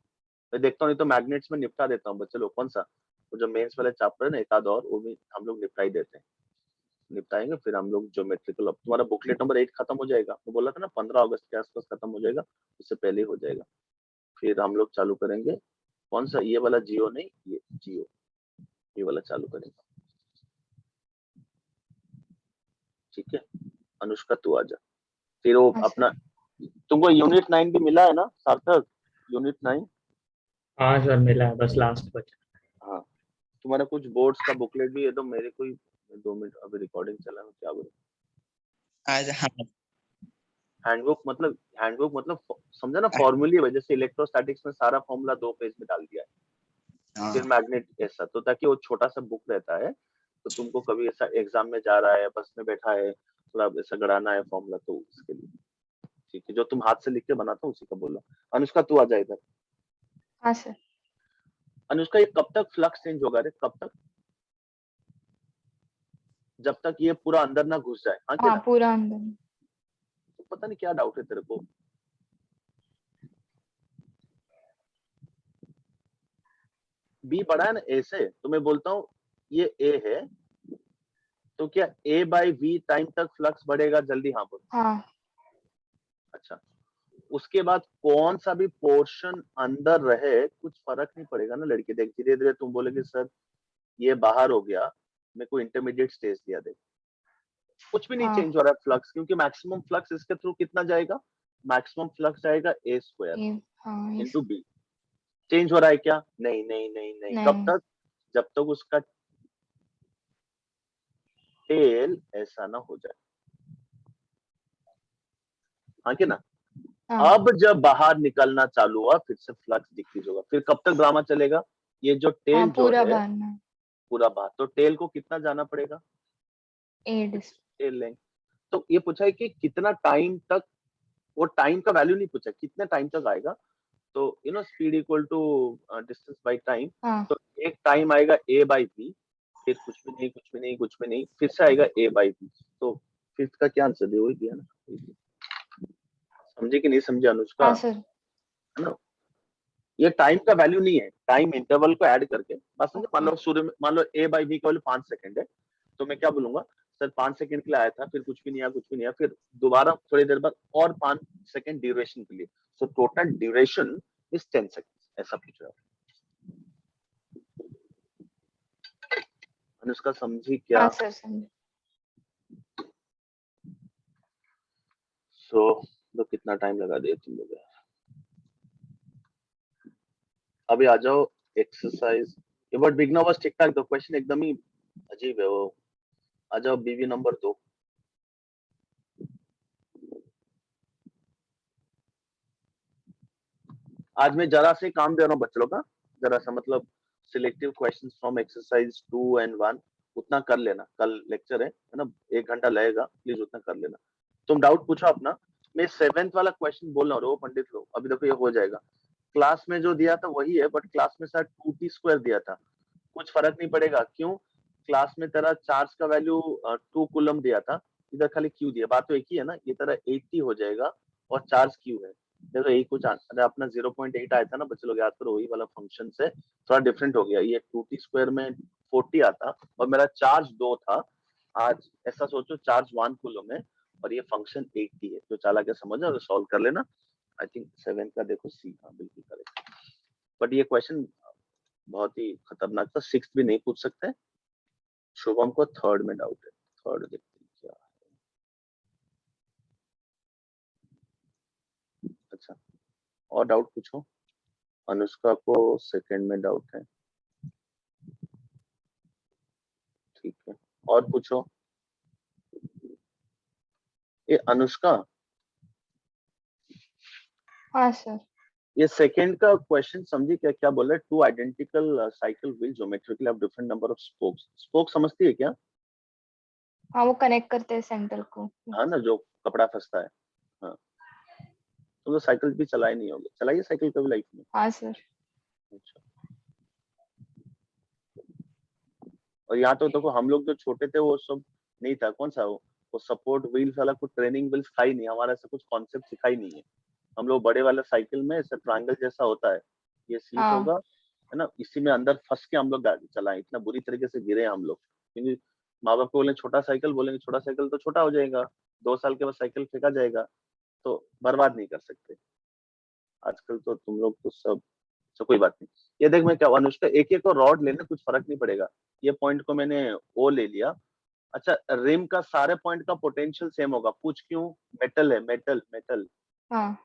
मैं देखता हूँ, नहीं तो मैग्नेट्स में निपटा देता हूँ बच्चे लोग, कौन सा वो जो मेंस वाले चैप्टर है ना, एक आध और वो भी हम लोग निपटा ही देते हैं, निपटाएंगे। फिर हम लोग ज्योमेट्रिकल, अब तुम्हारा बुकलेट नंबर 8 खत्म हो जाएगा, मैं बोला था ना 15 अगस्त के आसपास खत्म हो जाएगा, उससे पहले हो जाएगा। फिर हम लोग चालू करेंगे कौन सा, ये वाला जियो नहीं, ये जियो, ये वाला चालू करेंगे। ठीक है अनुष्का, तू आजा। फिर वो अपना, तुमको यूनिट 9 भी मिला है ना सार्थक? यूनिट 9
हाँ सर मिला है, बस लास्ट बचा।
हाँ, तुम्हारा कुछ बोर्ड्स का बुकलेट भी है, तो मेरे को 2 मिनट, अभी रिकॉर्डिंग चला है, क्या बोलूं।
आज हाँ
हैंडबुक मतलब समझा ना, फॉर्मूले वजह से इलेक्ट्रोस्टैटिक्स में सारा फॉर्मूला 2 पेज में डाल दिया है। फिर मैग्नेट ऐसा, तो ताकि वो छोटा सा बुक रहता है, तो तुमको कभी ऐसा एग्जाम में जा रहा है, बस में बैठा है, थोड़ा ऐसा गड़ाना है फॉर्मूला, तो उसके लिए ठीक है, जो तुम हाथ से लिख के बनाता हो उसी का बोला। अनुष्का तू आ जा इधर।
हाँ सर।
अनुष्का ये कब तक फ्लक्स चेंज होगा रे, कब तक? जब तक ये पूरा अंदर ना घुस जाए। हाँ,
हाँ पूरा अंदर।
तो पता नहीं क्या डाउट है तेरे को। बी बड़ा है ना ए से, तो मैं बोलता हूँ ये ए है, तो क्या A बाई V टाइम तक फ्लक्स बढ़ेगा जल्दी? हाँ बोलो।
हाँ।
अच्छा, उसके बाद कौन सा भी पोर्शन अंदर रहे कुछ फर्क नहीं पड़ेगा ना लड़के। देख धीरे धीरे तुम बोलोगे सर ये बाहर हो गया, मेरे को इंटरमीडिएट स्टेज दिया, देख कुछ भी नहीं चेंज हो रहा है फ्लक्स, क्योंकि मैक्सिमम फ्लक्स इसके थ्रू कितना जाएगा, मैक्सिमम फ्लक्स जाएगा A square into B। Change हो रहा है क्या? नहीं नहीं नहीं नहीं,
नहीं।
कब तक? जब तक उसका टेल ऐसा ना हो जाए। हाँ कि ना? अब जब बाहर निकलना चालू हुआ फिर से फ्लक्स डिक्रीज होगा। फिर कब तक ड्रामा चलेगा? ये जो टेल जो
पूरा
है
बाहर,
पूरा बाहर, तो टेल को कितना जाना पड़ेगा? Tell length. तो ये पूछा है कि कितना टाइम तक, वो टाइम का वैल्यू नहीं पूछा, कितने टाइम तक आएगा। तो speed equal to distance by time. तो एक टाइम आएगा A बाई बी, फिर कुछ भी नहीं कुछ भी नहीं कुछ भी नहीं, फिर से आएगा A बाई बी। तो फिफ्थ का क्या आंसर वही दिया ना। समझे कि नहीं समझे अनुष्का?
हाँ सर।
है ना? ये टाइम का वैल्यू नहीं है, टाइम इंटरवल को ऐड करके बस समझे। मान लो शुरू में मान लो a बाई b का वैल्यू 5 सेकंड है, तो मैं क्या बोलूंगा सर 5 सेकंड के लिए आया था, फिर कुछ भी नहीं आया, कुछ भी नहीं आया, फिर दोबारा थोड़ी देर बाद और 5 सेकंड ड्यूरेशन के लिए, so total duration is 10 second, ऐसा पूछ रहा हूं। अनुष्का समझी क्या?
हाँ सर समझ।
सो तो कितना टाइम लगा दिया तुम लोग? अभी आ जाओ एक्सरसाइज। ये वर्ड बिगना बस ठीक ठाक, तो क्वेश्चन एकदम ही अजीब है वो। आ जाओ बीवी नंबर 2। आज मैं जरा से काम दे रहा हूँ बच्चों का, जरा सा मतलब selective questions from exercise 2 and 1 उतना कर लेना। कल लेक्चर है ना, 1 घंटा लगेगा, प्लीज उतना कर लेना। तुम डाउट पूछो अपना। मैं 7th वाला क्वेश्चन बोल रहा हूँ, वो पंडित लोग अभी देखो ये हो जाएगा। क्लास में जो दिया था वही है, बट क्लास में शायद 2t² दिया था, कुछ फर्क नहीं पड़ेगा। क्यों? क्लास में तेरा चार्ज का वैल्यू 2 कूलम दिया था, इधर खाली क्यू दिया, बात तो एक ही है ना। ये तेरा 80 हो जाएगा और चार्ज क्यू है, देखो यही कुछ अरे अपना 0.8 आया था ना बच्चे लोग, याद करो वही वाला फंक्शन से थोड़ा डिफरेंट हो गया। ये 2t² में 40 आता और मेरा चार्ज 2 था। आज ऐसा सोचो चार्ज 1 कूलम है और ये फंक्शन 80 है, तो चाला के समझो और सॉल्व कर लेना। आई थिंक 7 का देखो सी, हाँ बिल्कुल करेक्ट। बट ये क्वेश्चन बहुत ही खतरनाक था, 6th भी नहीं पूछ सकते। शुभम को 3rd में डाउट है, 3rd देखते हैं क्या है। अच्छा और डाउट पूछो। अनुष्का को 2nd में डाउट है, ठीक है और पूछो। ये अनुष्का,
हाँ सर।
ये 2nd का क्वेश्चन समझी क्या? क्या बोल रहे हैं? 2 identical cycle wheel geometrically have different number of spokes. Spoke समझती है क्या?
हाँ वो कनेक्ट करते हैं सेंटर को।
हाँ ना, जो कपड़ा फंसता है। हाँ तुम तो साइकिल भी चलाए नहीं होगे, चलाइए साइकिल कभी लाइफ में?
हाँ सर।
अच्छा और यहाँ तो देखो हम लोग जो छोटे थे वो सब नहीं था। कौन सा वो सपोर्ट व्हील्स वाला कुछ ट्रेनिंग व्हील्स था ही नहीं, हमारा ऐसा कुछ कॉन्सेप्ट सिखा ही नहीं है। हम लोग बड़े वाले साइकिल में ऐसा ट्रायंगल जैसा होता है, ये सीट
हाँ।
होगा है ना, इसी में अंदर फंस के हम लोग गाड़ी चलाएं। इतना बुरी तरीके से गिरे हम लोग, क्योंकि माँ बाप को बोले छोटा साइकिल, बोलेंगे छोटा साइकिल तो छोटा हो जाएगा, 2 साल के बाद साइकिल फेंका जाएगा, तो बर्बाद नहीं कर सकते। आजकल तो तुम लोग तो सब कोई बात नहीं। ये देख मैं क्या अनुष्का, एक एक को रॉड लेना, कुछ फर्क नहीं पड़ेगा। ये पॉइंट को मैंने ओ ले लिया। अच्छा रिम का सारे पॉइंट का पोटेंशियल सेम होगा, पूछ क्यों? मेटल है, मेटल मेटल।
हाँ।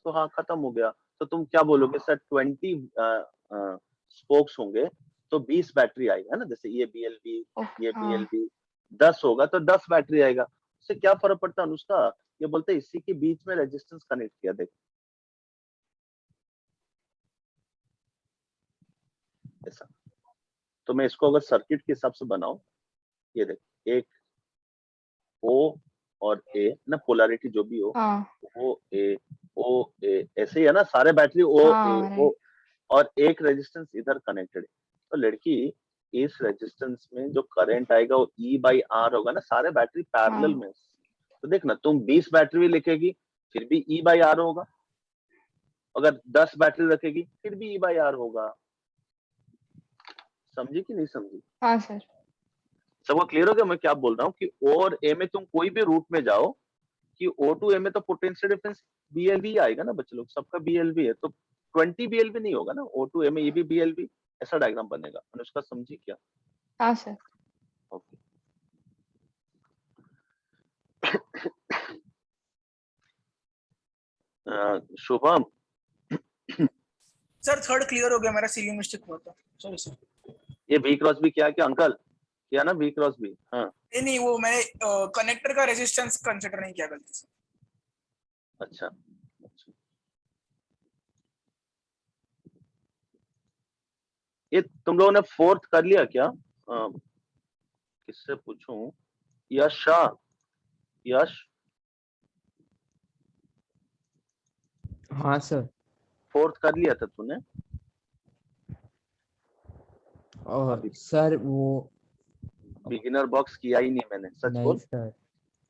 तो हाँ खत्म हो गया। तो तुम क्या बोलोगे सर 20 स्पोक्स होंगे तो 20 बैटरी आएगा, है ना, जैसे ये BLB ये
हाँ।
BLB 10 होगा तो 10 बैटरी आएगा। उससे क्या फर्क पड़ता है अनुष्का? ये बोलते हैं इसी के बीच में रेजिस्टेंस कनेक्ट किया, देख ऐसा। तो मैं इसको अगर सर्किट के हिसाब से बनाऊं, ये देख एक O और A ना, पोलैरिटी जो भी हो,
हाँ।
O A ऐसे ही है ना, सारे बैटरी O A
हाँ
O
राइट।
और एक रेजिस्टेंस इधर कनेक्टेड है। तो लड़की इस रेजिस्टेंस में जो करंट आएगा वो E/R होगा ना, सारे बैटरी पैरेलल
हाँ।
में। तो देखना तुम 20 बैटरी भी लिखेगी फिर भी E/R होगा, अगर 10 बैटरी रखेगी फिर भी E/R होगा। समझी कि नहीं समझी?
हाँ सर।
सबको क्लियर हो गया मैं क्या बोल रहा हूँ? कि O और A में तुम कोई भी रूट में जाओ, कि O to A में तो पोटेंशियल डिफरेंस BLV आएगा ना बच्चे लोग, सबका BLV है, तो 20 BLV नहीं होगा ना, O to A में ये भी BLV, ऐसा डायग्राम बनेगा। अनुष्का समझी क्या?
हाँ sir.
Okay Shubham
sir 3rd clear हो गया, मेरा सीलिंग मिस्टेक हुआ था, सॉरी सर।
ये V क्रॉस B क्या क्या अंकल किया ना, V क्रॉस B? हाँ
नहीं वो मैंने कनेक्टर का रेजिस्टेंस कंसीडर नहीं किया गलती से।
अच्छा अच्छा। ये तुम लोगों ने 4th कर लिया क्या? किससे पूछूं? यश शाह, यश
हाँ सर।
4th कर लिया था तूने?
और
अभी
सर वो
बिगिनर बॉक्स किया ही नहीं मैंने, सच
नहीं
बोल।
सर।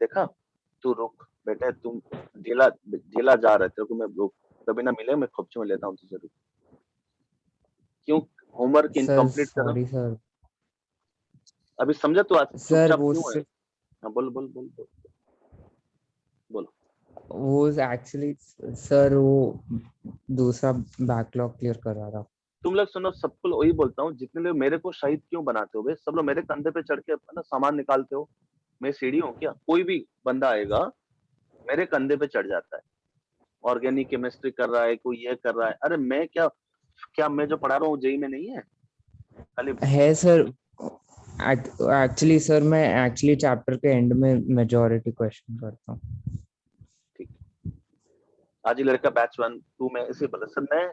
देखा, तू रुक बेटा, तुम ढीला ढीला जा रहे थे, मैं रुक, कभी ना मिले मैं खोपचे में लेता हूँ तुझे, रुक। क्यों होमवर्क
सर
इनकम्प्लीट कर रहा
सॉरी
हूँ?
सर
अभी समझा तू आज
सर
चुपचाप
वो
क्यों है? हाँ बोल बोल बोल बोल बोल।
वो एक्चुअली सर वो दूसरा बैकलॉग क्लियर कर रहा था।
तुम लोग सुनो, सबको वही बोलता हूँ, जितने लोग मेरे को शहीद क्यों बनाते हो बे? सब लोग मेरे कंधे पे चढ़ के ना सामान निकालते हो। मैं सीढ़ी हूँ क्या? कोई भी बंदा आएगा मेरे कंधे पे चढ़ जाता है, ऑर्गेनिक केमिस्ट्री कर रहा है, कोई ये कर रहा है। अरे मैं क्या क्या मैं जो पढ़ा रहा हूँ जेई में नहीं है खाली?
है सर एक्चुअली सर मैं एक्चुअली चैप्टर के एंड में मेजॉरिटी क्वेश्चन करता हूँ।
ठीक, आज ही लड़का बैच 1 2 में ऐसे बोला सर मैं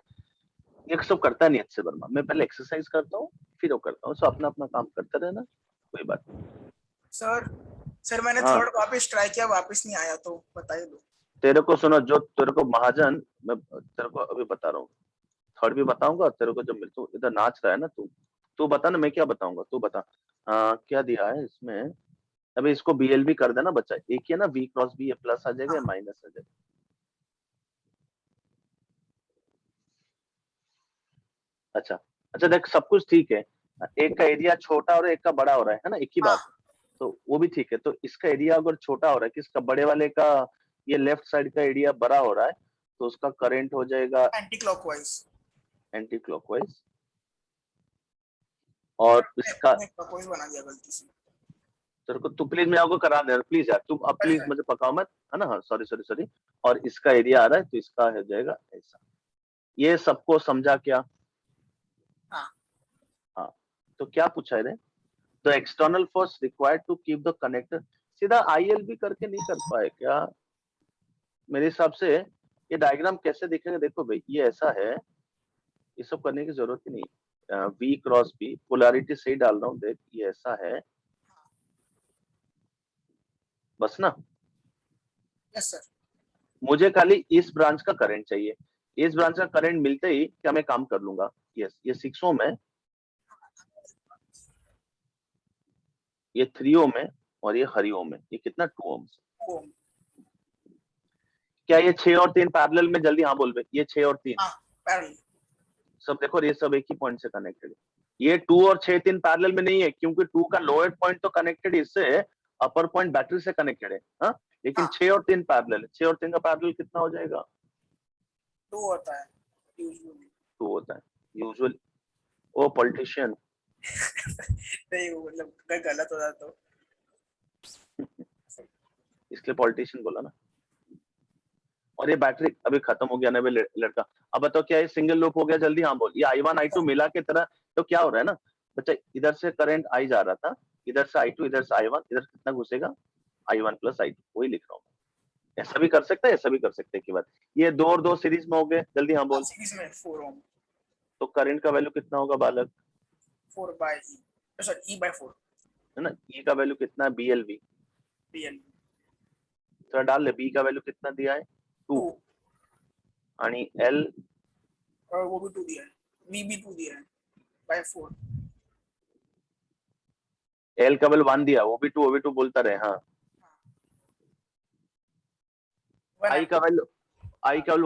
ये सब करता नहीं अच्छे वर्मा, मैं पहले एक्सरसाइज करता हूँ फिर वो करता हूँ, सो अपना अपना काम करते रहना, कोई बात नहीं।
सर मैंने
हाँ।
थर्ड वापस ट्राई किया, वापस नहीं आया, तो बताइए दो।
तेरे को सुनो, जो तेरे को महाजन, मैं तेरे को अभी बता रहा हूँ, थर्ड भी बताऊंगा तेरे को। जब तू इधर नाच रहा है ना, तू बता ना, मैं क्या बताऊंगा, तू बता। क्या दिया है इसमें? अभी इसको बीएलबी कर देना बच्चा, एक ही है ना, बी क्रॉस बी, ये प्लस आ जाएगा या माइनस आ जाएगा? अच्छा अच्छा, देख सब कुछ ठीक है, एक का एरिया छोटा और एक का बड़ा हो रहा है ना, एक ही बात। तो वो भी ठीक है। तो इसका एरिया अगर छोटा हो रहा है, किसका? बड़े वाले का, ये लेफ्ट साइड का एरिया बड़ा हो रहा है, तो उसका करंट हो जाएगा
एंटी क्लॉकवाइज।
Anti clockwise. और इसका
क्लॉकवाइज बना दिया गलती से।
तेरे को, तू प्लीज मेरे को करा दे प्लीज यार, तू अब प्लीज मुझे पकाओ मत, है ना? हाँ सॉरी सॉरी सॉरी। और इसका एरिया आ रहा है तो इसका हो जाएगा ऐसा। ये सबको समझा क्या? हाँ। तो क्या पूछा है? The external force required to keep the connector, सीधा आईएलबी करके नहीं कर पाए क्या? मेरे हिसाब से ये डायग्राम कैसे दिखेगा, देखो भाई, ये ऐसा है, ये सब करने की जरूरत ही नहीं। वी क्रॉस बी, पोलैरिटी सही डाल रहा हूँ, देख ये ऐसा है बस ना।
Yes sir.
मुझे खाली इस ब्रांच का करंट चाहिए, इस ब्रांच का करंट मिलते ही क्या मैं काम कर लूंगा। यस, ये 6 ओम है, ये 3 ओम है, और ये हरी ओम है। ये कितना? 2 ओम। क्या ये 6 और 3 पैरेलल में? जल्दी हाँ बोल बे, ये 6 और 3
पैरेलल
सब देखो, ये सब एक ही पॉइंट से कनेक्टेड है। ये 2 और 6 3 पैरेलल में नहीं है, क्योंकि 2 का लोअर पॉइंट तो कनेक्टेड इससे है, अपर पॉइंट बैटरी से कनेक्टेड है। हाँ, लेकिन 6 और 3 पैरेलल है। 6 और 3 का पैरेलल कितना हो जाएगा?
2 होता है यूजुअली।
2 होता है यूजुअली। ओ पॉलिटिशियन।
नहीं वो मतलब गलत हो जाता तो
इसलिए पॉलिटिशियन बोला ना। और ये बैटरी अभी खत्म हो गया ना लड़का। अब बताओ क्या ये सिंगल लूप हो गया? जल्दी हाँ बोल। ये I1 I2 मिला के तरह, तो क्या हो रहा है ना बच्चा, इधर से करंट आई जा रहा था, इधर से I2, इधर से I1, इधर कितना घुसेगा? I1 प्लस I2, वही लिख रहा हूँ। ऐसा भी कर सकता है, ऐसा भी कर सकते हैं की बात। ये 2 और 2 सीरीज में हो गए, जल्दी हाँ बोल।
सीरीज में 4 ओम।
तो करंट का वैल्यू कितना होगा बालक?
4 बाय ई, सॉरी E/4
है ना। E का वैल्यू कितना है? BLV। तो डाल ले, B का वैल्यू कितना दिया है? 2। आणि L
और वो भी 2 दिया है, V भी 2 दिया है बाय 4।
L का वैल्यू 1 दिया, वो भी 2, वो भी 2 बोलता रहे। हाँ, I का वैल्यू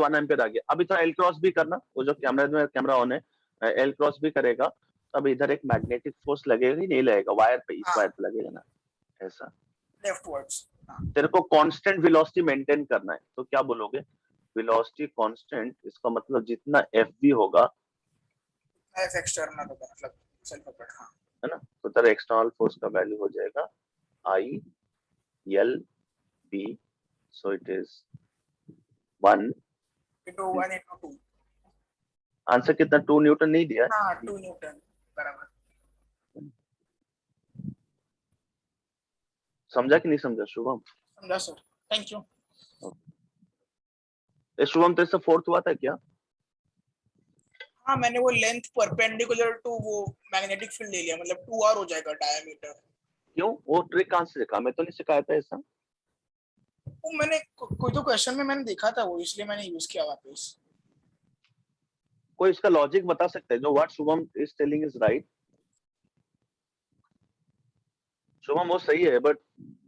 1 एम्पियर आ गया। अभी तो L क्रॉस भी करना, वो जो कैमरा में कैमरा ऑन है, L क्रॉस भी करेगा। अब इधर एक मैग्नेटिक फोर्स लगेगा ही नहीं लगेगा? वायर पे, इस वायर पे लगेगा ना, ऐसा
लेफ्टवर्ड्स।
तेरे को कांस्टेंट वेलोसिटी मेंटेन करना है, तो क्या बोलोगे? वेलोसिटी कांस्टेंट, इसका मतलब जितना FV होगा,
एफ एक्सटर्नल होगा, मतलब सेल्फ अपेट। हाँ,
है ना। तो तेरा एक्सटर्नल फोर्स का वैल्यू हो जाएगा ILB, so it is 1
into 1 into 2।
Answer कितना? 2 न्यूटन नहीं दिया?
हाँ 2 न्यूटन बराबर।
समझा कि नहीं समझा शुभम?
समझा सर, थैंक यू।
शुभम तेरे से 4th हुआ था क्या?
हाँ मैंने वो लेंथ परपेंडिकुलर टू वो मैग्नेटिक फील्ड ले लिया, मतलब 2r हो जाएगा डायमीटर।
क्यों? वो ट्रिक कहाँ से सीखा? मैं तो नहीं सिखाया था ऐसा।
वो मैंने कोई तो क्वेश्चन में मैंने देखा था वो, इसलिए मैंने यूज किया वापस।
कोई इसका लॉजिक बता सकता है? जो what Shubham is telling is right. Shubham वो सही है, बट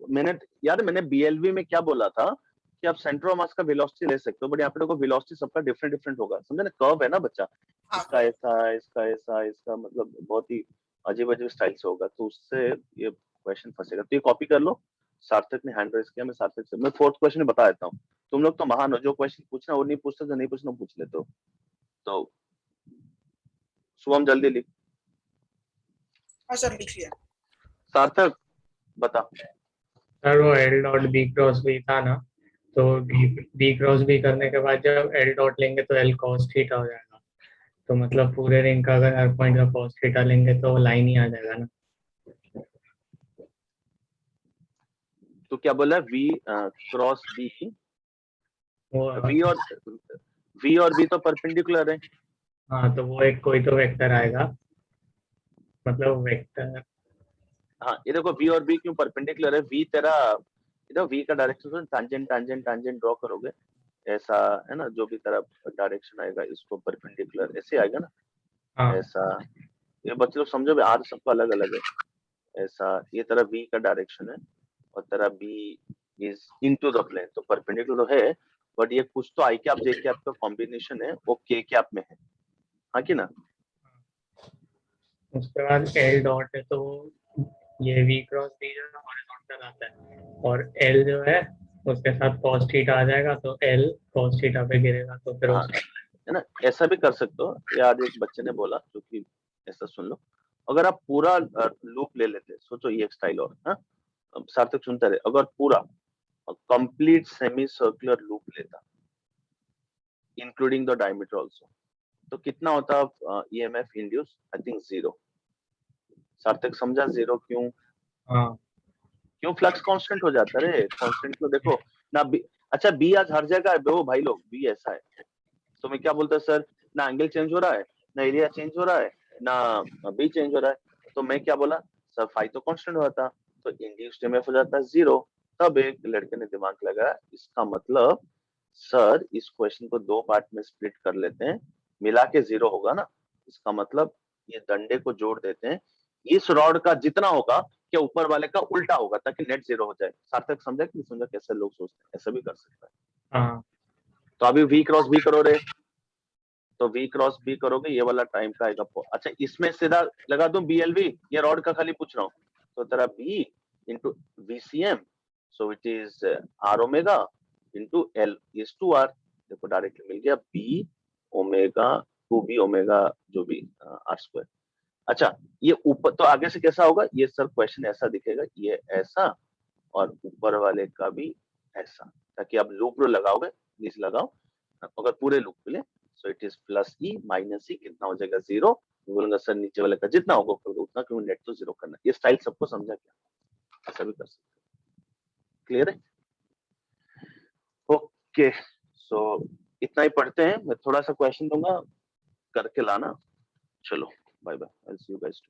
मैंने यार मैंने BLV में क्या बोला था कि आप सेंटर ऑफ मास का वेलोसिटी ले सकते हो, बट यहाँ पे देखो वेलोसिटी सबका डिफरेंट डिफरेंट होगा, समझे ना, कर्व है ना बच्चा, इसका ऐसा, इसका ऐसा, इसका मतलब बहुत ही अजीब अजीब स्टाइल से होगा, तो उससे ये क्वेश्चन फंसेगा। तो ये कॉपी कर लो, सार्थक ने हैंड रेज किया, मैं सार्थक से मैं फोर्थ क्वेश्चन बता देता हूँ। तुम लोग तो महान हो, जो क्वेश्चन पूछना वो नहीं पूछते, जो नहीं पूछना पूछ लेते हो। तो शुभम जल्दी लिख।
हाँ सर लिख लिया।
सार्थक बता।
सर वो L dot B cross B था ना, तो बी क्रॉस बी करने के बाद जब एल डॉट लेंगे तो एल कॉस थीटा हो जाएगा, तो मतलब पूरे रिंग का अगर हर पॉइंट का कॉस थीटा लेंगे तो लाइन ही आ जाएगा ना।
तो क्या बोला, वी क्रॉस बी, वी और बी तो परपेंडिकुलर है।
हाँ तो वो एक कोई तो वेक्टर आएगा, मतलब वेक्टर।
हाँ ये देखो वी और बी क्यों परपेंडिकुलर है, वी तेरा इधर वी का direction tangent tangent tangent draw करोगे ऐसा है ना, जो भी तेरा डायरेक्शन आएगा इसको परपेंडिकुलर ऐसे आएगा ना।
हाँ।
ऐसा, ये बच्चे लोग समझो भी, आर सबका अलग अलग है। ऐसा ये तेरा वी का डायरेक्शन है और तेरा B is into the plane, तो परपेंडिकुलर है, बट ये कुछ तो आई कैप जे कैप का कॉम्बिनेशन है, वो के कैप में है, हाँ कि ना।
उसके बाद एल डॉट है, तो ये वी क्रॉस बी जो है हॉरिजॉन्टल आता है, और एल जो है उसके साथ cos थीटा आ जाएगा, तो एल cos थीटा पे गिरेगा, तो फिर
हाँ, है ना, ऐसा भी कर सकते हो। यार एक बच्चे ने बोला, क्योंकि ऐसा सुन लो, अगर आप पूरा लूप ले लेते, सोचो ये एक स्टाइल और, हाँ सार्थक सुनते रहे, अगर पूरा कंप्लीट सेमी सर्कुलर लूप लेता इंक्लूडिंग द डायमीटर आल्सो, तो कितना होता ईएमएफ इंड्यूस, आई थिंक 0। सार्थक समझा 0 क्यों?
हाँ।
क्यों फ्लक्स कांस्टेंट हो जाता है, कांस्टेंट को देखो ना बी, अच्छा बी आज हर जगह है वो भाई लोग, बी ऐसा है, तो मैं क्या बोलता सर, ना एंगल चेंज हो रहा है, ना एरिया चेंज हो रहा है, ना बी चेंज हो रहा है, तो मैं क्या बोला सर, फाई तो कांस्टेंट हुआ था, तो इंड्यूस्ड ईएमएफ हो जाता है 0। तब एक लड़के ने दिमाग लगाया, इसका मतलब सर इस क्वेश्चन को 2 पार्ट में स्प्लिट कर लेते हैं, मिला के 0 होगा ना, इसका मतलब ये डंडे को जोड़ देते हैं, इस रॉड का जितना होगा क्या ऊपर वाले का उल्टा होगा, ताकि नेट 0 हो जाए। सार्थक समझा कि नहीं समझा, कैसे लोग सोचते हैं, ऐसा भी कर सकता है।
हाँ।
तो अभी वी क्रॉस बी करो रे, तो वी क्रॉस बी करोगे, ये वाला टाइम का आएगा। अच्छा इसमें सीधा लगा दूं बीएलवी, ये रॉड का खाली पूछ रहा हूँ, तो तेरा B into VCM, so it is R omega into L is two R, देखो डायरेक्टली मिल गया, B omega to B omega जो भी आर स्क्वायर। अच्छा ये ऊपर तो आगे से कैसा होगा, ये सर क्वेश्चन ऐसा दिखेगा, ये ऐसा और ऊपर वाले का भी ऐसा, ताकि आप लूप लगाओगे, प्लीज लगाओ, अगर पूरे लूप के लिए, so it is plus E minus E, कितना हो जाएगा 0, बोलूंगा सर नीचे वाले का जितना होगा उतना, क्यों नेट तो 0 करना। ये स्टाइल सबको समझा क्या, ऐसा भी कर सकते, क्लियर है? ओके सो इतना ही पढ़ते हैं, मैं थोड़ा सा क्वेश्चन दूंगा करके लाना, चलो bye bye, I will see you guys.